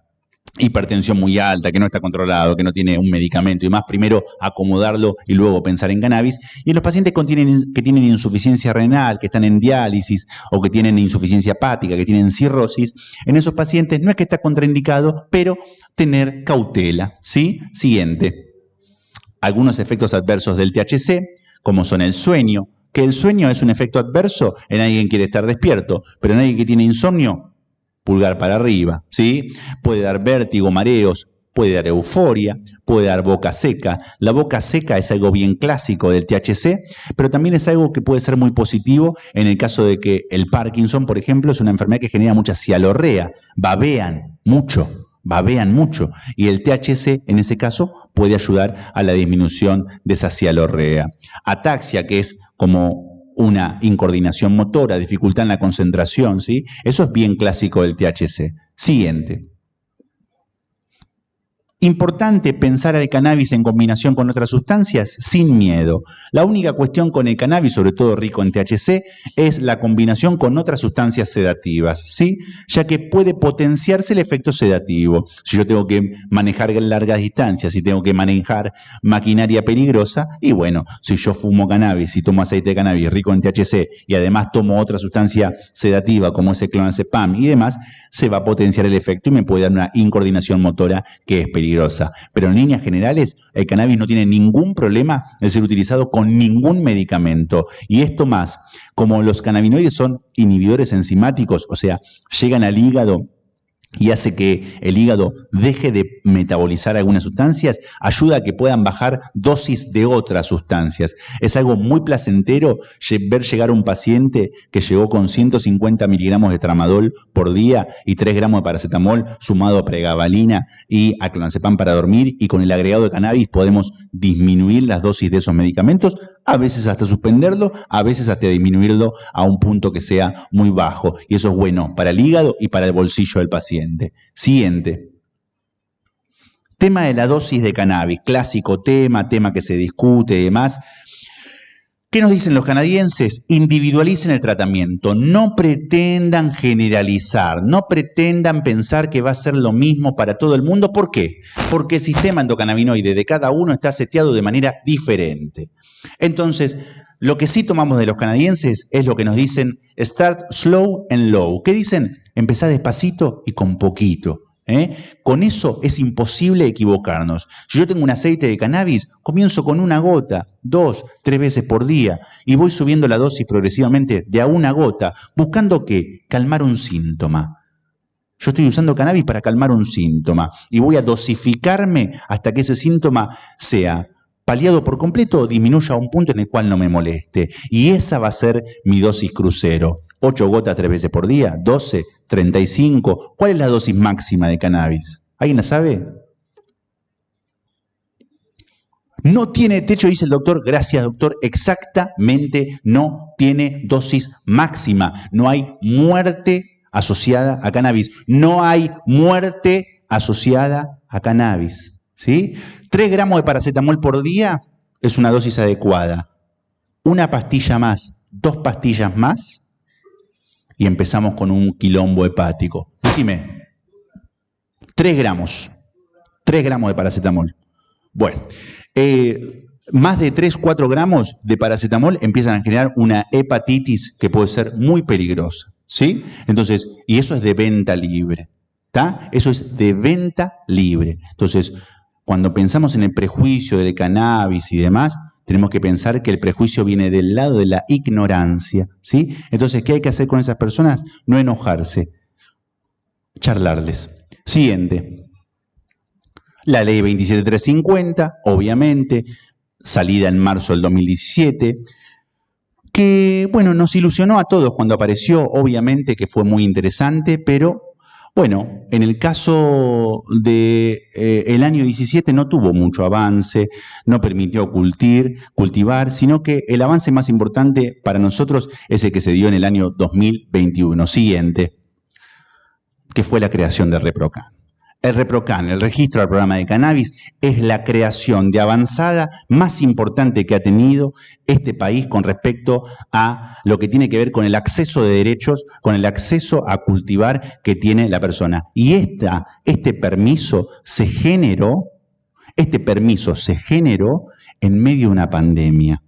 hipertensión muy alta, que no está controlado, que no tiene un medicamento y más, primero acomodarlo y luego pensar en cannabis. Y en los pacientes que tienen insuficiencia renal, que están en diálisis o que tienen insuficiencia hepática, que tienen cirrosis, en esos pacientes no es que está contraindicado, pero tener cautela, ¿sí? Siguiente. Algunos efectos adversos del THC, como son el sueño, que el sueño es un efecto adverso en alguien que quiere estar despierto, pero en alguien que tiene insomnio, pulgar para arriba, ¿sí? Puede dar vértigo, mareos, puede dar euforia, puede dar boca seca. La boca seca es algo bien clásico del THC, pero también es algo que puede ser muy positivo en el caso de que el Parkinson, por ejemplo, es una enfermedad que genera mucha cialorrea, babean mucho. Y el THC, en ese caso, puede ayudar a la disminución de esa cialorrea. Ataxia, que es como una incoordinación motora, dificultad en la concentración, ¿sí? Eso es bien clásico del THC. Siguiente. Importante pensar al cannabis en combinación con otras sustancias sin miedo. La única cuestión con el cannabis, sobre todo rico en THC, es la combinación con otras sustancias sedativas, ¿sí? Ya que puede potenciarse el efecto sedativo. Si yo tengo que manejar largas distancias, si tengo que manejar maquinaria peligrosa, y bueno, si yo fumo cannabis y tomo aceite de cannabis rico en THC y además tomo otra sustancia sedativa como es el clonazepam y demás, se va a potenciar el efecto y me puede dar una incoordinación motora que es peligrosa. Pero en líneas generales, el cannabis no tiene ningún problema en ser utilizado con ningún medicamento. Y esto más, como los cannabinoides son inhibidores enzimáticos, o sea, llegan al hígado y hace que el hígado deje de metabolizar algunas sustancias, ayuda a que puedan bajar dosis de otras sustancias. Es algo muy placentero ver llegar a un paciente que llegó con 150 miligramos de tramadol por día y 3 gramos de paracetamol sumado a pregabalina y a clonazepam para dormir, y con el agregado de cannabis podemos disminuir las dosis de esos medicamentos, a veces hasta suspenderlo, a veces hasta disminuirlo a un punto que sea muy bajo. Y eso es bueno para el hígado y para el bolsillo del paciente. Siguiente. Tema de la dosis de cannabis. Clásico tema que se discute y demás. ¿Qué nos dicen los canadienses? Individualicen el tratamiento. No pretendan generalizar. No pretendan pensar que va a ser lo mismo para todo el mundo. ¿Por qué? Porque el sistema endocannabinoide de cada uno está seteado de manera diferente. Entonces, lo que sí tomamos de los canadienses es lo que nos dicen start slow and low. ¿Qué dicen? Empezá despacito y con poquito. Con eso es imposible equivocarnos. Si yo tengo un aceite de cannabis, comienzo con 1 gota, 2, 3 veces por día y voy subiendo la dosis progresivamente de a 1 gota, buscando ¿qué? Calmar un síntoma. Yo estoy usando cannabis para calmar un síntoma y voy a dosificarme hasta que ese síntoma sea paliado por completo o disminuya a un punto en el cual no me moleste. Y esa va a ser mi dosis crucero. 8 gotas 3 veces por día, 12, 35. ¿Cuál es la dosis máxima de cannabis? ¿Alguien la sabe? No tiene techo, dice el doctor. Gracias, doctor. Exactamente, no tiene dosis máxima. No hay muerte asociada a cannabis. No hay muerte asociada a cannabis. ¿Sí? 3 gramos de paracetamol por día es una dosis adecuada. 1 pastilla más, 2 pastillas más y empezamos con un quilombo hepático. Decime, 3 gramos de paracetamol. Bueno, más de 3, 4 gramos de paracetamol empiezan a generar una hepatitis que puede ser muy peligrosa. ¿Sí? Entonces, y eso es de venta libre. ¿Tá? Eso es de venta libre. Entonces, cuando pensamos en el prejuicio del cannabis y demás, tenemos que pensar que el prejuicio viene del lado de la ignorancia, ¿sí? Entonces, ¿qué hay que hacer con esas personas? No enojarse, charlarles. Siguiente. La ley 27350, obviamente, salida en marzo del 2017, que, bueno, nos ilusionó a todos cuando apareció, obviamente que fue muy interesante, pero bueno, en el caso del año 17 no tuvo mucho avance, no permitió cultivar, sino que el avance más importante para nosotros es el que se dio en el año 2021, siguiente, que fue la creación de ReproCan. El ReproCan, el registro del programa de cannabis, es la creación de avanzada más importante que ha tenido este país con respecto a lo que tiene que ver con el acceso de derechos, con el acceso a cultivar que tiene la persona. Y este permiso se generó en medio de una pandemia.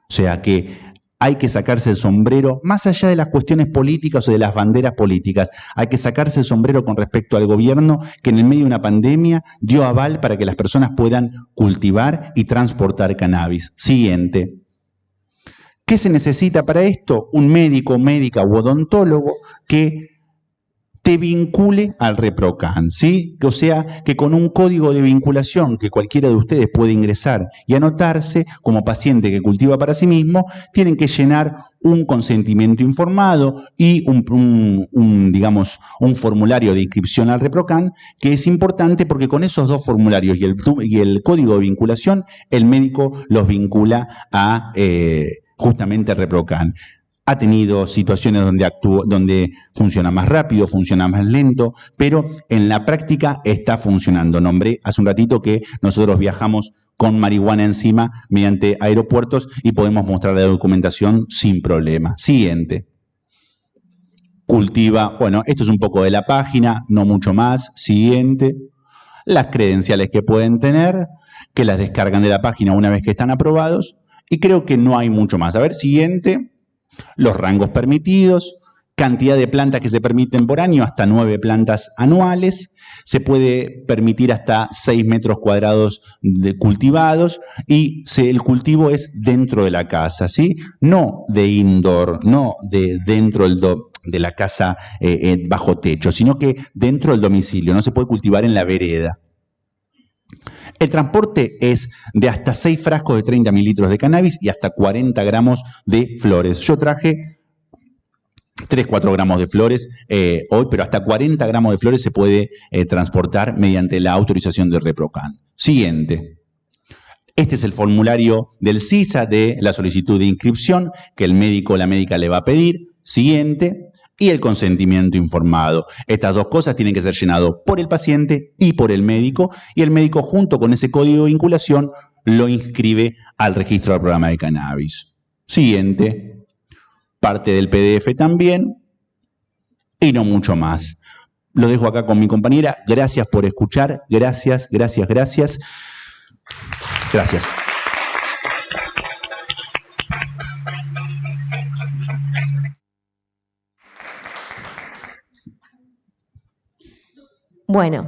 O sea que hay que sacarse el sombrero, más allá de las cuestiones políticas o de las banderas políticas, hay que sacarse el sombrero con respecto al gobierno que en el medio de una pandemia dio aval para que las personas puedan cultivar y transportar cannabis. Siguiente. ¿Qué se necesita para esto? Un médico, médica u odontólogo que te vincule al ReproCan, ¿sí? O sea, que con un código de vinculación que cualquiera de ustedes puede ingresar y anotarse como paciente que cultiva para sí mismo, tienen que llenar un consentimiento informado y digamos, un formulario de inscripción al ReproCan, que es importante porque con esos dos formularios y el código de vinculación, el médico los vincula a justamente al ReproCan. Ha tenido situaciones donde funciona más rápido, funciona más lento, pero en la práctica está funcionando. Nombré hace un ratito que nosotros viajamos con marihuana encima mediante aeropuertos y podemos mostrar la documentación sin problema. Siguiente. Cultiva, bueno, esto es un poco de la página, no mucho más. Siguiente. Las credenciales que pueden tener, que las descargan de la página una vez que están aprobados. Y creo que no hay mucho más. A ver, siguiente. Los rangos permitidos, cantidad de plantas que se permiten por año, hasta 9 plantas anuales. Se puede permitir hasta 6 metros cuadrados de cultivados y el cultivo es dentro de la casa, ¿sí? No de indoor, no de dentro de la casa bajo techo, sino que dentro del domicilio. No se puede cultivar en la vereda. El transporte es de hasta 6 frascos de 30 mililitros de cannabis y hasta 40 gramos de flores. Yo traje 3-4 gramos de flores hoy, pero hasta 40 gramos de flores se puede transportar mediante la autorización del ReproCan. Siguiente. Este es el formulario del CISA de la solicitud de inscripción que el médico o la médica le va a pedir. Siguiente. Y el consentimiento informado. Estas dos cosas tienen que ser llenadas por el paciente y por el médico, y el médico junto con ese código de vinculación lo inscribe al registro del programa de cannabis. Siguiente, parte del PDF también, y no mucho más. Lo dejo acá con mi compañera. Gracias por escuchar. Gracias. Gracias. Bueno,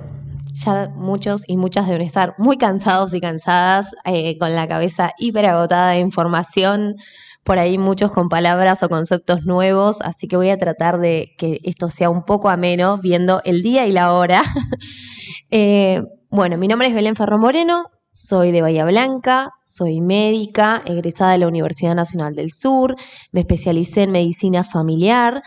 ya muchos y muchas deben estar muy cansados y cansadas, con la cabeza hiperagotada de información, por ahí muchos con palabras o conceptos nuevos, así que voy a tratar de que esto sea un poco ameno, viendo el día y la hora. Bueno, mi nombre es Belén Ferro Moreno, soy de Bahía Blanca, soy médica, egresada de la Universidad Nacional del Sur, me especialicé en medicina familiar.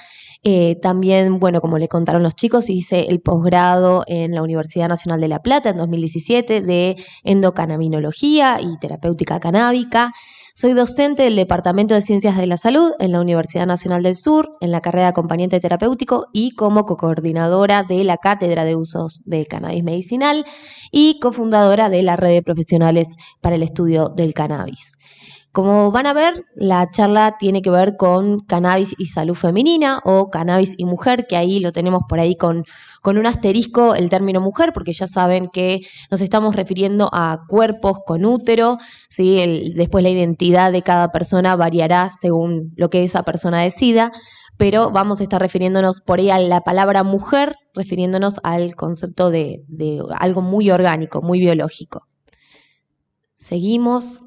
También, bueno, como le contaron los chicos, hice el posgrado en la Universidad Nacional de La Plata en 2017 de endocannabinología y terapéutica canábica. Soy docente del Departamento de Ciencias de la Salud en la Universidad Nacional del Sur, en la carrera de acompañante terapéutico y como cocoordinadora de la Cátedra de Usos del Cannabis Medicinal y cofundadora de la Red de Profesionales para el Estudio del Cannabis. Como van a ver, la charla tiene que ver con cannabis y salud femenina o cannabis y mujer, que ahí lo tenemos por ahí con un asterisco el término mujer, porque ya saben que nos estamos refiriendo a cuerpos con útero, ¿sí? Después la identidad de cada persona variará según lo que esa persona decida, pero vamos a estar refiriéndonos por ahí a la palabra mujer, refiriéndonos al concepto de algo muy orgánico, muy biológico. Seguimos.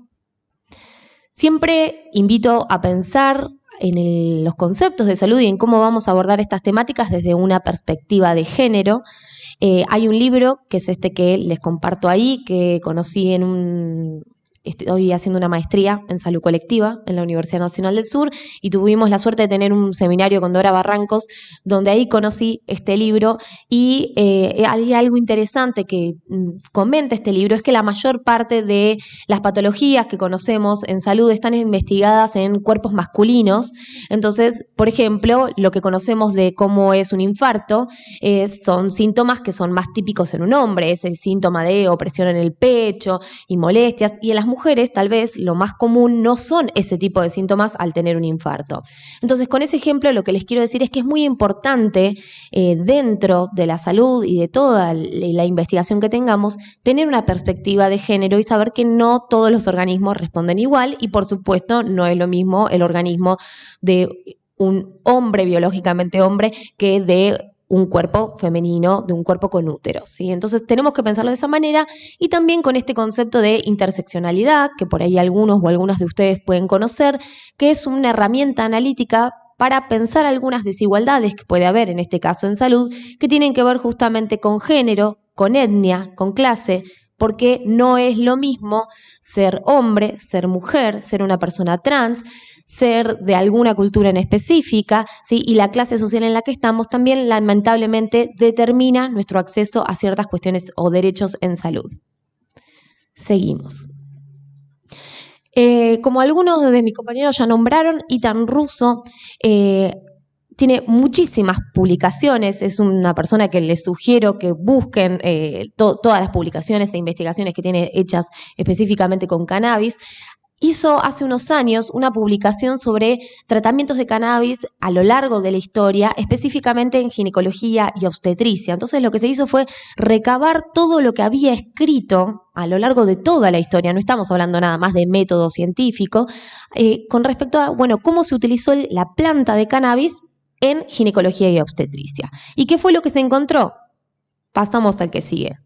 Siempre invito a pensar en los conceptos de salud y en cómo vamos a abordar estas temáticas desde una perspectiva de género. Hay un libro, que es este que les comparto ahí, que conocí en estoy haciendo una maestría en salud colectiva en la Universidad Nacional del Sur y tuvimos la suerte de tener un seminario con Dora Barrancos, donde ahí conocí este libro y hay algo interesante que comenta este libro, es que la mayor parte de las patologías que conocemos en salud están investigadas en cuerpos masculinos. Entonces, por ejemplo, lo que conocemos de cómo es un infarto son síntomas que son más típicos en un hombre, ese síntoma de opresión en el pecho y molestias, y en las mujeres tal vez lo más común no son ese tipo de síntomas al tener un infarto. Entonces, con ese ejemplo lo que les quiero decir es que es muy importante dentro de la salud y de toda la investigación que tengamos, tener una perspectiva de género y saber que no todos los organismos responden igual y por supuesto no es lo mismo el organismo de un hombre, biológicamente hombre, que de un cuerpo femenino, de un cuerpo con útero, ¿sí? Entonces tenemos que pensarlo de esa manera y también con este concepto de interseccionalidad, que por ahí algunos o algunas de ustedes pueden conocer, que es una herramienta analítica para pensar algunas desigualdades que puede haber, en este caso en salud, que tienen que ver justamente con género, con etnia, con clase, porque no es lo mismo ser hombre, ser mujer, ser una persona trans, ser de alguna cultura en específica, ¿sí? Y la clase social en la que estamos también lamentablemente determina nuestro acceso a ciertas cuestiones o derechos en salud. Seguimos. Como algunos de mis compañeros ya nombraron, Ethan Russo tiene muchísimas publicaciones, es una persona que les sugiero que busquen todas las publicaciones e investigaciones que tiene hechas específicamente con cannabis. Hizo hace unos años una publicación sobre tratamientos de cannabis a lo largo de la historia, específicamente en ginecología y obstetricia. Entonces lo que se hizo fue recabar todo lo que había escrito a lo largo de toda la historia, no estamos hablando nada más de método científico, con respecto a, bueno, cómo se utilizó la planta de cannabis en ginecología y obstetricia. ¿Y qué fue lo que se encontró? Pasamos al que sigue.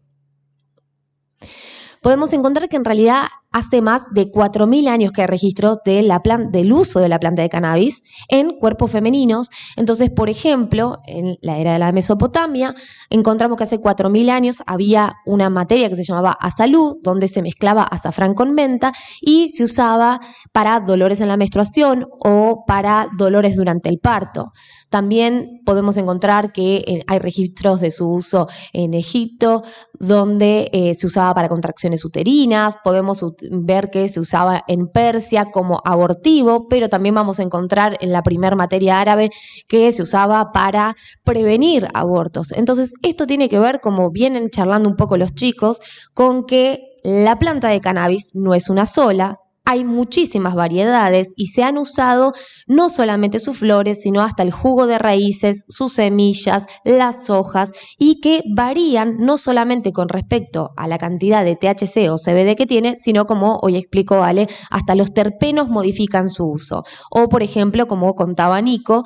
Podemos encontrar que en realidad hace más de 4.000 años que hay registros del uso de la planta de cannabis en cuerpos femeninos. Entonces, por ejemplo, en la era de la Mesopotamia, encontramos que hace 4.000 años había una materia que se llamaba azalú, donde se mezclaba azafrán con menta y se usaba para dolores en la menstruación o para dolores durante el parto. También podemos encontrar que hay registros de su uso en Egipto, donde se usaba para contracciones uterinas. Podemos ver que se usaba en Persia como abortivo, pero también vamos a encontrar en la primer materia árabe que se usaba para prevenir abortos. Entonces, esto tiene que ver, como vienen charlando un poco los chicos, con que la planta de cannabis no es una sola. Hay muchísimas variedades y se han usado no solamente sus flores, sino hasta el jugo de raíces, sus semillas, las hojas, y que varían no solamente con respecto a la cantidad de THC o CBD que tiene, sino como hoy explicó Ale, hasta los terpenos modifican su uso. O por ejemplo, como contaba Nico,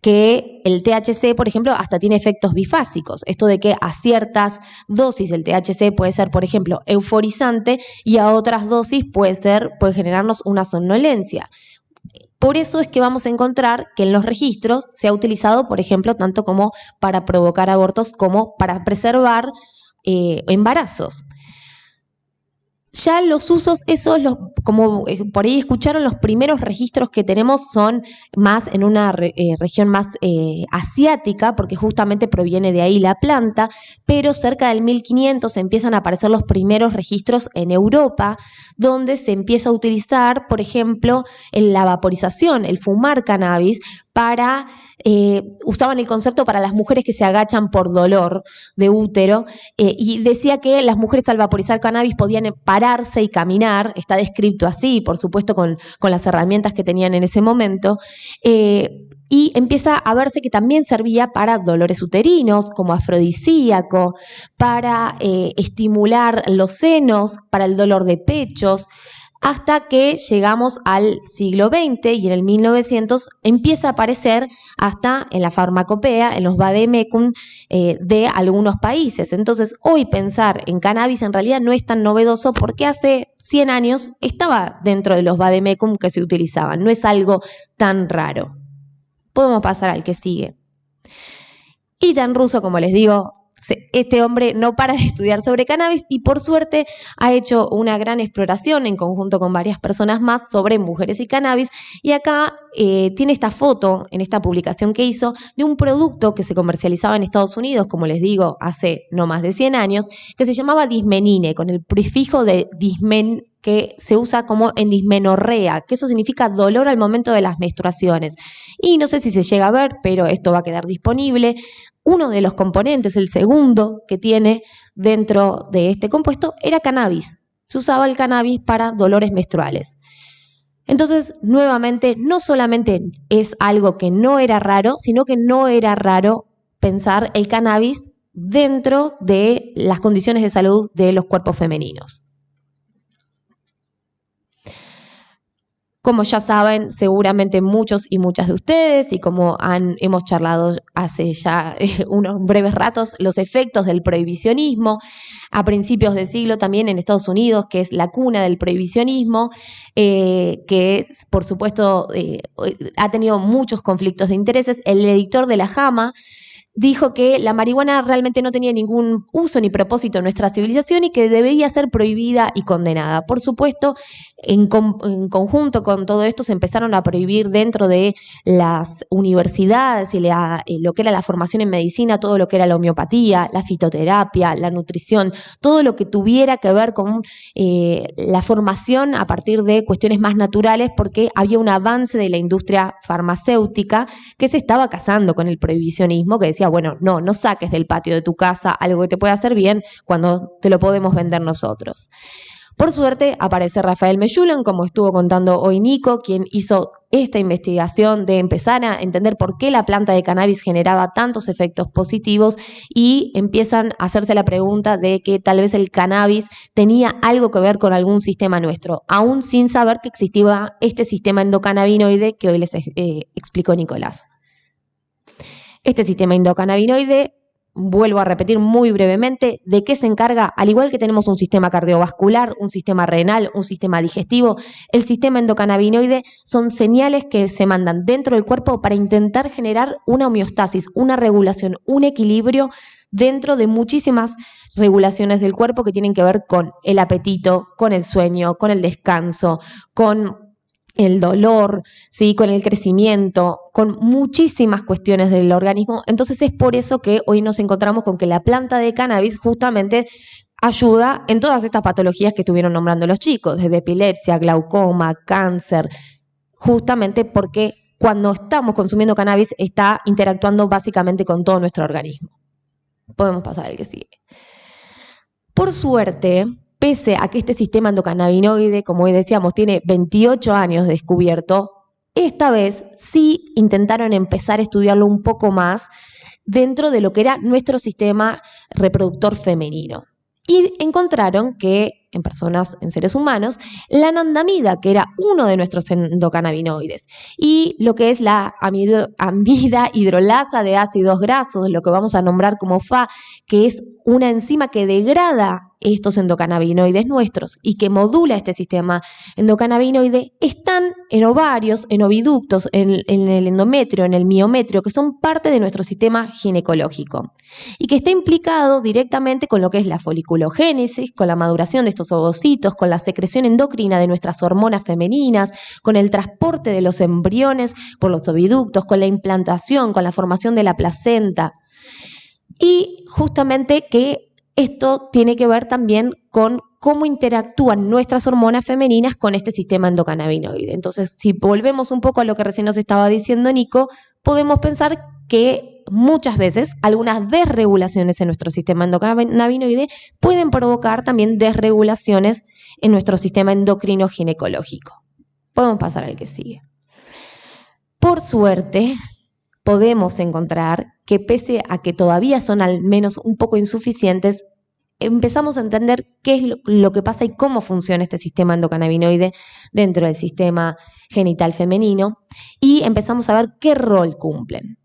que el THC, por ejemplo, hasta tiene efectos bifásicos. Esto de que a ciertas dosis el THC puede ser, por ejemplo, euforizante y a otras dosis puede generarnos una somnolencia. Por eso es que vamos a encontrar que en los registros se ha utilizado, por ejemplo, tanto como para provocar abortos como para preservar embarazos. Ya los usos, como por ahí escucharon, los primeros registros que tenemos son más en una región más asiática, porque justamente proviene de ahí la planta, pero cerca del 1500 empiezan a aparecer los primeros registros en Europa, donde se empieza a utilizar, por ejemplo, en la vaporización, el fumar cannabis, usaban el concepto para las mujeres que se agachan por dolor de útero, y decía que las mujeres al vaporizar cannabis podían pararse y caminar, está descrito así, por supuesto con las herramientas que tenían en ese momento, y empieza a verse que también servía para dolores uterinos, como afrodisíaco, para estimular los senos, para el dolor de pechos, hasta que llegamos al siglo XX y en el 1900 empieza a aparecer hasta en la farmacopea, en los vademecum de algunos países. Entonces, hoy pensar en cannabis en realidad no es tan novedoso porque hace 100 años estaba dentro de los vademecum que se utilizaban. No es algo tan raro. Podemos pasar al que sigue. Ethan Russo, como les digo, este hombre no para de estudiar sobre cannabis y por suerte ha hecho una gran exploración en conjunto con varias personas más sobre mujeres y cannabis y acá tiene esta foto en esta publicación que hizo de un producto que se comercializaba en Estados Unidos, como les digo, hace no más de 100 años, que se llamaba dismenine, con el prefijo de dismen que se usa como en dismenorrea, que eso significa dolor al momento de las menstruaciones. Y no sé si se llega a ver, pero esto va a quedar disponible. Uno de los componentes, el segundo que tiene dentro de este compuesto, era cannabis. Se usaba el cannabis para dolores menstruales. Entonces, nuevamente, no solamente es algo que no era raro, sino que no era raro pensar el cannabis dentro de las condiciones de salud de los cuerpos femeninos. Como ya saben, seguramente muchos y muchas de ustedes, y como hemos charlado hace ya unos breves ratos, los efectos del prohibicionismo a principios de siglo también en Estados Unidos, que es la cuna del prohibicionismo, que por supuesto ha tenido muchos conflictos de intereses. El editor de la JAMA dijo que la marihuana realmente no tenía ningún uso ni propósito en nuestra civilización y que debía ser prohibida y condenada. Por supuesto, en conjunto con todo esto se empezaron a prohibir dentro de las universidades y lo que era la formación en medicina, todo lo que era la homeopatía, la fitoterapia, la nutrición, todo lo que tuviera que ver con la formación a partir de cuestiones más naturales, porque había un avance de la industria farmacéutica que se estaba casando con el prohibicionismo, que decía, bueno, no saques del patio de tu casa algo que te pueda hacer bien cuando te lo podemos vender nosotros. Por suerte aparece Rafael Meyulan, como estuvo contando hoy Nico, quien hizo esta investigación de empezar a entender por qué la planta de cannabis generaba tantos efectos positivos y empiezan a hacerse la pregunta de que tal vez el cannabis tenía algo que ver con algún sistema nuestro, aún sin saber que existía este sistema endocannabinoide que hoy les explicó Nicolás. Este sistema endocannabinoide, vuelvo a repetir muy brevemente, ¿de qué se encarga? Al igual que tenemos un sistema cardiovascular, un sistema renal, un sistema digestivo, el sistema endocannabinoide son señales que se mandan dentro del cuerpo para intentar generar una homeostasis, una regulación, un equilibrio dentro de muchísimas regulaciones del cuerpo que tienen que ver con el apetito, con el sueño, con el descanso, con el dolor, ¿sí? Con el crecimiento, con muchísimas cuestiones del organismo. Entonces es por eso que hoy nos encontramos con que la planta de cannabis justamente ayuda en todas estas patologías que estuvieron nombrando los chicos, desde epilepsia, glaucoma, cáncer, justamente porque cuando estamos consumiendo cannabis está interactuando básicamente con todo nuestro organismo. Podemos pasar al que sigue. Por suerte, pese a que este sistema endocannabinoide, como hoy decíamos, tiene 28 años descubierto, esta vez sí intentaron empezar a estudiarlo un poco más dentro de lo que era nuestro sistema reproductor femenino. Y encontraron que en personas, en seres humanos, la anandamida, que era uno de nuestros endocannabinoides, y lo que es la amida hidrolasa de ácidos grasos, lo que vamos a nombrar como FA, que es una enzima que degrada estos endocannabinoides nuestros y que modula este sistema endocannabinoide, están en ovarios, en oviductos, en el endometrio, en el miometrio, que son parte de nuestro sistema ginecológico y que está implicado directamente con lo que es la foliculogénesis, con la maduración de estos ovocitos, con la secreción endocrina de nuestras hormonas femeninas, con el transporte de los embriones por los oviductos, con la implantación, con la formación de la placenta. Y justamente que esto tiene que ver también con cómo interactúan nuestras hormonas femeninas con este sistema endocannabinoide. Entonces, si volvemos un poco a lo que recién nos estaba diciendo Nico, podemos pensar que muchas veces algunas desregulaciones en nuestro sistema endocannabinoide pueden provocar también desregulaciones en nuestro sistema endocrino ginecológico. Podemos pasar al que sigue. Por suerte, podemos encontrar que pese a que todavía son al menos un poco insuficientes, empezamos a entender qué es lo que pasa y cómo funciona este sistema endocannabinoide dentro del sistema genital femenino y empezamos a ver qué rol cumplen.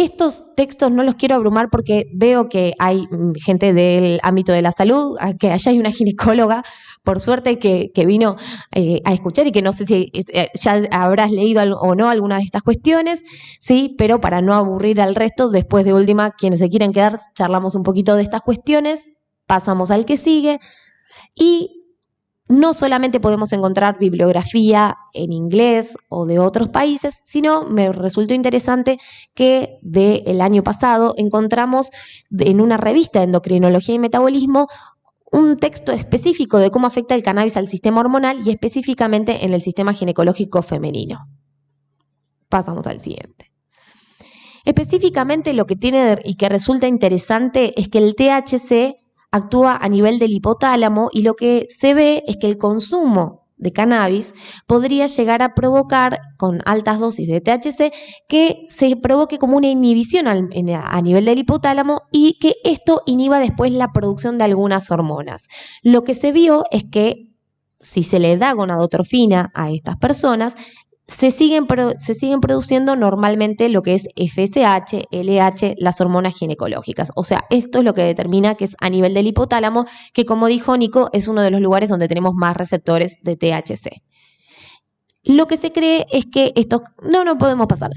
Estos textos no los quiero abrumar porque veo que hay gente del ámbito de la salud, que allá hay una ginecóloga, por suerte, que vino a escuchar y que no sé si ya habrás leído o no alguna de estas cuestiones, ¿sí? Pero para no aburrir al resto, después de última, quienes se quieran quedar, charlamos un poquito de estas cuestiones, pasamos al que sigue y no solamente podemos encontrar bibliografía en inglés o de otros países, sino me resultó interesante que del año pasado encontramos en una revista de endocrinología y metabolismo un texto específico de cómo afecta el cannabis al sistema hormonal y específicamente en el sistema ginecológico femenino. Pasamos al siguiente. Específicamente lo que tiene y que resulta interesante es que el THC actúa a nivel del hipotálamo y lo que se ve es que el consumo de cannabis podría llegar a provocar, con altas dosis de THC, que se provoque como una inhibición a nivel del hipotálamo y que esto inhiba después la producción de algunas hormonas. Lo que se vio es que si se le da gonadotrofina a estas personas, se siguen produciendo normalmente lo que es FSH, LH, las hormonas ginecológicas. O sea, esto es lo que determina que es a nivel del hipotálamo, que como dijo Nico, es uno de los lugares donde tenemos más receptores de THC. Lo que se cree es que estos... No podemos pasar.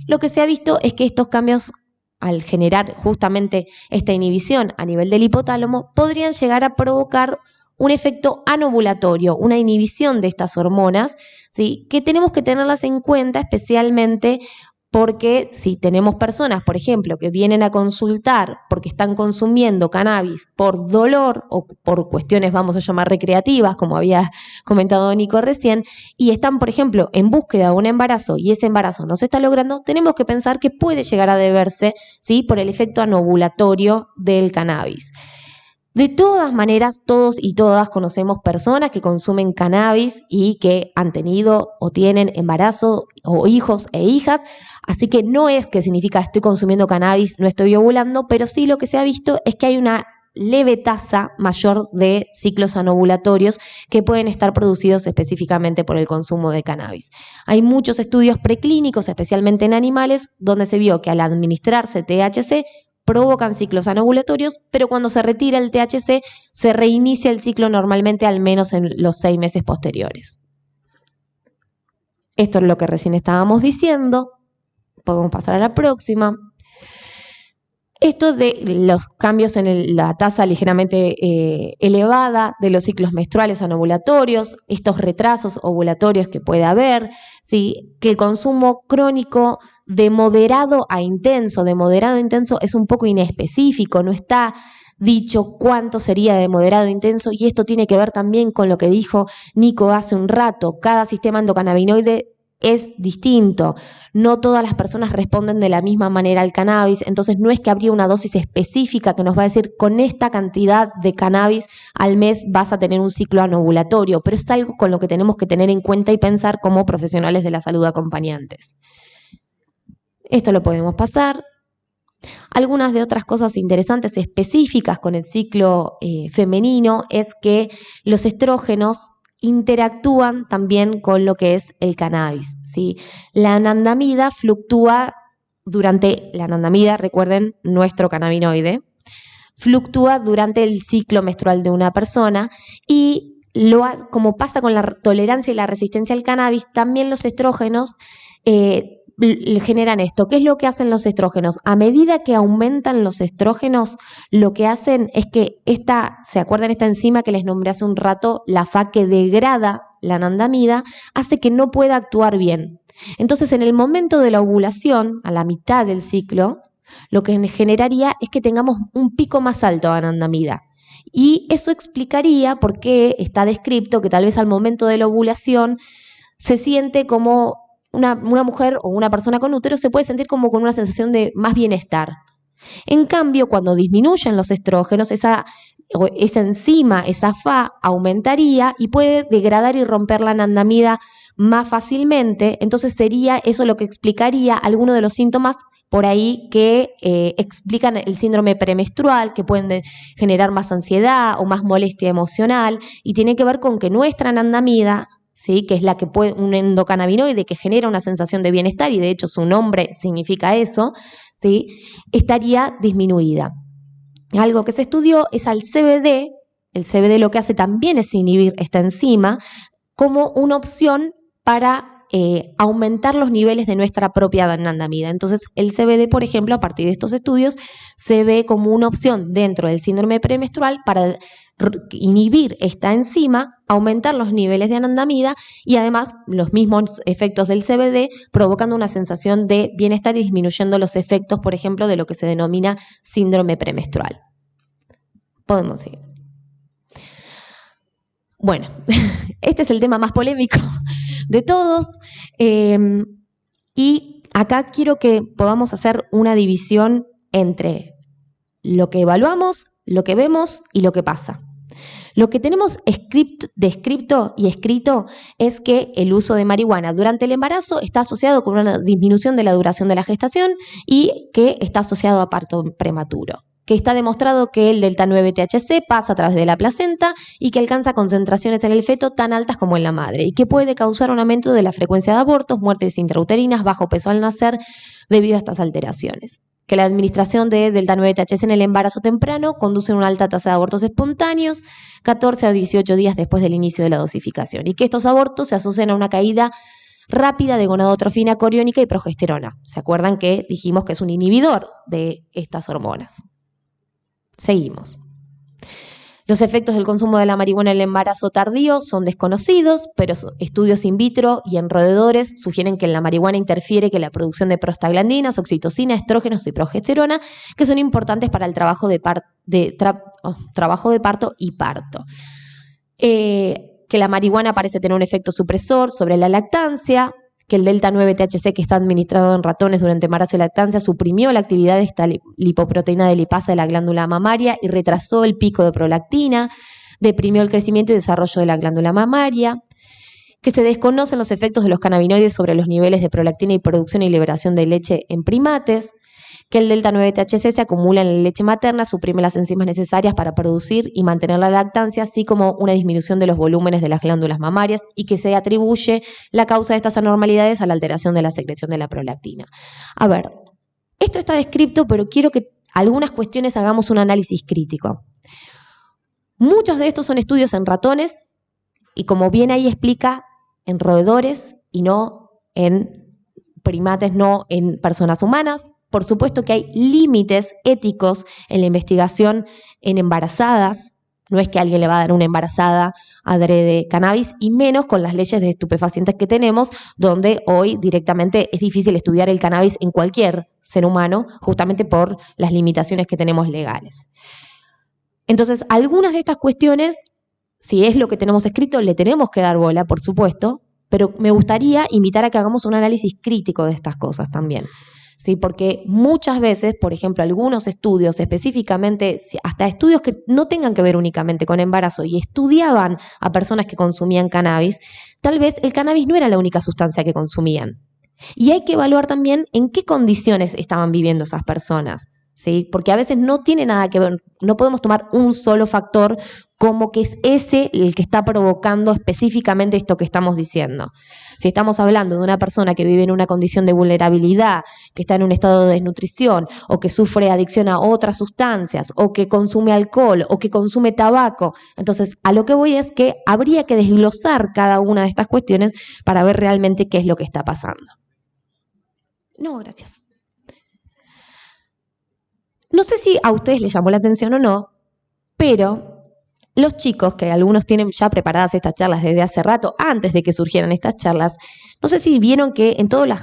Lo que se ha visto es que estos cambios, al generar justamente esta inhibición a nivel del hipotálamo, podrían llegar a provocar un efecto anovulatorio, una inhibición de estas hormonas, ¿sí? Que tenemos que tenerlas en cuenta especialmente porque si tenemos personas, por ejemplo, que vienen a consultar porque están consumiendo cannabis por dolor o por cuestiones, vamos a llamar recreativas, como había comentado Nico recién, y están, por ejemplo, en búsqueda de un embarazo y ese embarazo no se está logrando, tenemos que pensar que puede llegar a deberse, ¿sí? Por el efecto anovulatorio del cannabis. De todas maneras, todos y todas conocemos personas que consumen cannabis y que han tenido o tienen embarazo o hijos e hijas, así que no es que significa estoy consumiendo cannabis, no estoy ovulando, pero sí lo que se ha visto es que hay una leve tasa mayor de ciclos anovulatorios que pueden estar producidos específicamente por el consumo de cannabis. Hay muchos estudios preclínicos, especialmente en animales, donde se vio que al administrarse THC provocan ciclos anovulatorios, pero cuando se retira el THC se reinicia el ciclo normalmente al menos en los 6 meses posteriores. Esto es lo que recién estábamos diciendo. Podemos pasar a la próxima. Esto de los cambios en la tasa ligeramente elevada de los ciclos menstruales anovulatorios, estos retrasos ovulatorios que puede haber, ¿sí? Que el consumo crónico de moderado a intenso es un poco inespecífico, no está dicho cuánto sería de moderado a intenso y esto tiene que ver también con lo que dijo Nico hace un rato. Cada sistema endocannabinoide es distinto, no todas las personas responden de la misma manera al cannabis, entonces no es que habría una dosis específica que nos va a decir con esta cantidad de cannabis al mes vas a tener un ciclo anovulatorio, pero es algo con lo que tenemos que tener en cuenta y pensar como profesionales de la salud acompañantes. Esto lo podemos pasar. Algunas de otras cosas interesantes específicas con el ciclo femenino es que los estrógenos interactúan también con lo que es el cannabis, ¿sí? La anandamida fluctúa recuerden, nuestro cannabinoide, fluctúa durante el ciclo menstrual de una persona y como pasa con la tolerancia y la resistencia al cannabis, también los estrógenos generan esto. ¿Qué es lo que hacen los estrógenos? A medida que aumentan los estrógenos, lo que hacen es que ¿se acuerdan esta enzima que les nombré hace un rato? La FA, que degrada la anandamida, hace que no pueda actuar bien. Entonces, en el momento de la ovulación, a la mitad del ciclo, lo que generaría es que tengamos un pico más alto de anandamida. Y eso explicaría por qué está descrito que tal vez al momento de la ovulación se siente como una mujer o una persona con útero se puede sentir como con una sensación de más bienestar. En cambio, cuando disminuyen los estrógenos, esa enzima, esa FA, aumentaría y puede degradar y romper la anandamida más fácilmente. Entonces sería eso lo que explicaría algunos de los síntomas por ahí que explican el síndrome premenstrual, que pueden generar más ansiedad o más molestia emocional, y tiene que ver con que nuestra anandamida, ¿sí? Que es la que puede, un endocannabinoide que genera una sensación de bienestar, y de hecho su nombre significa eso, ¿sí? Estaría disminuida. Algo que se estudió es al CBD. El CBD lo que hace también es inhibir esta enzima como una opción para aumentar los niveles de nuestra propia anandamida. Entonces, el CBD, por ejemplo, a partir de estos estudios, se ve como una opción dentro del síndrome premenstrual para inhibir esta enzima, aumentar los niveles de anandamida y además los mismos efectos del CBD provocando una sensación de bienestar y disminuyendo los efectos, por ejemplo, de lo que se denomina síndrome premenstrual. Podemos seguir. Bueno, este es el tema más polémico de todos, y acá quiero que podamos hacer una división entre lo que evaluamos, lo que vemos y lo que pasa. Lo que tenemos descrito y escrito es que el uso de marihuana durante el embarazo está asociado con una disminución de la duración de la gestación y que está asociado a parto prematuro. Que está demostrado que el delta 9-THC pasa a través de la placenta y que alcanza concentraciones en el feto tan altas como en la madre y que puede causar un aumento de la frecuencia de abortos, muertes intrauterinas, bajo peso al nacer debido a estas alteraciones. Que la administración de delta 9-THC en el embarazo temprano conduce a una alta tasa de abortos espontáneos 14 a 18 días después del inicio de la dosificación y que estos abortos se asocian a una caída rápida de gonadotrofina coriónica y progesterona. ¿Se acuerdan que dijimos que es un inhibidor de estas hormonas? Seguimos. Los efectos del consumo de la marihuana en el embarazo tardío son desconocidos, pero estudios in vitro y en roedores sugieren que la marihuana interfiere con la producción de prostaglandinas, oxitocina, estrógenos y progesterona, que son importantes para el trabajo de parto y parto. Que la marihuana parece tener un efecto supresor sobre la lactancia, que el delta 9-THC que está administrado en ratones durante embarazo y lactancia suprimió la actividad de esta lipoproteína de lipasa de la glándula mamaria y retrasó el pico de prolactina, deprimió el crecimiento y desarrollo de la glándula mamaria, que se desconocen los efectos de los cannabinoides sobre los niveles de prolactina y producción y liberación de leche en primates, que el delta 9-THC se acumula en la leche materna, suprime las enzimas necesarias para producir y mantener la lactancia, así como una disminución de los volúmenes de las glándulas mamarias y que se atribuye la causa de estas anormalidades a la alteración de la secreción de la prolactina. A ver, esto está descrito, pero quiero que algunas cuestiones hagamos un análisis crítico. Muchos de estos son estudios en ratones y, como bien ahí explica, en roedores y no en primates, no en personas humanas. Por supuesto que hay límites éticos en la investigación en embarazadas. No es que alguien le va a dar una embarazada adrede cannabis, y menos con las leyes de estupefacientes que tenemos, donde hoy directamente es difícil estudiar el cannabis en cualquier ser humano, justamente por las limitaciones que tenemos legales. Entonces, algunas de estas cuestiones, si es lo que tenemos escrito, le tenemos que dar bola, por supuesto, pero me gustaría invitar a que hagamos un análisis crítico de estas cosas también. ¿Sí? Porque muchas veces, por ejemplo, algunos estudios, específicamente, hasta estudios que no tengan que ver únicamente con embarazo y estudiaban a personas que consumían cannabis, tal vez el cannabis no era la única sustancia que consumían. Y hay que evaluar también en qué condiciones estaban viviendo esas personas, ¿sí? Porque a veces no tiene nada que ver, no podemos tomar un solo factor como que es ese el que está provocando específicamente esto que estamos diciendo. Si estamos hablando de una persona que vive en una condición de vulnerabilidad, que está en un estado de desnutrición, o que sufre adicción a otras sustancias, o que consume alcohol, o que consume tabaco, entonces a lo que voy es que habría que desglosar cada una de estas cuestiones para ver realmente qué es lo que está pasando. No, gracias. No sé si a ustedes les llamó la atención o no, pero los chicos, que algunos tienen ya preparadas estas charlas desde hace rato, antes de que surgieran estas charlas, no sé si vieron que en todos los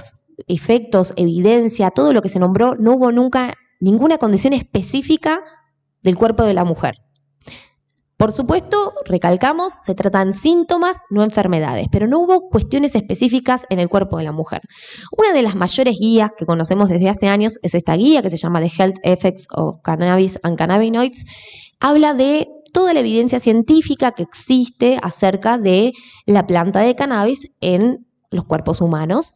efectos, evidencia, todo lo que se nombró, no hubo nunca ninguna condición específica del cuerpo de la mujer. Por supuesto, recalcamos, se tratan síntomas, no enfermedades, pero no hubo cuestiones específicas en el cuerpo de la mujer. Una de las mayores guías que conocemos desde hace años es esta guía que se llama The Health Effects of Cannabis and Cannabinoids. Habla de toda la evidencia científica que existe acerca de la planta de cannabis en los cuerpos humanos.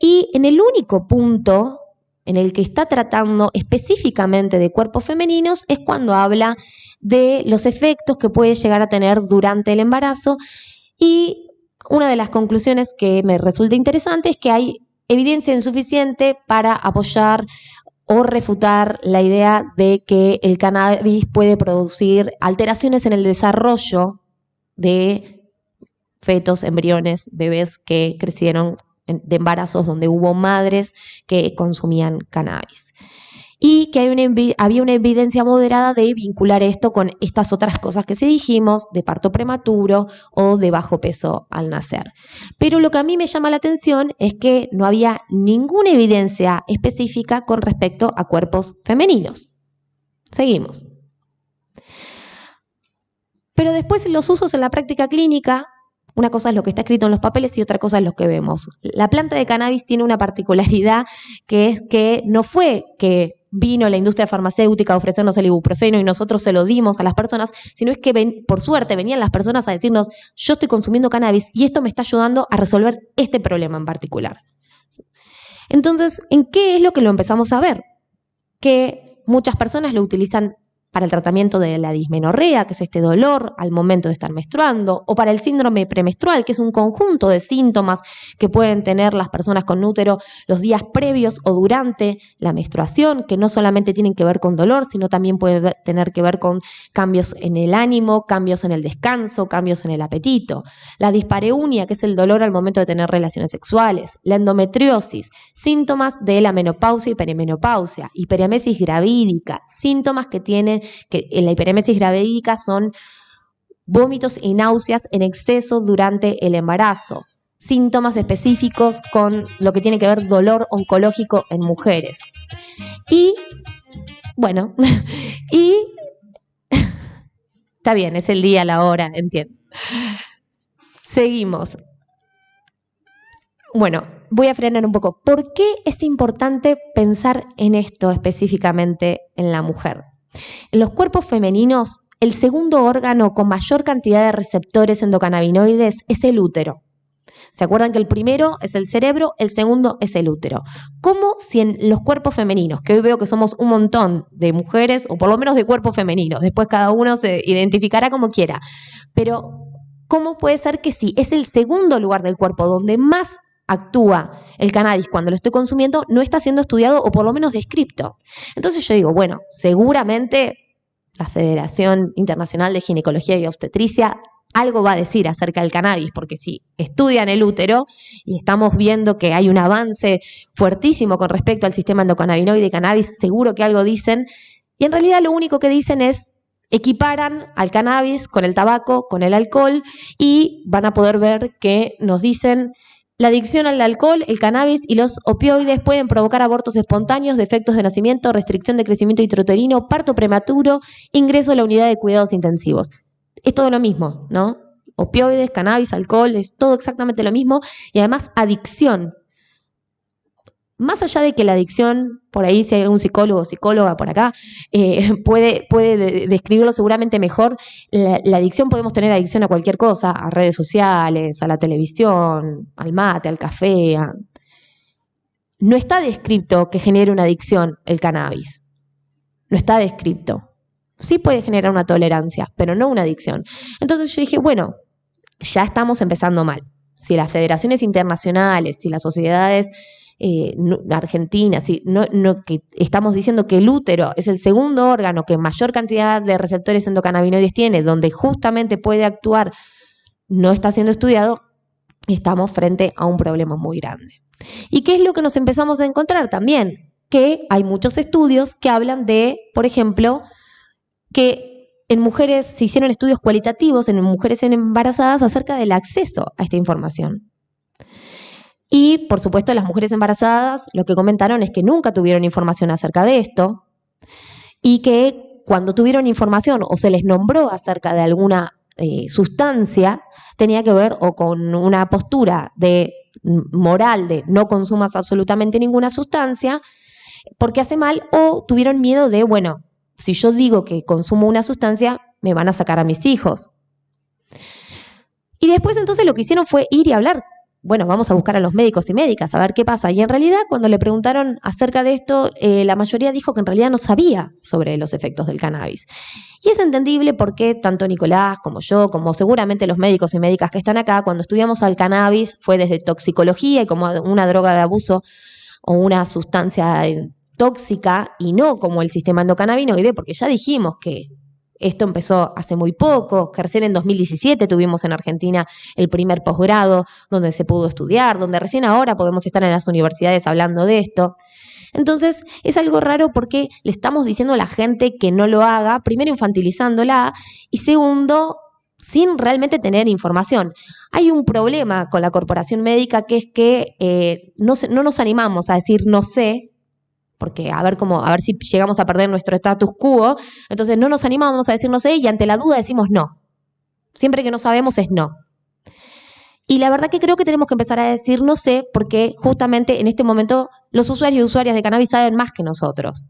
Y en el único punto en el que está tratando específicamente de cuerpos femeninos es cuando habla de los efectos que puede llegar a tener durante el embarazo y una de las conclusiones que me resulta interesante es que hay evidencia insuficiente para apoyar o refutar la idea de que el cannabis puede producir alteraciones en el desarrollo de fetos, embriones, bebés que crecieron de embarazos donde hubo madres que consumían cannabis. Y que había una evidencia moderada de vincular esto con estas otras cosas que sí dijimos, de parto prematuro o de bajo peso al nacer. Pero lo que a mí me llama la atención es que no había ninguna evidencia específica con respecto a cuerpos femeninos. Seguimos. Pero después los usos en la práctica clínica, una cosa es lo que está escrito en los papeles y otra cosa es lo que vemos. La planta de cannabis tiene una particularidad que es que no fue que vino la industria farmacéutica a ofrecernos el ibuprofeno y nosotros se lo dimos a las personas, sino es que por suerte venían las personas a decirnos, yo estoy consumiendo cannabis y esto me está ayudando a resolver este problema en particular. Entonces, ¿en qué es lo que lo empezamos a ver? Que muchas personas lo utilizan para el tratamiento de la dismenorrea, que es este dolor al momento de estar menstruando, o para el síndrome premenstrual, que es un conjunto de síntomas que pueden tener las personas con útero los días previos o durante la menstruación, que no solamente tienen que ver con dolor, sino también pueden tener que ver con cambios en el ánimo, cambios en el descanso, cambios en el apetito. La dispareunia, que es el dolor al momento de tener relaciones sexuales. La endometriosis, síntomas de la menopausia y perimenopausia. Hiperemesis gravídica, síntomas que tienen que en la hiperemesis gravídica son vómitos y náuseas en exceso durante el embarazo, síntomas específicos con lo que tiene que ver dolor oncológico en mujeres. Y, bueno, y está bien, es el día, la hora, entiendo. Seguimos. Bueno, voy a frenar un poco. ¿Por qué es importante pensar en esto específicamente en la mujer? En los cuerpos femeninos, el segundo órgano con mayor cantidad de receptores endocannabinoides es el útero. ¿Se acuerdan que el primero es el cerebro, el segundo es el útero? ¿Cómo si en los cuerpos femeninos, que hoy veo que somos un montón de mujeres, o por lo menos de cuerpos femeninos, después cada uno se identificará como quiera, pero ¿cómo puede ser que si es el segundo lugar del cuerpo donde más actúa el cannabis cuando lo estoy consumiendo, no está siendo estudiado o por lo menos descripto? Entonces yo digo, bueno, seguramente la Federación Internacional de Ginecología y Obstetricia algo va a decir acerca del cannabis, porque si estudian el útero y estamos viendo que hay un avance fuertísimo con respecto al sistema endocannabinoide y cannabis, seguro que algo dicen, y en realidad lo único que dicen es equiparan al cannabis con el tabaco, con el alcohol, y van a poder ver que nos dicen: la adicción al alcohol, el cannabis y los opioides pueden provocar abortos espontáneos, defectos de nacimiento, restricción de crecimiento intrauterino, parto prematuro, ingreso a la unidad de cuidados intensivos. Es todo lo mismo, ¿no? Opioides, cannabis, alcohol, es todo exactamente lo mismo. Y además adicción. Más allá de que la adicción, por ahí si hay algún psicólogo o psicóloga por acá, puede describirlo seguramente mejor. La adicción, podemos tener adicción a cualquier cosa, a redes sociales, a la televisión, al mate, al café. No está descrito que genere una adicción el cannabis. No está descrito. Sí puede generar una tolerancia, pero no una adicción. Entonces yo dije, bueno, ya estamos empezando mal. Si las federaciones internacionales, si las sociedades argentinas, si que estamos diciendo que el útero es el segundo órgano que mayor cantidad de receptores endocannabinoides tiene, donde justamente puede actuar, no está siendo estudiado, estamos frente a un problema muy grande. ¿Y qué es lo que nos empezamos a encontrar también? Que hay muchos estudios que hablan de, por ejemplo, que en mujeres se hicieron estudios cualitativos en mujeres embarazadas acerca del acceso a esta información. Y, por supuesto, las mujeres embarazadas lo que comentaron es que nunca tuvieron información acerca de esto y que cuando tuvieron información o se les nombró acerca de alguna sustancia, tenía que ver o con una postura moral de no consumas absolutamente ninguna sustancia porque hace mal, o tuvieron miedo de, bueno, si yo digo que consumo una sustancia, me van a sacar a mis hijos. Y después entonces lo que hicieron fue ir y hablar bueno, vamos a buscar a los médicos y médicas a ver qué pasa. Y en realidad, cuando le preguntaron acerca de esto, la mayoría dijo que en realidad no sabía sobre los efectos del cannabis. Y es entendible porque tanto Nicolás como yo, como seguramente los médicos y médicas que están acá, cuando estudiamos al cannabis fue desde toxicología y como una droga de abuso o una sustancia tóxica y no como el sistema endocannabinoide, porque ya dijimos que esto empezó hace muy poco, que recién en 2017 tuvimos en Argentina el primer posgrado donde se pudo estudiar, donde recién ahora podemos estar en las universidades hablando de esto. Entonces es algo raro porque le estamos diciendo a la gente que no lo haga, primero infantilizándola y segundo, sin realmente tener información. Hay un problema con la corporación médica que es que no nos animamos a decir no sé, porque a ver si llegamos a perder nuestro status quo, entonces no nos animamos a decir no sé y ante la duda decimos no. Siempre que no sabemos es no. Y la verdad que creo que tenemos que empezar a decir no sé porque justamente en este momento los usuarios y usuarias de cannabis saben más que nosotros.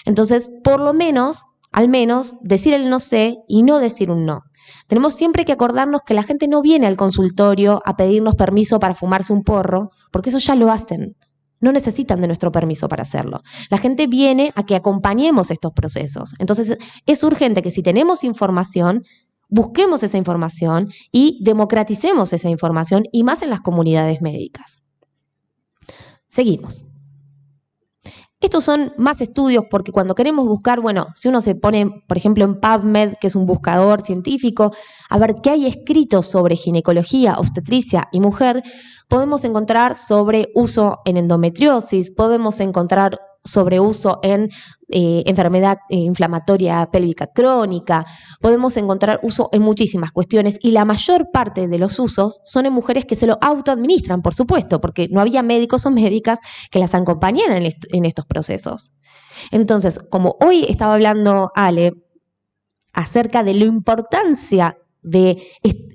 Entonces, por lo menos, al menos, decir el no sé y no decir un no. Tenemos siempre que acordarnos que la gente no viene al consultorio a pedirnos permiso para fumarse un porro, porque eso ya lo hacen. No necesitan de nuestro permiso para hacerlo. La gente viene a que acompañemos estos procesos. Entonces, es urgente que si tenemos información, busquemos esa información y democraticemos esa información, y más en las comunidades médicas. Seguimos. Estos son más estudios porque cuando queremos buscar, bueno, si uno se pone, por ejemplo, en PubMed, que es un buscador científico, a ver qué hay escrito sobre ginecología, obstetricia y mujer, podemos encontrar sobre uso en endometriosis, podemos encontrar sobre uso en enfermedad inflamatoria pélvica crónica, podemos encontrar uso en muchísimas cuestiones y la mayor parte de los usos son en mujeres que se lo autoadministran, por supuesto, porque no había médicos o médicas que las acompañaran en estos procesos. Entonces, como hoy estaba hablando Ale acerca de la importancia de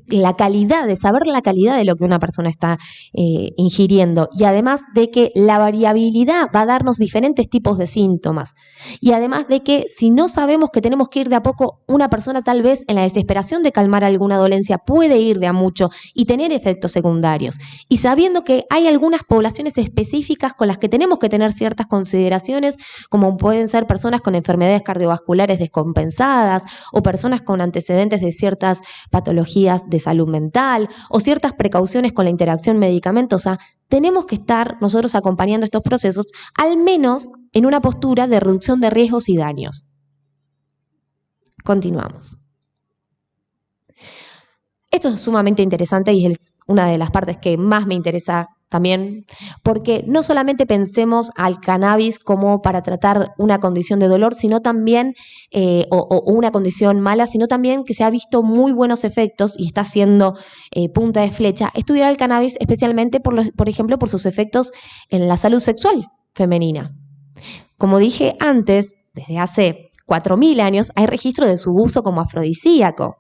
la calidad, de saber la calidad de lo que una persona está ingiriendo y además de que la variabilidad va a darnos diferentes tipos de síntomas y además de que si no sabemos que tenemos que ir de a poco, una persona tal vez en la desesperación de calmar alguna dolencia puede ir de a mucho y tener efectos secundarios y sabiendo que hay algunas poblaciones específicas con las que tenemos que tener ciertas consideraciones como pueden ser personas con enfermedades cardiovasculares descompensadas o personas con antecedentes de ciertas patologías de salud mental o ciertas precauciones con la interacción medicamentosa, tenemos que estar nosotros acompañando estos procesos, al menos en una postura de reducción de riesgos y daños. Continuamos. Esto es sumamente interesante y es una de las partes que más me interesa también, porque no solamente pensemos al cannabis como para tratar una condición de dolor, sino también, o una condición mala, sino también que se ha visto muy buenos efectos y está siendo punta de flecha, estudiar el cannabis especialmente, por ejemplo, por sus efectos en la salud sexual femenina. Como dije antes, desde hace 4.000 años hay registro de su uso como afrodisíaco.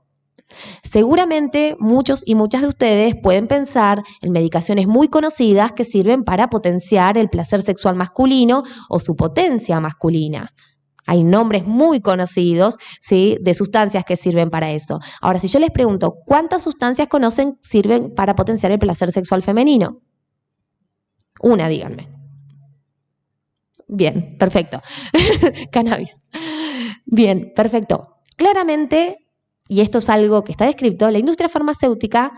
Seguramente muchos y muchas de ustedes pueden pensar en medicaciones muy conocidas que sirven para potenciar el placer sexual masculino o su potencia masculina. Hay nombres muy conocidos, ¿sí?, de sustancias que sirven para eso. Ahora, si yo les pregunto, ¿cuántas sustancias conocen sirven para potenciar el placer sexual femenino? Una, díganme. Bien, perfecto. Cannabis. Bien, perfecto. Claramente, y esto es algo que está descrito, la industria farmacéutica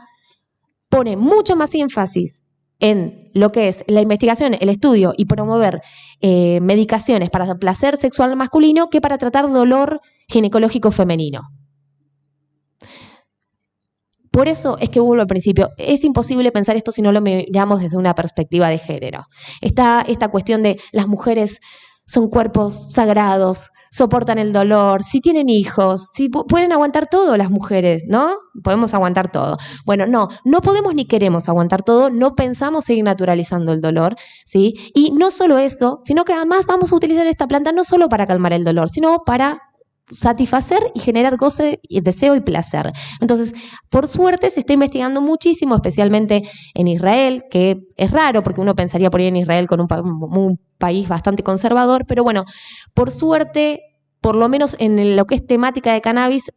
pone mucho más énfasis en lo que es la investigación, el estudio y promover medicaciones para placer sexual masculino que para tratar dolor ginecológico femenino. Por eso es que hubo al principio, es imposible pensar esto si no lo miramos desde una perspectiva de género. Está esta cuestión de las mujeres son cuerpos sagrados, soportan el dolor, si tienen hijos, si pueden aguantar todo las mujeres, ¿no? Podemos aguantar todo. Bueno, no podemos ni queremos aguantar todo, no pensamos seguir naturalizando el dolor, ¿sí? Y no solo eso, sino que además vamos a utilizar esta planta no solo para calmar el dolor, sino para satisfacer y generar goce, deseo y placer. Entonces, por suerte se está investigando muchísimo, especialmente en Israel, que es raro porque uno pensaría por ahí en Israel con un país bastante conservador, pero bueno, por suerte, por lo menos en lo que es temática de cannabis,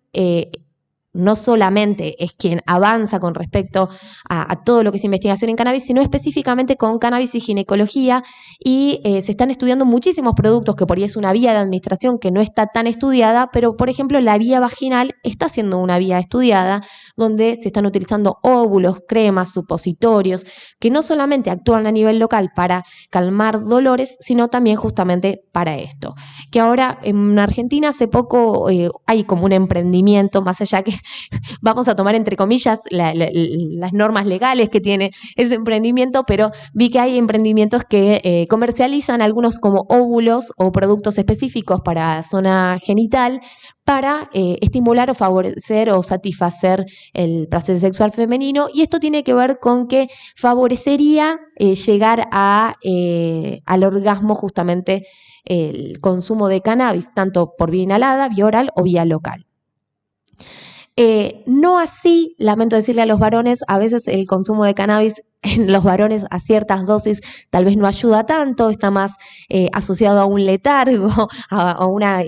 no solamente es quien avanza con respecto a todo lo que es investigación en cannabis, sino específicamente con cannabis y ginecología, y se están estudiando muchísimos productos que por ahí es una vía de administración que no está tan estudiada, pero por ejemplo la vía vaginal está siendo una vía estudiada, donde se están utilizando óvulos, cremas, supositorios, que no solamente actúan a nivel local para calmar dolores, sino también justamente para esto. Que ahora en Argentina hace poco hay como un emprendimiento, más allá que vamos a tomar entre comillas las normas legales que tiene ese emprendimiento, pero vi que hay emprendimientos que comercializan algunos como óvulos o productos específicos para zona genital para estimular o favorecer o satisfacer el placer sexual femenino, y esto tiene que ver con que favorecería llegar al orgasmo justamente el consumo de cannabis, tanto por vía inhalada, vía oral o vía local. No así, lamento decirle a los varones, a veces el consumo de cannabis en los varones a ciertas dosis tal vez no ayuda tanto, está más asociado a un letargo, a una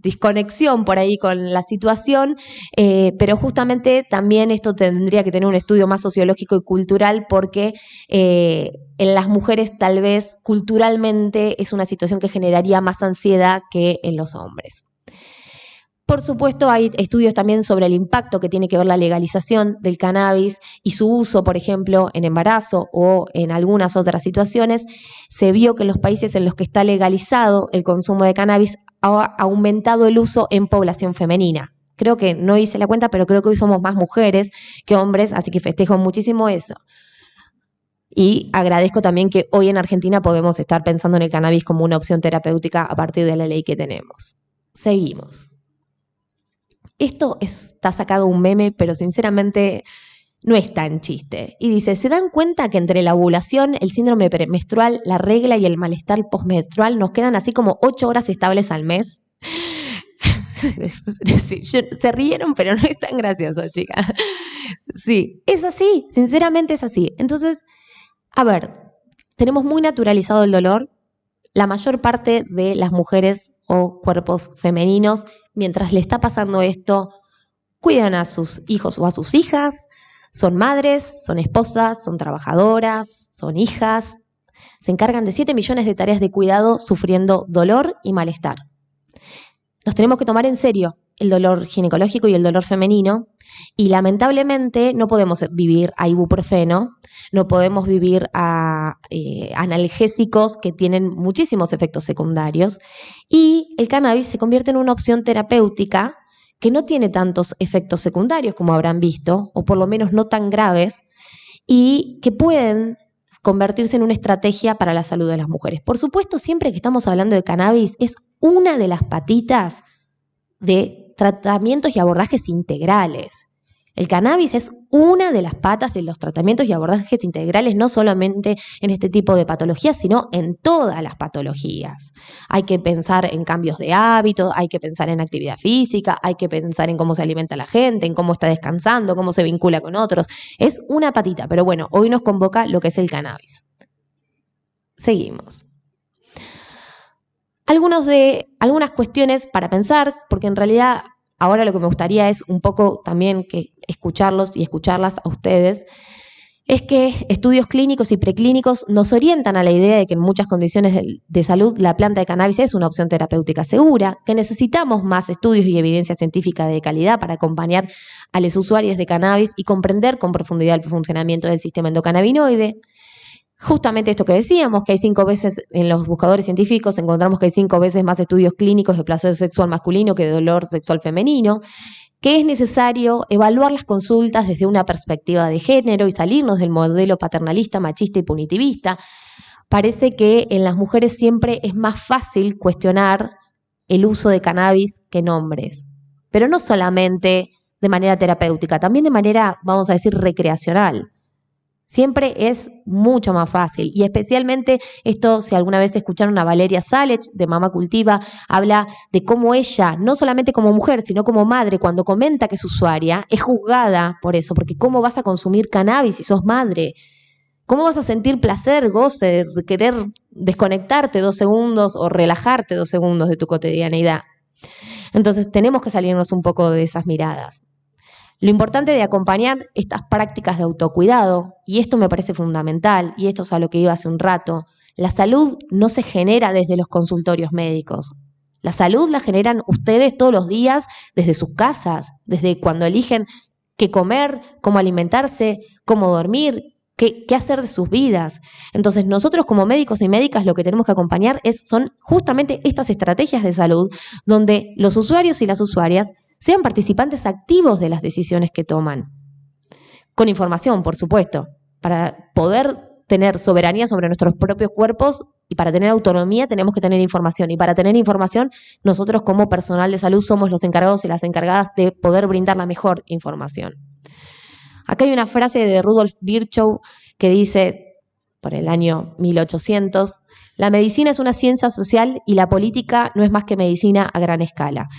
desconexión por ahí con la situación, pero justamente también esto tendría que tener un estudio más sociológico y cultural, porque en las mujeres tal vez culturalmente es una situación que generaría más ansiedad que en los hombres. Por supuesto, hay estudios también sobre el impacto que tiene que ver la legalización del cannabis y su uso, por ejemplo, en embarazo o en algunas otras situaciones. Se vio que en los países en los que está legalizado el consumo de cannabis ha aumentado el uso en población femenina. Creo que no hice la cuenta, pero creo que hoy somos más mujeres que hombres, así que festejo muchísimo eso. Y agradezco también que hoy en Argentina podemos estar pensando en el cannabis como una opción terapéutica a partir de la ley que tenemos. Seguimos. Esto está sacado un meme, pero sinceramente no es tan chiste. Y dice, ¿se dan cuenta que entre la ovulación, el síndrome premenstrual, la regla y el malestar postmenstrual nos quedan así como 8 horas estables al mes? Sí, se rieron, pero no es tan gracioso, chicas. Sí, es así, sinceramente es así. Entonces, a ver, tenemos muy naturalizado el dolor. La mayor parte de las mujeres o cuerpos femeninos, mientras le está pasando esto, cuidan a sus hijos o a sus hijas, son madres, son esposas, son trabajadoras, son hijas, se encargan de 7 millones de tareas de cuidado sufriendo dolor y malestar. Nos tenemos que tomar en serio el dolor ginecológico y el dolor femenino, y lamentablemente no podemos vivir a ibuprofeno, no podemos vivir a analgésicos que tienen muchísimos efectos secundarios, y el cannabis se convierte en una opción terapéutica que no tiene tantos efectos secundarios como habrán visto, o por lo menos no tan graves, y que pueden convertirse en una estrategia para la salud de las mujeres. Por supuesto, siempre que estamos hablando de cannabis, es una de las patitas de tratamientos y abordajes integrales. El cannabis es una de las patas de los tratamientos y abordajes integrales, no solamente en este tipo de patologías, sino en todas las patologías. Hay que pensar en cambios de hábitos, hay que pensar en actividad física, hay que pensar en cómo se alimenta la gente, en cómo está descansando, cómo se vincula con otros. Es una patita, pero bueno, hoy nos convoca lo que es el cannabis. Seguimos. Algunas cuestiones para pensar, porque en realidad ahora lo que me gustaría es un poco también que escucharlos y escucharlas a ustedes, es que estudios clínicos y preclínicos nos orientan a la idea de que en muchas condiciones de salud la planta de cannabis es una opción terapéutica segura, que necesitamos más estudios y evidencia científica de calidad para acompañar a los usuarios de cannabis y comprender con profundidad el funcionamiento del sistema endocannabinoide. Justamente esto que decíamos, que hay 5 veces en los buscadores científicos, encontramos que hay 5 veces más estudios clínicos de placer sexual masculino que de dolor sexual femenino, que es necesario evaluar las consultas desde una perspectiva de género y salirnos del modelo paternalista, machista y punitivista. Parece que en las mujeres siempre es más fácil cuestionar el uso de cannabis que en hombres, pero no solamente de manera terapéutica, también de manera, vamos a decir, recreacional. Siempre es mucho más fácil, y especialmente esto, si alguna vez escucharon a Valeria Salech de Mamá Cultiva, habla de cómo ella, no solamente como mujer, sino como madre, cuando comenta que es usuaria, es juzgada por eso, porque ¿cómo vas a consumir cannabis si sos madre? ¿Cómo vas a sentir placer, goce, de querer desconectarte 2 segundos o relajarte 2 segundos de tu cotidianeidad? Entonces tenemos que salirnos un poco de esas miradas. Lo importante de acompañar estas prácticas de autocuidado, y esto me parece fundamental, y esto es a lo que iba hace un rato, la salud no se genera desde los consultorios médicos. La salud la generan ustedes todos los días desde sus casas, desde cuando eligen qué comer, cómo alimentarse, cómo dormir, qué hacer de sus vidas. Entonces, nosotros como médicos y médicas lo que tenemos que acompañar son justamente estas estrategias de salud donde los usuarios y las usuarias sean participantes activos de las decisiones que toman. Con información, por supuesto, para poder tener soberanía sobre nuestros propios cuerpos y para tener autonomía tenemos que tener información. Y para tener información, nosotros como personal de salud somos los encargados y las encargadas de poder brindar la mejor información. Acá hay una frase de Rudolf Virchow que dice, por el año 1800, la medicina es una ciencia social y la política no es más que medicina a gran escala.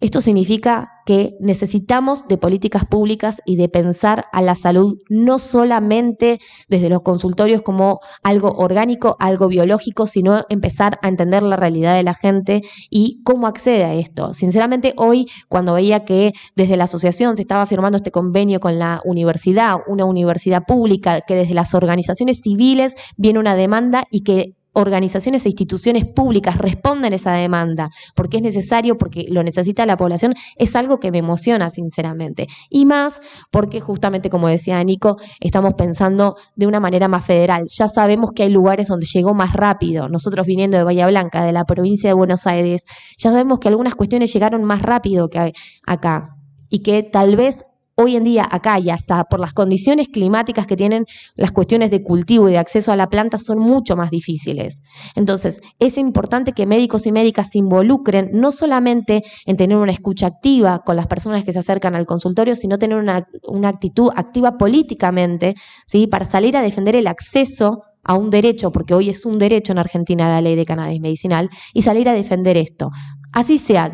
Esto significa que necesitamos de políticas públicas y de pensar a la salud no solamente desde los consultorios como algo orgánico, algo biológico, sino empezar a entender la realidad de la gente y cómo accede a esto. Sinceramente, hoy, cuando veía que desde la asociación se estaba firmando este convenio con la universidad, una universidad pública, que desde las organizaciones civiles viene una demanda y que organizaciones e instituciones públicas responden a esa demanda, porque es necesario, porque lo necesita la población, es algo que me emociona sinceramente. Y más porque justamente, como decía Nico, estamos pensando de una manera más federal. Ya sabemos que hay lugares donde llegó más rápido. Nosotros viniendo de Bahía Blanca, de la provincia de Buenos Aires, ya sabemos que algunas cuestiones llegaron más rápido que acá y que tal vez hoy en día acá y hasta por las condiciones climáticas que tienen las cuestiones de cultivo y de acceso a la planta son mucho más difíciles. Entonces, es importante que médicos y médicas se involucren no solamente en tener una escucha activa con las personas que se acercan al consultorio, sino tener una actitud activa políticamente, ¿sí? Para salir a defender el acceso a un derecho, porque hoy es un derecho en Argentina la ley de cannabis medicinal, y salir a defender esto. Así sea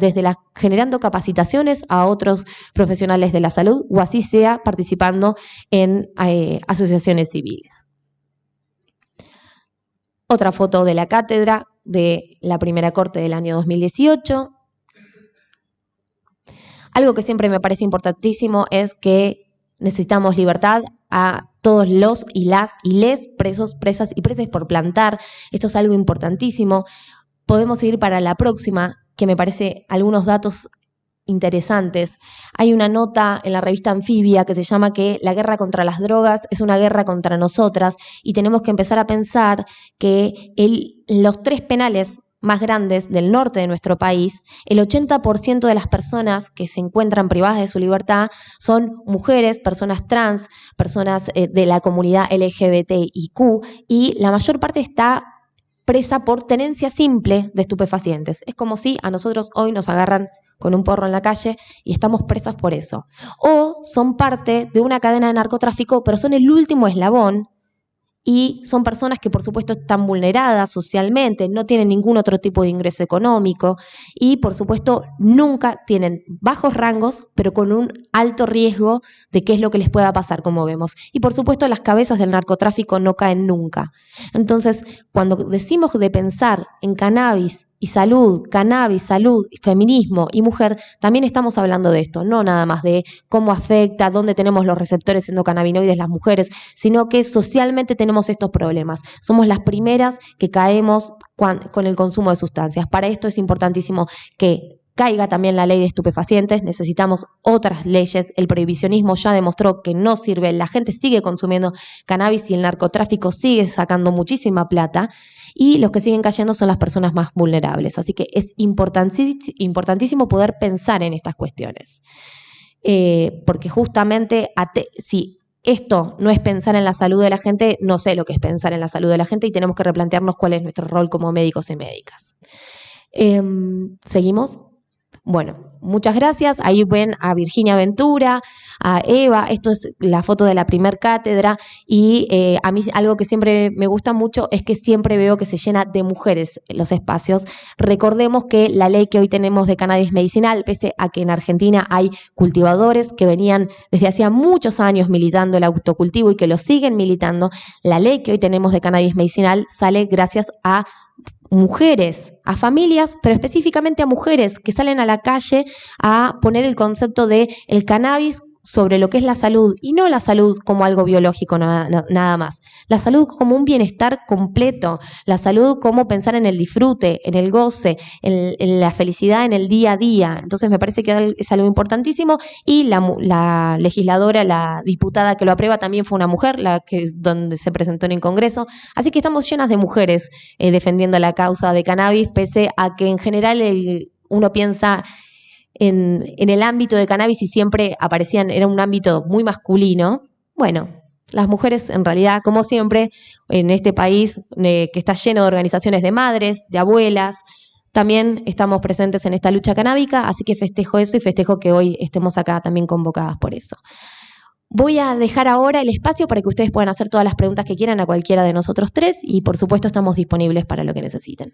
generando capacitaciones a otros profesionales de la salud o así sea participando en asociaciones civiles. Otra foto de la cátedra de la primera corte del año 2018. Algo que siempre me parece importantísimo es que necesitamos libertad a todos los y les presos, presas y presas por plantar. Esto es algo importantísimo. Podemos ir para la próxima, que me parece algunos datos interesantes. Hay una nota en la revista Anfibia que se llama que la guerra contra las drogas es una guerra contra nosotras y tenemos que empezar a pensar que los 3 penales más grandes del norte de nuestro país, el 80% de las personas que se encuentran privadas de su libertad son mujeres, personas trans, personas de la comunidad LGBTIQ y la mayor parte está presa por tenencia simple de estupefacientes. Es como si a nosotros hoy nos agarran con un porro en la calle y estamos presas por eso. O son parte de una cadena de narcotráfico, pero son el último eslabón y son personas que por supuesto están vulneradas socialmente, no tienen ningún otro tipo de ingreso económico y por supuesto nunca tienen bajos rangos, pero con un alto riesgo de qué es lo que les pueda pasar, como vemos. Y por supuesto las cabezas del narcotráfico no caen nunca. Entonces, cuando decimos de pensar en cannabis feminismo y mujer, también estamos hablando de esto, no nada más de cómo afecta, dónde tenemos los receptores endocannabinoides las mujeres, sino que socialmente tenemos estos problemas. Somos las primeras que caemos con el consumo de sustancias. Para esto es importantísimo que caiga también la ley de estupefacientes, necesitamos otras leyes, el prohibicionismo ya demostró que no sirve, la gente sigue consumiendo cannabis y el narcotráfico sigue sacando muchísima plata y los que siguen cayendo son las personas más vulnerables, así que es importantísimo poder pensar en estas cuestiones, porque justamente si esto no es pensar en la salud de la gente, no sé lo que es pensar en la salud de la gente y tenemos que replantearnos cuál es nuestro rol como médicos y médicas. ¿Seguimos? Bueno, muchas gracias. Ahí ven a Virginia Ventura, a Eva. Esto es la foto de la primer cátedra y a mí algo que siempre me gusta mucho es que siempre veo que se llena de mujeres los espacios. Recordemos que la ley que hoy tenemos de cannabis medicinal, pese a que en Argentina hay cultivadores que venían desde hacía muchos años militando el autocultivo y que lo siguen militando, la ley que hoy tenemos de cannabis medicinal sale gracias a mujeres, a familias, pero específicamente a mujeres que salen a la calle a poner el concepto de el cannabis sobre lo que es la salud, y no la salud como algo biológico nada más. La salud como un bienestar completo, la salud como pensar en el disfrute, en el goce, en la felicidad en el día a día. Entonces me parece que es algo importantísimo, y la legisladora, la diputada que lo aprueba también fue una mujer, donde se presentó en el Congreso. Así que estamos llenas de mujeres defendiendo la causa de cannabis, pese a que en general uno piensa en el ámbito de cannabis y siempre era un ámbito muy masculino. Bueno, las mujeres en realidad, como siempre, en este país que está lleno de organizaciones de madres, de abuelas, también estamos presentes en esta lucha canábica, así que festejo eso y festejo que hoy estemos acá también convocadas por eso. Voy a dejar ahora el espacio para que ustedes puedan hacer todas las preguntas que quieran a cualquiera de nosotros tres, y por supuesto estamos disponibles para lo que necesiten.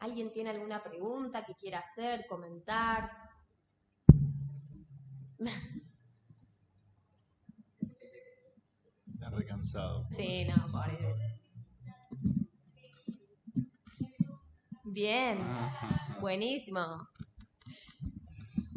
¿Alguien tiene alguna pregunta que quiera hacer, comentar? Está recansado. Sí, no, pobre. Bien, buenísimo.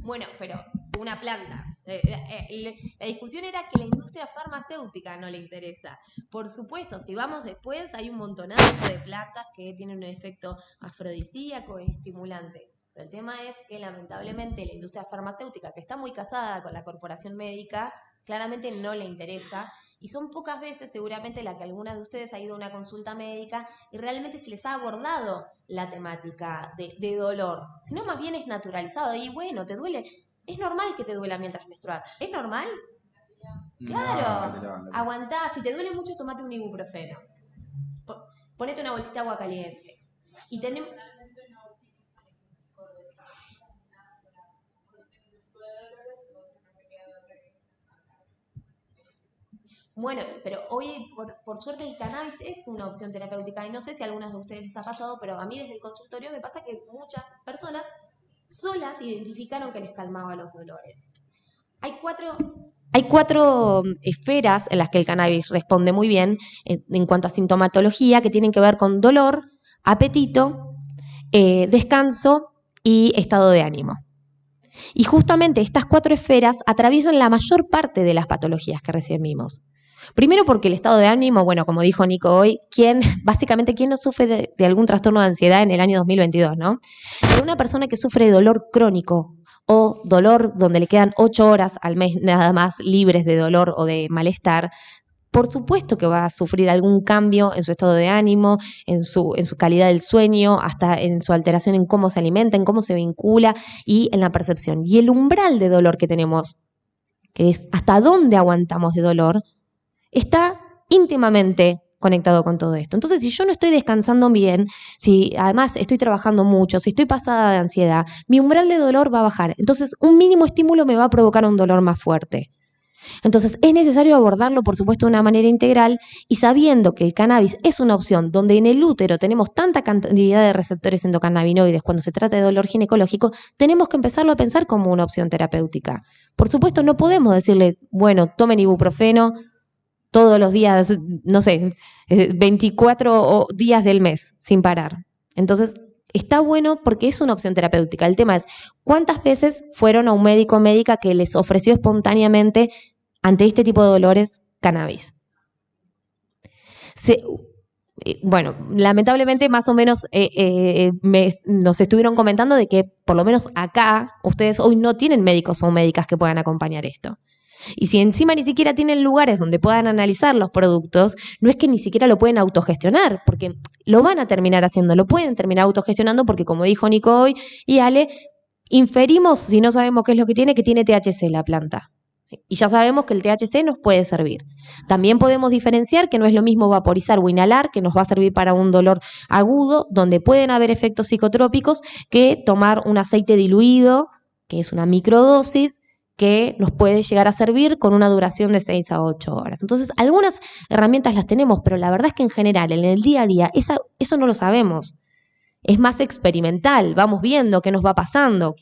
Bueno, pero una planta. La discusión era que la industria farmacéutica no le interesa. Por supuesto, si vamos después, hay un montonazo de plantas que tienen un efecto afrodisíaco e estimulante. Pero el tema es que lamentablemente la industria farmacéutica, que está muy casada con la corporación médica, claramente no le interesa. Y son pocas veces seguramente la que alguna de ustedes ha ido a una consulta médica y realmente se les ha abordado la temática de dolor. Sino más bien es naturalizado. Y bueno, ¿te duele? ¿Es normal que te duela mientras menstruas? ¿Es normal? Claro. No. Aguantá. Si te duele mucho, tomate un ibuprofeno. Ponete una bolsita de agua caliente. Y tenemos... Bueno, pero hoy, por suerte, el cannabis es una opción terapéutica, y no sé si a algunas de ustedes les ha pasado, pero a mí desde el consultorio me pasa que muchas personas solas identificaron que les calmaba los dolores. Hay cuatro esferas en las que el cannabis responde muy bien en cuanto a sintomatología, que tienen que ver con dolor, apetito, descanso y estado de ánimo. Y justamente estas 4 esferas atraviesan la mayor parte de las patologías que recién vimos. Primero porque el estado de ánimo, bueno, como dijo Nico hoy, ¿quién no sufre de algún trastorno de ansiedad en el año 2022, no? Pero una persona que sufre de dolor crónico o dolor donde le quedan 8 horas al mes nada más libres de dolor o de malestar, por supuesto que va a sufrir algún cambio en su estado de ánimo, en su calidad del sueño, hasta en su alteración en cómo se alimenta, en cómo se vincula y en la percepción. Y el umbral de dolor que tenemos, que es hasta dónde aguantamos de dolor, está íntimamente conectado con todo esto. Entonces, si yo no estoy descansando bien, si además estoy trabajando mucho, si estoy pasada de ansiedad, mi umbral de dolor va a bajar. Entonces, un mínimo estímulo me va a provocar un dolor más fuerte. Entonces, es necesario abordarlo, por supuesto, de una manera integral, y sabiendo que el cannabis es una opción donde en el útero tenemos tanta cantidad de receptores endocannabinoides cuando se trata de dolor ginecológico, tenemos que empezarlo a pensar como una opción terapéutica. Por supuesto, no podemos decirle, bueno, tomen ibuprofeno todos los días, no sé, 24 días del mes, sin parar. Entonces, está bueno porque es una opción terapéutica. El tema es, ¿cuántas veces fueron a un médico o médica que les ofreció espontáneamente, ante este tipo de dolores, cannabis? Bueno, lamentablemente más o menos nos estuvieron comentando de que por lo menos acá ustedes hoy no tienen médicos o médicas que puedan acompañar esto. Y si encima ni siquiera tienen lugares donde puedan analizar los productos, no es que ni siquiera lo pueden autogestionar, porque lo van a terminar haciendo, lo pueden terminar autogestionando porque, como dijo Nico hoy y Ale, inferimos, si no sabemos qué es lo que tiene THC la planta. Y ya sabemos que el THC nos puede servir. También podemos diferenciar que no es lo mismo vaporizar o inhalar, que nos va a servir para un dolor agudo, donde pueden haber efectos psicotrópicos, que tomar un aceite diluido, que es una microdosis, que nos puede llegar a servir con una duración de 6 a 8 horas. Entonces, algunas herramientas las tenemos, pero la verdad es que en general, en el día a día, eso no lo sabemos. Es más experimental, vamos viendo qué nos va pasando,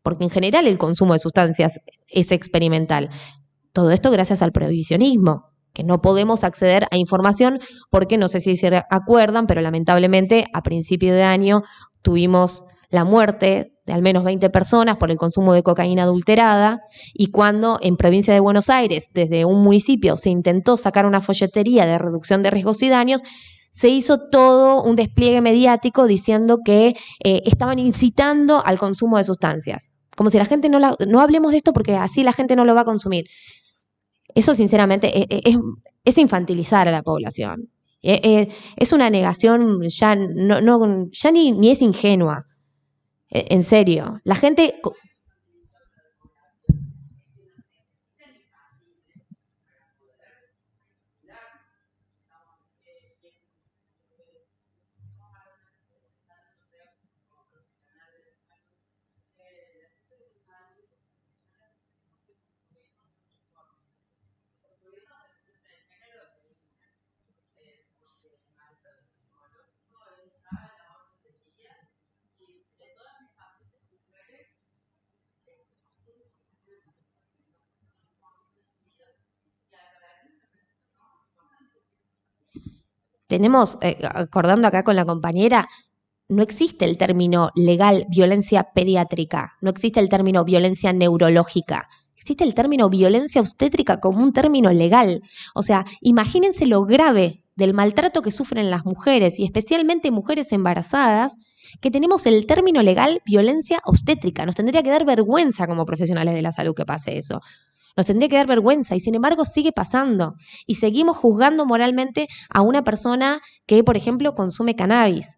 porque en general el consumo de sustancias es experimental. Todo esto gracias al prohibicionismo, que no podemos acceder a información porque no sé si se acuerdan, pero lamentablemente a principio de año tuvimos la muerte de al menos 20 personas por el consumo de cocaína adulterada, y cuando en provincia de Buenos Aires, desde un municipio, se intentó sacar una folletería de reducción de riesgos y daños, se hizo todo un despliegue mediático diciendo que estaban incitando al consumo de sustancias. Como si la gente no hablemos de esto porque así la gente no lo va a consumir. Eso sinceramente es infantilizar a la población. Es una negación ya, ya ni es ingenua. En serio. La gente... Tenemos, acordando acá con la compañera, no existe el término legal violencia pediátrica, no existe el término violencia neurológica, existe el término violencia obstétrica como un término legal. O sea, imagínense lo grave del maltrato que sufren las mujeres y especialmente mujeres embarazadas, que tenemos el término legal violencia obstétrica. Nos tendría que dar vergüenza como profesionales de la salud que pase eso. Nos tendría que dar vergüenza y sin embargo sigue pasando. Y seguimos juzgando moralmente a una persona que, por ejemplo, consume cannabis.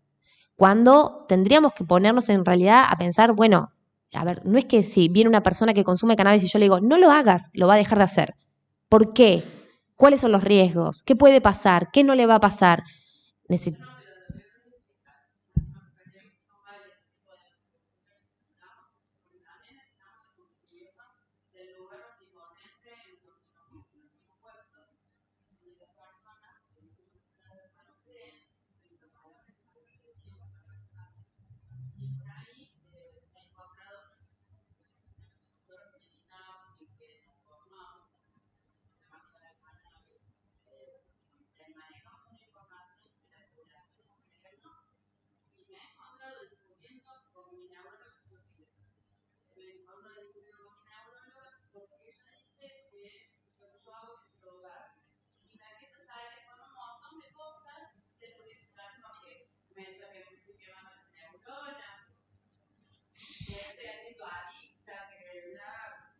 Cuando tendríamos que ponernos en realidad a pensar, bueno, a ver, no es que si viene una persona que consume cannabis y yo le digo, no lo hagas, lo va a dejar de hacer. ¿Por qué? ¿Cuáles son los riesgos? ¿Qué puede pasar? ¿Qué no le va a pasar?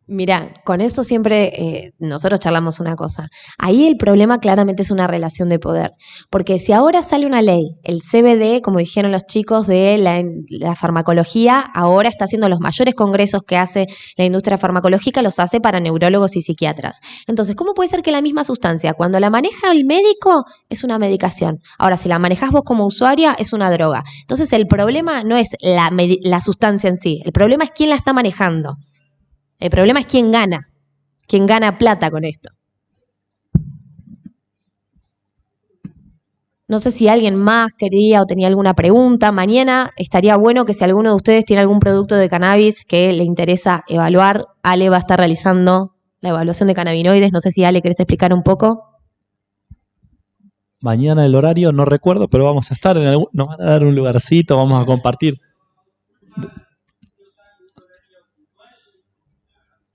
Mira, con eso siempre nosotros charlamos una cosa. Ahí el problema claramente es una relación de poder. Porque si ahora sale una ley, el CBD, como dijeron los chicos de la farmacología, ahora está haciendo los mayores congresos que hace la industria farmacológica, los hace para neurólogos y psiquiatras. Entonces, ¿cómo puede ser que la misma sustancia, cuando la maneja el médico, es una medicación? Ahora, si la manejás vos como usuaria, es una droga. Entonces, el problema no es la sustancia en sí, el problema es quién la está manejando. El problema es quién gana plata con esto. No sé si alguien más quería o tenía alguna pregunta. Mañana estaría bueno que si alguno de ustedes tiene algún producto de cannabis que le interesa evaluar, Ale va a estar realizando la evaluación de cannabinoides. No sé si Ale, ¿querés explicar un poco? Mañana el horario no recuerdo, pero vamos a estar nos van a dar un lugarcito, vamos a compartir.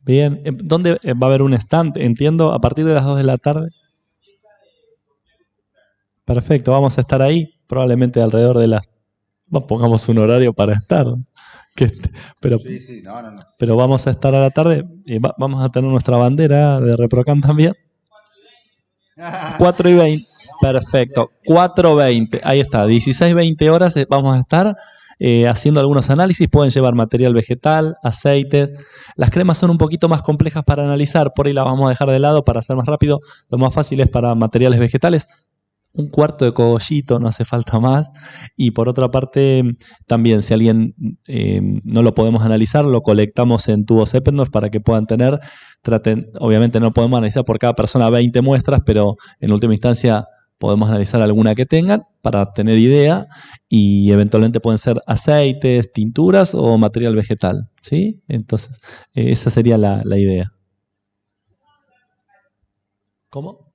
Bien, ¿dónde va a haber un stand? Entiendo, a partir de las 2 de la tarde. Perfecto, vamos a estar ahí, probablemente alrededor de las... Pongamos un horario para estar. Pero vamos a estar a la tarde y vamos a tener nuestra bandera de ReproCan también. 4:20, perfecto, 4:20, ahí está, 16-20 horas vamos a estar haciendo algunos análisis. Pueden llevar material vegetal, aceites. Las cremas son un poquito más complejas para analizar, por ahí las vamos a dejar de lado para hacer más rápido. Lo más fácil es para materiales vegetales. Un cuarto de cogollito, no hace falta más. Y por otra parte, también si alguien no lo podemos analizar, lo colectamos en tubos Eppendorf para que puedan tener. Obviamente no podemos analizar por cada persona 20 muestras, pero en última instancia podemos analizar alguna que tengan para tener idea, y eventualmente pueden ser aceites, tinturas o material vegetal, ¿sí? Entonces, esa sería la idea. ¿Cómo?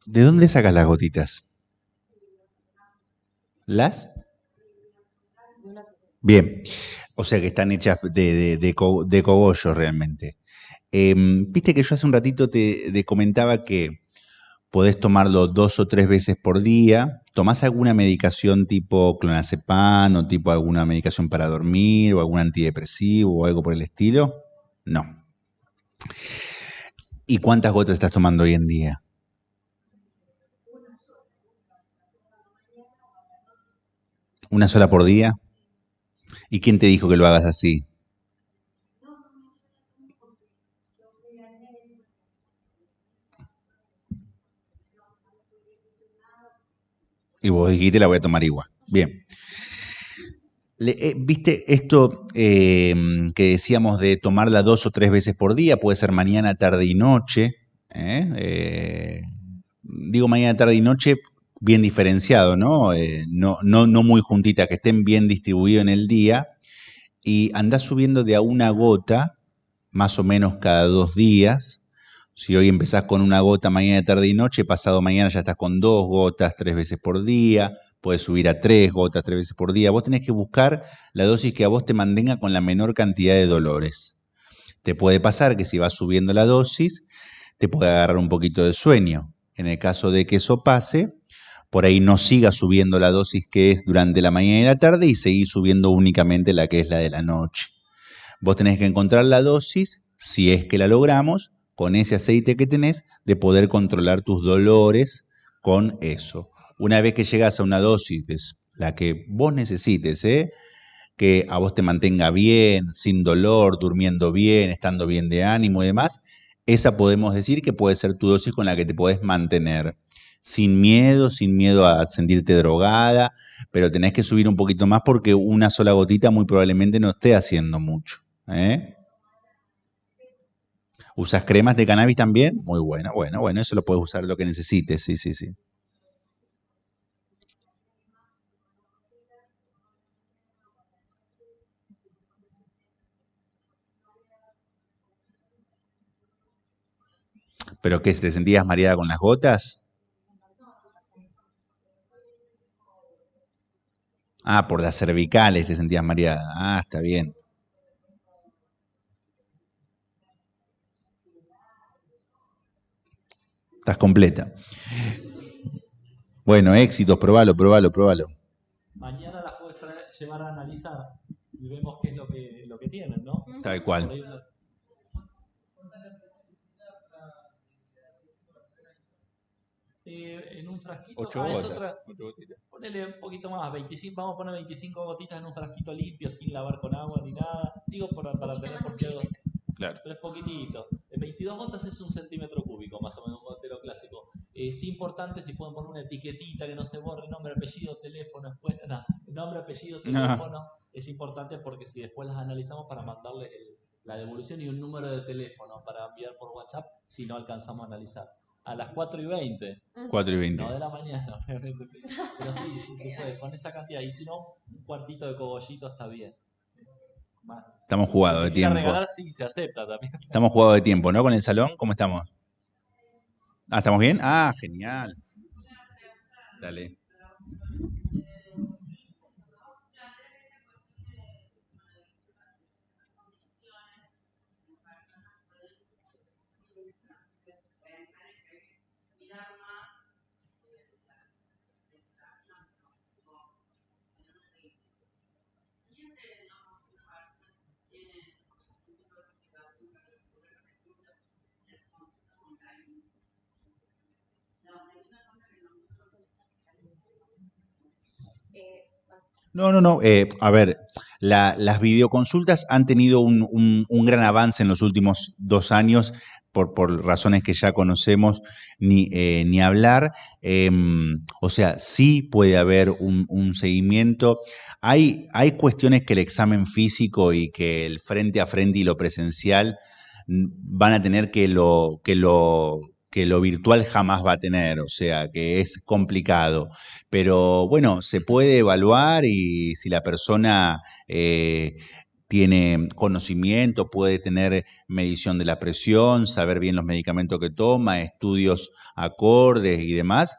¿De dónde sacas las gotitas? ¿Las? Bien, o sea que están hechas de cogollo realmente. Viste que yo hace un ratito te comentaba que podés tomarlo 2 o 3 veces por día. ¿Tomás alguna medicación tipo clonazepam o tipo alguna medicación para dormir o algún antidepresivo o algo por el estilo? No. ¿Y cuántas gotas estás tomando hoy en día? ¿Una sola por día? ¿Y quién te dijo que lo hagas así? Y vos dijiste, la voy a tomar igual. Bien. ¿Viste esto que decíamos de tomarla 2 o 3 veces por día? Puede ser mañana, tarde y noche. ¿eh? Digo mañana, tarde y noche bien diferenciado, ¿no? No muy juntita, que estén bien distribuidos en el día. Y andás subiendo de a una gota, más o menos cada 2 días. Si hoy empezás con una gota mañana, tarde y noche, pasado mañana ya estás con 2 gotas 3 veces por día, puedes subir a 3 gotas 3 veces por día. Vos tenés que buscar la dosis que a vos te mantenga con la menor cantidad de dolores. Te puede pasar que si vas subiendo la dosis, te puede agarrar un poquito de sueño. En el caso de que eso pase, por ahí no sigas subiendo la dosis que es durante la mañana y la tarde y seguís subiendo únicamente la que es la de la noche. Vos tenés que encontrar la dosis, si es que la logramos, con ese aceite que tenés, de poder controlar tus dolores con eso. Una vez que llegas a una dosis, la que vos necesites, que a vos te mantenga bien, sin dolor, durmiendo bien, estando bien de ánimo y demás, esa podemos decir que puede ser tu dosis con la que te podés mantener. Sin miedo a sentirte drogada, pero tenés que subir un poquito más porque una sola gotita muy probablemente no esté haciendo mucho. ¿Usas cremas de cannabis también? Muy bueno, bueno, eso lo puedes usar lo que necesites, sí, sí, sí. ¿Pero qué, te sentías mareada con las gotas? Ah, por las cervicales te sentías mareada. Ah, está bien. Estás completa. Bueno, éxitos, probalo. Mañana las puedes llevar a analizar y vemos qué es lo que tienen, ¿no? Tal cual. Por ahí en un frasquito. 8 es gotas. otra. Ponele un poquito más, 25, vamos a poner 25 gotitas en un frasquito limpio, sin lavar con agua ni nada. Digo para tener por si algo. Claro. Pero es poquitito. 22 gotas es 1 cm3, más o menos un gotero clásico. Es importante si pueden poner una etiquetita que no se borre, nombre, apellido, teléfono, después, nombre, apellido, teléfono. Es importante porque si después las analizamos para mandarles la devolución y un número de teléfono para enviar por WhatsApp si no alcanzamos a analizar. A las 4:20. 4:20. No de la mañana, obviamente. Pero sí, se puede, con esa cantidad. Y si no, un cuartito de cogollito está bien. Más. Estamos jugados de tiempo. Regalar sí se acepta también. Estamos jugados de tiempo, ¿no? Con el salón, ¿cómo estamos? Ah, ¿estamos bien? Ah, genial. Dale. No. A ver, las videoconsultas han tenido un gran avance en los últimos 2 años por razones que ya conocemos, ni hablar. O sea, sí puede haber un seguimiento. Hay cuestiones que el examen físico y que el frente a frente y lo presencial van a tener que lo virtual jamás va a tener, o sea, que es complicado. Pero bueno, se puede evaluar y si la persona tiene conocimiento, puede tener medición de la presión, saber bien los medicamentos que toma, estudios acordes y demás,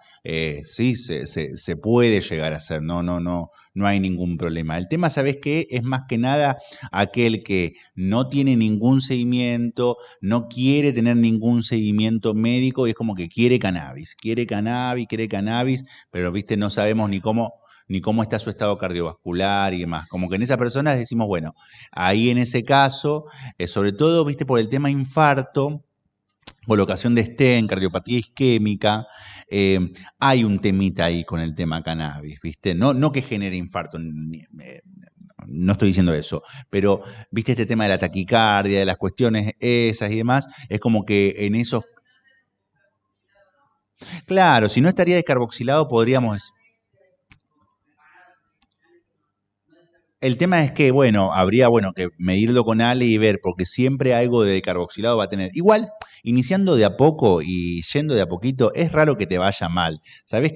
sí, se puede llegar a hacer, no hay ningún problema. El tema, ¿sabes qué? Es más que nada aquel que no tiene ningún seguimiento, no quiere tener ningún seguimiento médico y es como que quiere cannabis, pero viste, no sabemos ni cómo está su estado cardiovascular y demás. Como que en esa persona decimos, bueno, ahí en ese caso, sobre todo, viste, por el tema infarto, colocación de stent, cardiopatía isquémica, hay un temita ahí con el tema cannabis, ¿viste? No que genere infarto, no estoy diciendo eso, pero, ¿viste este tema de la taquicardia, de las cuestiones esas y demás? Es como que en esos... Claro, si no estaría descarboxilado podríamos... El tema es que, bueno, habría que medirlo con Ale y ver, porque siempre algo de carboxilado va a tener. Igual, iniciando de a poco y yendo de a poquito, es raro que te vaya mal. ¿Sabés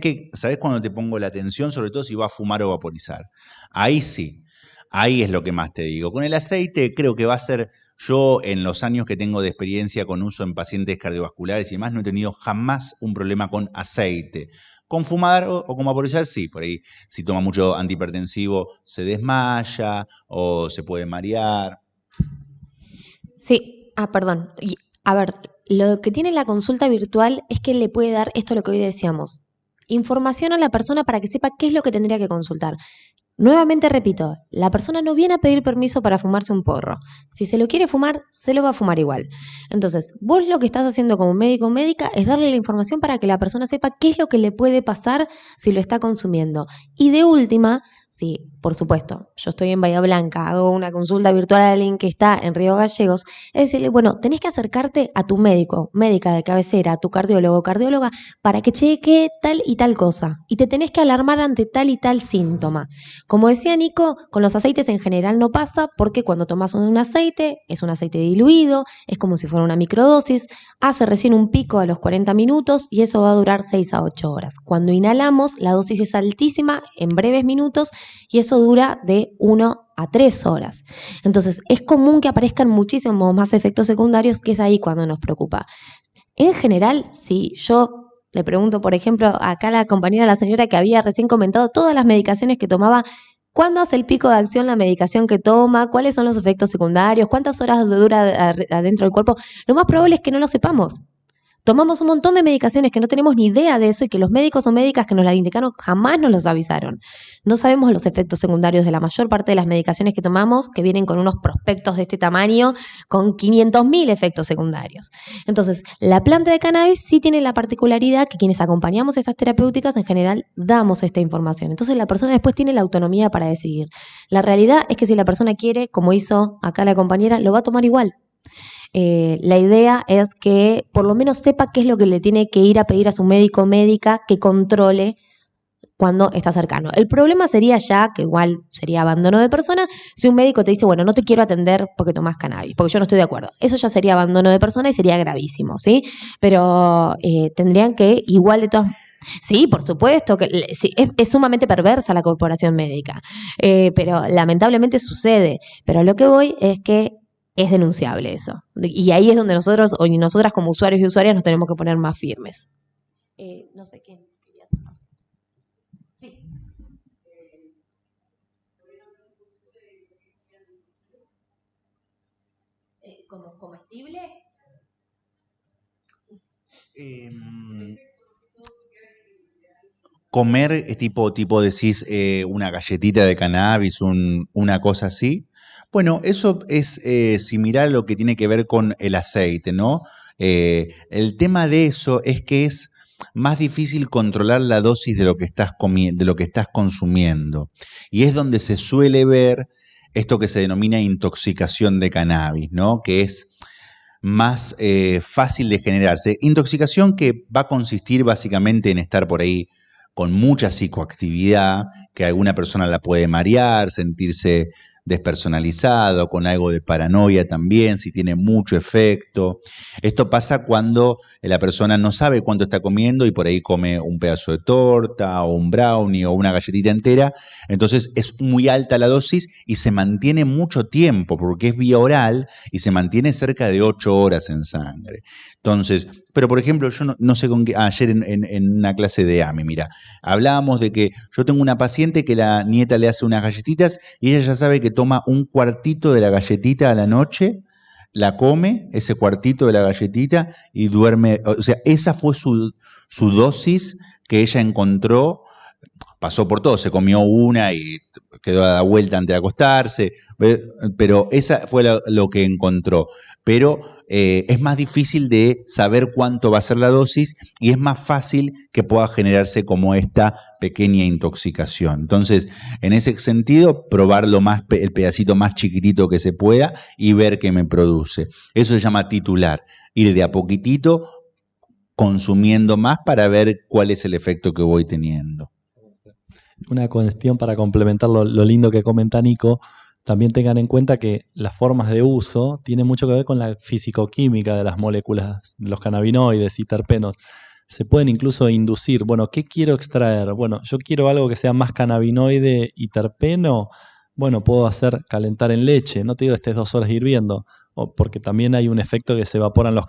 cuando te pongo la atención? Sobre todo si va a fumar o vaporizar. Ahí sí, ahí es lo que más te digo. Con el aceite creo que va a ser, yo en los años que tengo de experiencia con uso en pacientes cardiovasculares y demás, no he tenido jamás un problema con aceite. Con fumar o con vaporizar, sí, por ahí si toma mucho antihipertensivo se desmaya o se puede marear. Sí, perdón. A ver, lo que tiene la consulta virtual es que le puede dar esto lo que hoy decíamos, información a la persona para que sepa qué es lo que tendría que consultar. Nuevamente repito, la persona no viene a pedir permiso para fumarse un porro. Si se lo quiere fumar, se lo va a fumar igual. Entonces, vos lo que estás haciendo como médico o médica es darle la información para que la persona sepa qué es lo que le puede pasar si lo está consumiendo. Y de última, sí, por supuesto, yo estoy en Bahía Blanca, hago una consulta virtual a alguien que está en Río Gallegos, es decirle, bueno, tenés que acercarte a tu médico, médica de cabecera, a tu cardiólogo, cardióloga, para que chequee tal y tal cosa. Y te tenés que alarmar ante tal y tal síntoma. Como decía Nico, con los aceites en general no pasa porque cuando tomas un aceite, es un aceite diluido, es como si fuera una microdosis, hace recién un pico a los 40 minutos y eso va a durar 6 a 8 horas. Cuando inhalamos, la dosis es altísima en breves minutos y eso dura de 1 a 3 horas. Entonces, es común que aparezcan muchísimos más efectos secundarios, que es ahí cuando nos preocupa. En general, si yo le pregunto, por ejemplo, acá a la compañera, la señora que había recién comentado todas las medicaciones que tomaba, ¿cuándo hace el pico de acción la medicación que toma? ¿Cuáles son los efectos secundarios? ¿Cuántas horas dura adentro del cuerpo? Lo más probable es que no lo sepamos. Tomamos un montón de medicaciones que no tenemos ni idea de eso y que los médicos o médicas que nos las indicaron jamás nos los avisaron. No sabemos los efectos secundarios de la mayor parte de las medicaciones que tomamos, que vienen con unos prospectos de este tamaño, con 500.000 efectos secundarios. Entonces, la planta de cannabis sí tiene la particularidad que quienes acompañamos estas terapéuticas en general damos esta información. Entonces, la persona después tiene la autonomía para decidir. La realidad es que si la persona quiere, como hizo acá la compañera, lo va a tomar igual. La idea es que por lo menos sepa qué es lo que le tiene que ir a pedir a su médico o médica que controle cuando está cercano. El problema sería ya, que igual sería abandono de persona, si un médico te dice, bueno, no te quiero atender porque tomás cannabis, porque yo no estoy de acuerdo. Eso ya sería abandono de persona y sería gravísimo, ¿sí? Pero tendrían que, igual de todas... Sí, por supuesto, que sí, es sumamente perversa la corporación médica, pero lamentablemente sucede. Pero a lo que voy es que es denunciable eso. Y ahí es donde nosotros, o nosotras como usuarios y usuarias, nos tenemos que poner más firmes. No sé quién quería hacer. Sí. ¿Como comestible? Comer, tipo decís, una galletita de cannabis, una cosa así. Bueno, eso es similar a lo que tiene que ver con el aceite, ¿no? El tema de eso es que es más difícil controlar la dosis de lo que estás de lo que estás consumiendo. Y es donde se suele ver esto que se denomina intoxicación de cannabis, ¿no? Que es más fácil de generarse. Intoxicación que va a consistir básicamente en estar por ahí con mucha psicoactividad, que alguna persona la puede marear, sentirse despersonalizado, con algo de paranoia también, si tiene mucho efecto. Esto pasa cuando la persona no sabe cuánto está comiendo y por ahí come un pedazo de torta o un brownie o una galletita entera. Entonces es muy alta la dosis y se mantiene mucho tiempo porque es vía oral y se mantiene cerca de 8 horas en sangre. Entonces, pero por ejemplo, yo no sé con qué, ayer en una clase de AMI, mira, hablábamos de que yo tengo una paciente que la nieta le hace unas galletitas y ella ya sabe que toma un cuartito de la galletita a la noche, la come, ese cuartito de la galletita y duerme. O sea, esa fue su dosis que ella encontró. Pasó por todo, se comió una y quedó a la vuelta antes de acostarse, pero esa fue lo que encontró. Pero es más difícil de saber cuánto va a ser la dosis y es más fácil que pueda generarse como esta pequeña intoxicación. Entonces, en ese sentido, probar el pedacito más chiquitito que se pueda y ver qué me produce. Eso se llama titular, ir de a poquitito consumiendo más para ver cuál es el efecto que voy teniendo. Una cuestión para complementar lo lindo que comenta Nico, también tengan en cuenta que las formas de uso tienen mucho que ver con la fisicoquímica de las moléculas, de los cannabinoides y terpenos. Se pueden incluso inducir, bueno, ¿qué quiero extraer? Bueno, yo quiero algo que sea más cannabinoide y terpeno. Bueno, puedo hacer calentar en leche, no te digo que estés 2 horas hirviendo, porque también hay un efecto que se evaporan los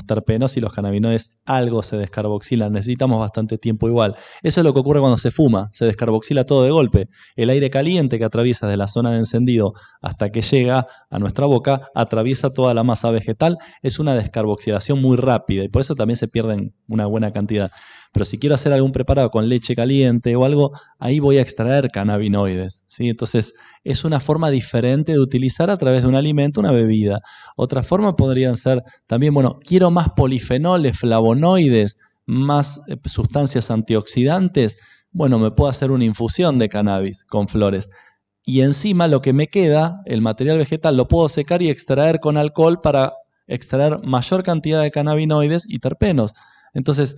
terpenos y los cannabinoides algo se descarboxilan, necesitamos bastante tiempo igual. Eso es lo que ocurre cuando se fuma, se descarboxila todo de golpe. El aire caliente que atraviesa de la zona de encendido hasta que llega a nuestra boca, atraviesa toda la masa vegetal, es una descarboxilación muy rápida y por eso también se pierden una buena cantidad. Pero si quiero hacer algún preparado con leche caliente o algo, ahí voy a extraer cannabinoides, ¿sí? Entonces, es una forma diferente de utilizar a través de un alimento una bebida. Otra forma podrían ser también, bueno, quiero más polifenoles, flavonoides, más sustancias antioxidantes. Bueno, me puedo hacer una infusión de cannabis con flores. Y encima lo que me queda, el material vegetal, lo puedo secar y extraer con alcohol para extraer mayor cantidad de cannabinoides y terpenos. Entonces,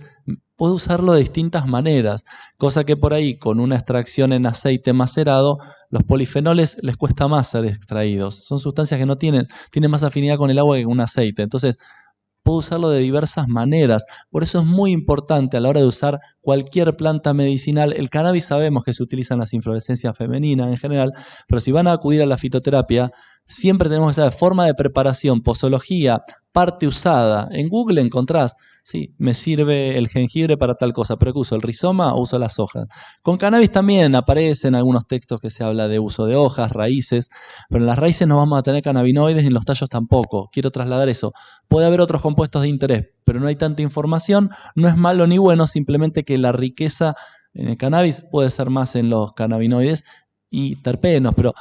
puedo usarlo de distintas maneras, cosa que por ahí con una extracción en aceite macerado, los polifenoles les cuesta más ser extraídos. Son sustancias que no tienen más afinidad con el agua que con un aceite. Entonces, puedo usarlo de diversas maneras. Por eso es muy importante a la hora de usar cualquier planta medicinal. El cannabis sabemos que se utiliza en las inflorescencias femeninas en general, pero si van a acudir a la fitoterapia, siempre tenemos que saber forma de preparación, posología, parte usada. En Google encontrás, sí, me sirve el jengibre para tal cosa, pero ¿qué uso? ¿El rizoma o uso las hojas? Con cannabis también aparecen algunos textos que se habla de uso de hojas, raíces, pero en las raíces no vamos a tener cannabinoides y en los tallos tampoco. Quiero trasladar eso. Puede haber otros compuestos de interés, pero no hay tanta información. No es malo ni bueno, simplemente que la riqueza en el cannabis puede ser más en los cannabinoides y terpenos, pero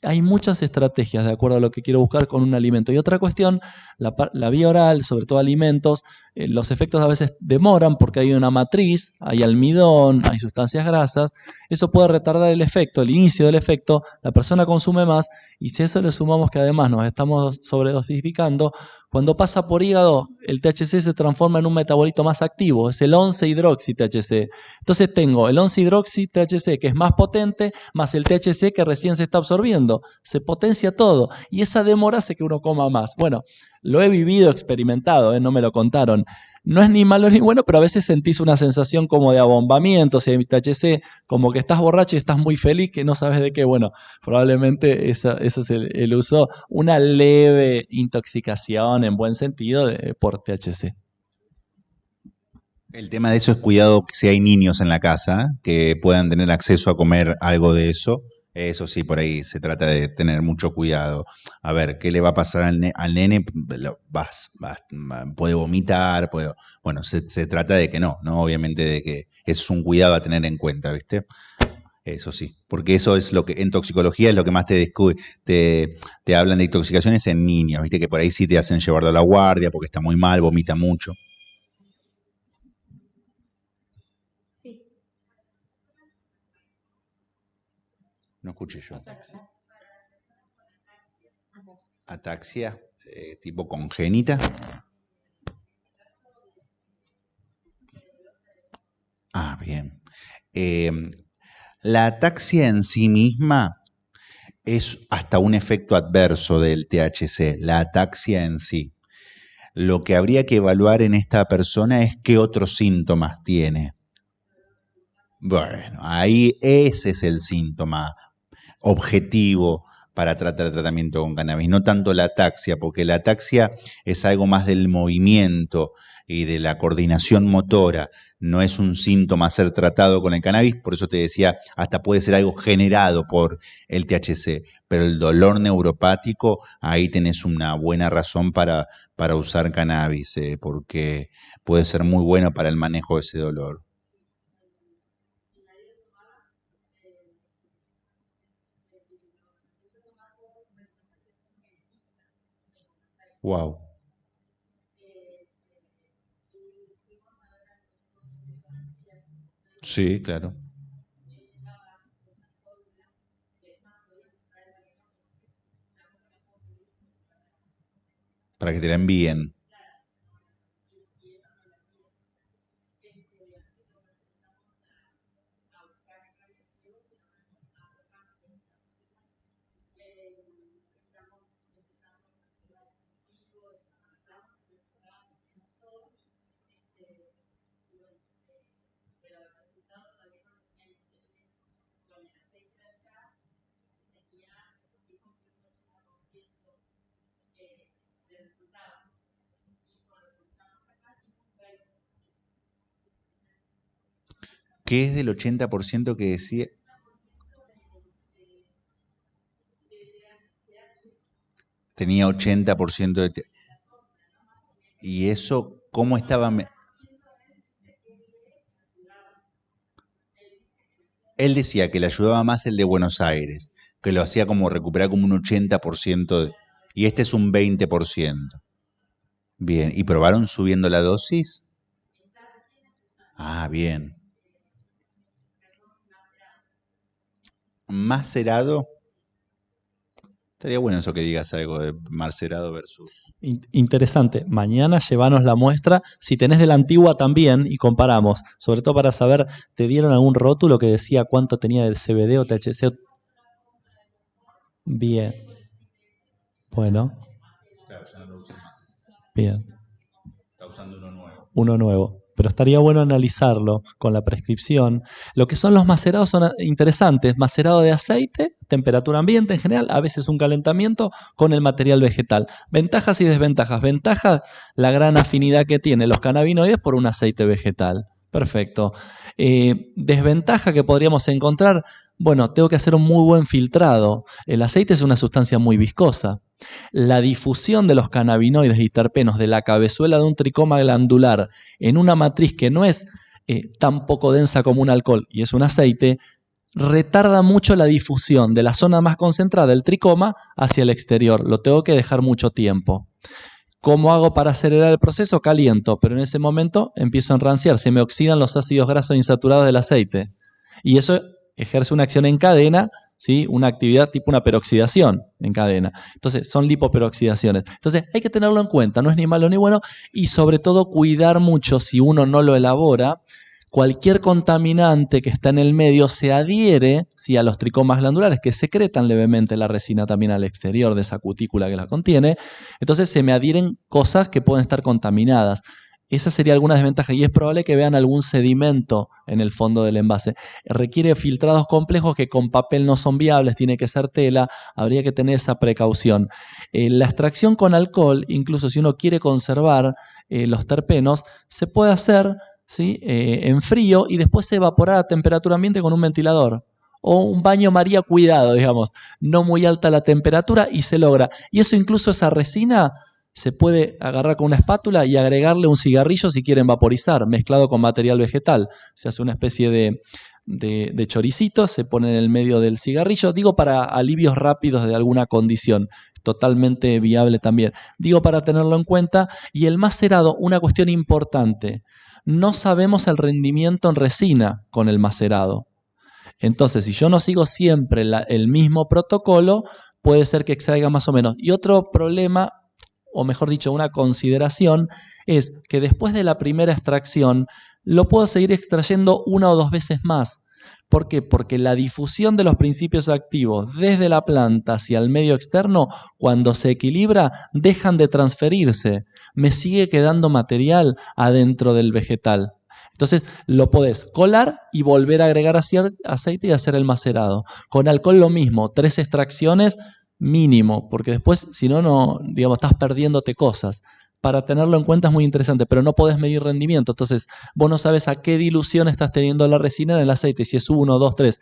hay muchas estrategias de acuerdo a lo que quiero buscar con un alimento. Y otra cuestión, la vía oral, sobre todo alimentos, los efectos a veces demoran porque hay una matriz, hay almidón, hay sustancias grasas. Eso puede retardar el efecto, el inicio del efecto. La persona consume más y si a eso le sumamos que además nos estamos sobredosificando, cuando pasa por hígado, el THC se transforma en un metabolito más activo, es el 11-hidroxi-THC. Entonces tengo el 11-hidroxi-THC que es más potente, más el THC que recién se está absorbiendo. Se potencia todo y esa demora hace que uno coma más. Bueno, lo he vivido, experimentado, no me lo contaron. No es ni malo ni bueno, pero a veces sentís una sensación como de abombamiento, si hay THC, como que estás borracho y estás muy feliz, que no sabes de qué. Bueno, probablemente eso es el uso, una leve intoxicación en buen sentido por THC. El tema de eso es cuidado si hay niños en la casa que puedan tener acceso a comer algo de eso. Eso sí, por ahí se trata de tener mucho cuidado. A ver, ¿qué le va a pasar al nene? Puede vomitar, bueno, se trata de que no, obviamente de que es un cuidado a tener en cuenta, ¿viste? Eso sí, porque eso es lo que en toxicología es lo que más te hablan de intoxicaciones en niños, ¿viste? Que por ahí sí te hacen llevarlo a la guardia porque está muy mal, vomita mucho. No escuché yo. Ataxia, tipo congénita. Ah, bien. La ataxia en sí misma es hasta un efecto adverso del THC, la ataxia en sí. Lo que habría que evaluar en esta persona es qué otros síntomas tiene. Bueno, ahí ese es el síntoma objetivo para tratar el tratamiento con cannabis, no tanto la ataxia, porque la ataxia es algo más del movimiento y de la coordinación motora, no es un síntoma a ser tratado con el cannabis, por eso te decía, hasta puede ser algo generado por el THC, pero el dolor neuropático, ahí tenés una buena razón para usar cannabis, porque puede ser muy bueno para el manejo de ese dolor. Wow. Sí, claro. Para que te la envíen. ¿Qué es del 80% que decía? Tenía 80% de... ¿Y eso cómo estaba? Él decía que le ayudaba más el de Buenos Aires, que lo hacía como recuperar como un 80%, y este es un 20%. Bien, ¿y probaron subiendo la dosis? Ah, bien. Macerado. Estaría bueno eso que digas algo de macerado versus... Interesante. Mañana llevanos la muestra. Si tenés de la antigua también y comparamos. Sobre todo para saber, ¿te dieron algún rótulo que decía cuánto tenía de CBD o THC? Bien. Bueno. Claro, ya no lo usan más. Bien. Está usando uno nuevo. Uno nuevo. Pero estaría bueno analizarlo con la prescripción. Lo que son los macerados son interesantes. Macerado de aceite, temperatura ambiente en general, a veces un calentamiento con el material vegetal. Ventajas y desventajas. Ventajas, la gran afinidad que tienen los cannabinoides por un aceite vegetal. Perfecto. Desventaja que podríamos encontrar, bueno, tengo que hacer un muy buen filtrado. El aceite es una sustancia muy viscosa. La difusión de los cannabinoides y terpenos de la cabezuela de un tricoma glandular en una matriz que no es tan poco densa como un alcohol y es un aceite, retarda mucho la difusión de la zona más concentrada del tricoma hacia el exterior. Lo tengo que dejar mucho tiempo. ¿Cómo hago para acelerar el proceso? Caliento, pero en ese momento empiezo a enranciar. Se me oxidan los ácidos grasos insaturados del aceite. Y eso ejerce una acción en cadena, ¿sí? Una actividad tipo una peroxidación en cadena. Entonces, son lipoperoxidaciones. Entonces, hay que tenerlo en cuenta. No es ni malo ni bueno. Y sobre todo, cuidar mucho si uno no lo elabora. Cualquier contaminante que está en el medio se adhiere, ¿sí?, a los tricomas glandulares que secretan levemente la resina también al exterior de esa cutícula que la contiene. Entonces se me adhieren cosas que pueden estar contaminadas. Esa sería alguna desventaja y es probable que vean algún sedimento en el fondo del envase. Requiere filtrados complejos que con papel no son viables, tiene que ser tela, habría que tener esa precaución. La extracción con alcohol, incluso si uno quiere conservar los terpenos, se puede hacer, ¿sí?, en frío y después se evaporar a temperatura ambiente con un ventilador. O un baño María cuidado, digamos, no muy alta la temperatura y se logra. Y eso incluso esa resina se puede agarrar con una espátula y agregarle un cigarrillo si quieren vaporizar, mezclado con material vegetal. Se hace una especie de choricito, se pone en el medio del cigarrillo. Digo para alivios rápidos de alguna condición. Totalmente viable también. Digo para tenerlo en cuenta. Y el macerado, una cuestión importante. No sabemos el rendimiento en resina con el macerado. Entonces, si yo no sigo siempre el mismo protocolo, puede ser que extraiga más o menos. Y otro problema, o mejor dicho, una consideración, es que después de la primera extracción, lo puedo seguir extrayendo 1 o 2 veces más. ¿Por qué? Porque la difusión de los principios activos desde la planta hacia el medio externo, cuando se equilibra, dejan de transferirse. Me sigue quedando material adentro del vegetal. Entonces lo podés colar y volver a agregar aceite y hacer el macerado. Con alcohol lo mismo, 3 extracciones mínimo, porque después si no, digamos, estás perdiéndote cosas. Para tenerlo en cuenta es muy interesante, pero no podés medir rendimiento. Entonces vos no sabes a qué dilución estás teniendo la resina en el aceite, si es 1, 2, 3.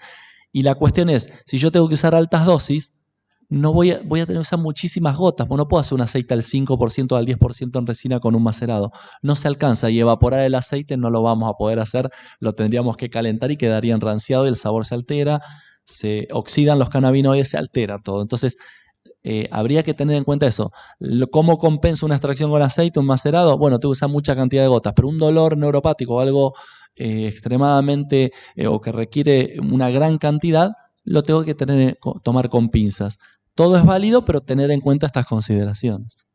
Y la cuestión es, si yo tengo que usar altas dosis, no voy a tener que usar muchísimas gotas, porque no puedo hacer un aceite al 5% o al 10% en resina con un macerado. No se alcanza y evaporar el aceite no lo vamos a poder hacer, lo tendríamos que calentar y quedaría enranciado y el sabor se altera, se oxidan los cannabinoides, se altera todo. Entonces, habría que tener en cuenta eso. ¿Cómo compensa una extracción con aceite, un macerado? Bueno, tengo que usar mucha cantidad de gotas, pero un dolor neuropático o algo extremadamente o que requiere una gran cantidad, lo tengo que tomar con pinzas. Todo es válido, pero tener en cuenta estas consideraciones.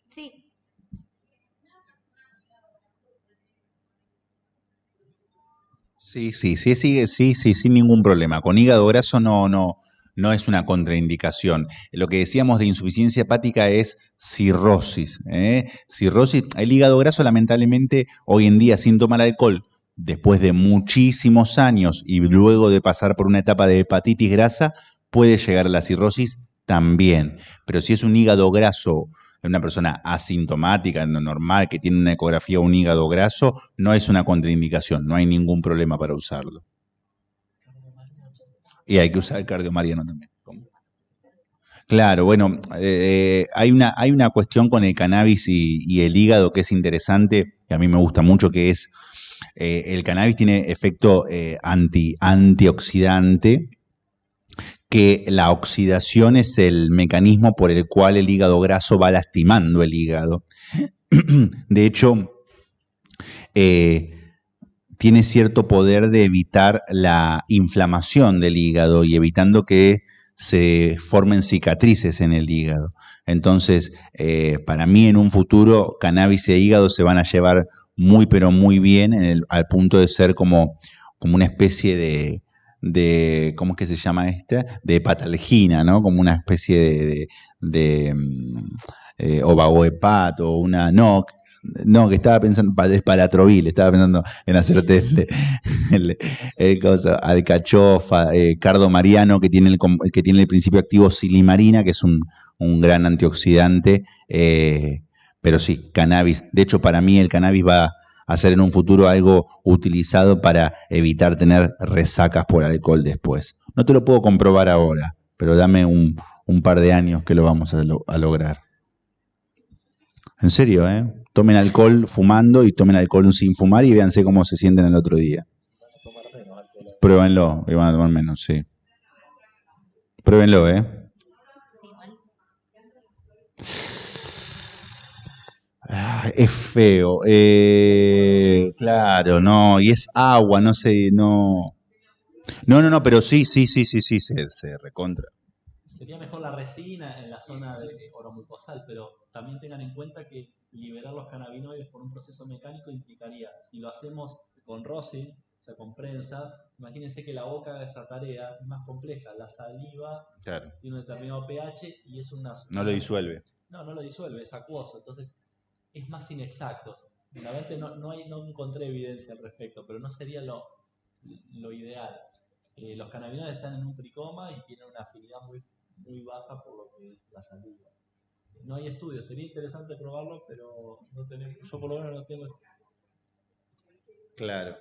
Sí. Sí, sin ningún problema. Con hígado graso no es una contraindicación. Lo que decíamos de insuficiencia hepática es cirrosis. Cirrosis, el hígado graso lamentablemente hoy en día sin tomar alcohol, después de muchísimos años y luego de pasar por una etapa de hepatitis grasa, puede llegar a la cirrosis también. Pero si es un hígado graso, una persona asintomática, normal, que tiene una ecografía o un hígado graso, no es una contraindicación, no hay ningún problema para usarlo. Y hay que usar el cardiomariano también. Claro, bueno, hay una cuestión con el cannabis y el hígado que es interesante, que a mí me gusta mucho, que es el cannabis tiene efecto antioxidante, que la oxidación es el mecanismo por el cual el hígado graso va lastimando el hígado. De hecho, tiene cierto poder de evitar la inflamación del hígado y evitando que se formen cicatrices en el hígado. Entonces, para mí en un futuro, cannabis e hígado se van a llevar muy, pero muy bien al punto de ser como una especie de ¿cómo es que se llama esta? De hepatalgina, ¿no? Como una especie de ovagohepat o una... No, que estaba pensando, es palatrobil, estaba pensando en hacerte el cosa, alcachofa, cardomariano, que tiene el principio activo silimarina, que es un gran antioxidante, pero sí, cannabis. De hecho, para mí el cannabis va a ser en un futuro algo utilizado para evitar tener resacas por alcohol después. No te lo puedo comprobar ahora, pero dame un par de años que lo vamos a lograr. En serio, tomen alcohol fumando y tomen alcohol sin fumar y véanse cómo se sienten el otro día. Pruébenlo y van a tomar menos, sí. Pruébenlo, Es feo. Claro, no, y es agua, no sé, no. No, pero sí, se recontra. Sería mejor la resina en la zona de oromucosal, pero también tengan en cuenta que liberar los cannabinoides por un proceso mecánico implicaría, si lo hacemos con rosin, o sea, con prensa, imagínense que la boca haga esa tarea es más compleja. La saliva tiene un determinado pH y es una... No lo disuelve. No lo disuelve, es acuoso, entonces es más inexacto. La verdad no encontré evidencia al respecto, pero no sería lo ideal. Los cannabinoides están en un tricoma y tienen una afinidad muy baja por lo que es la saliva. No hay estudios, sería interesante probarlo, pero yo por lo menos no tengo... Claro.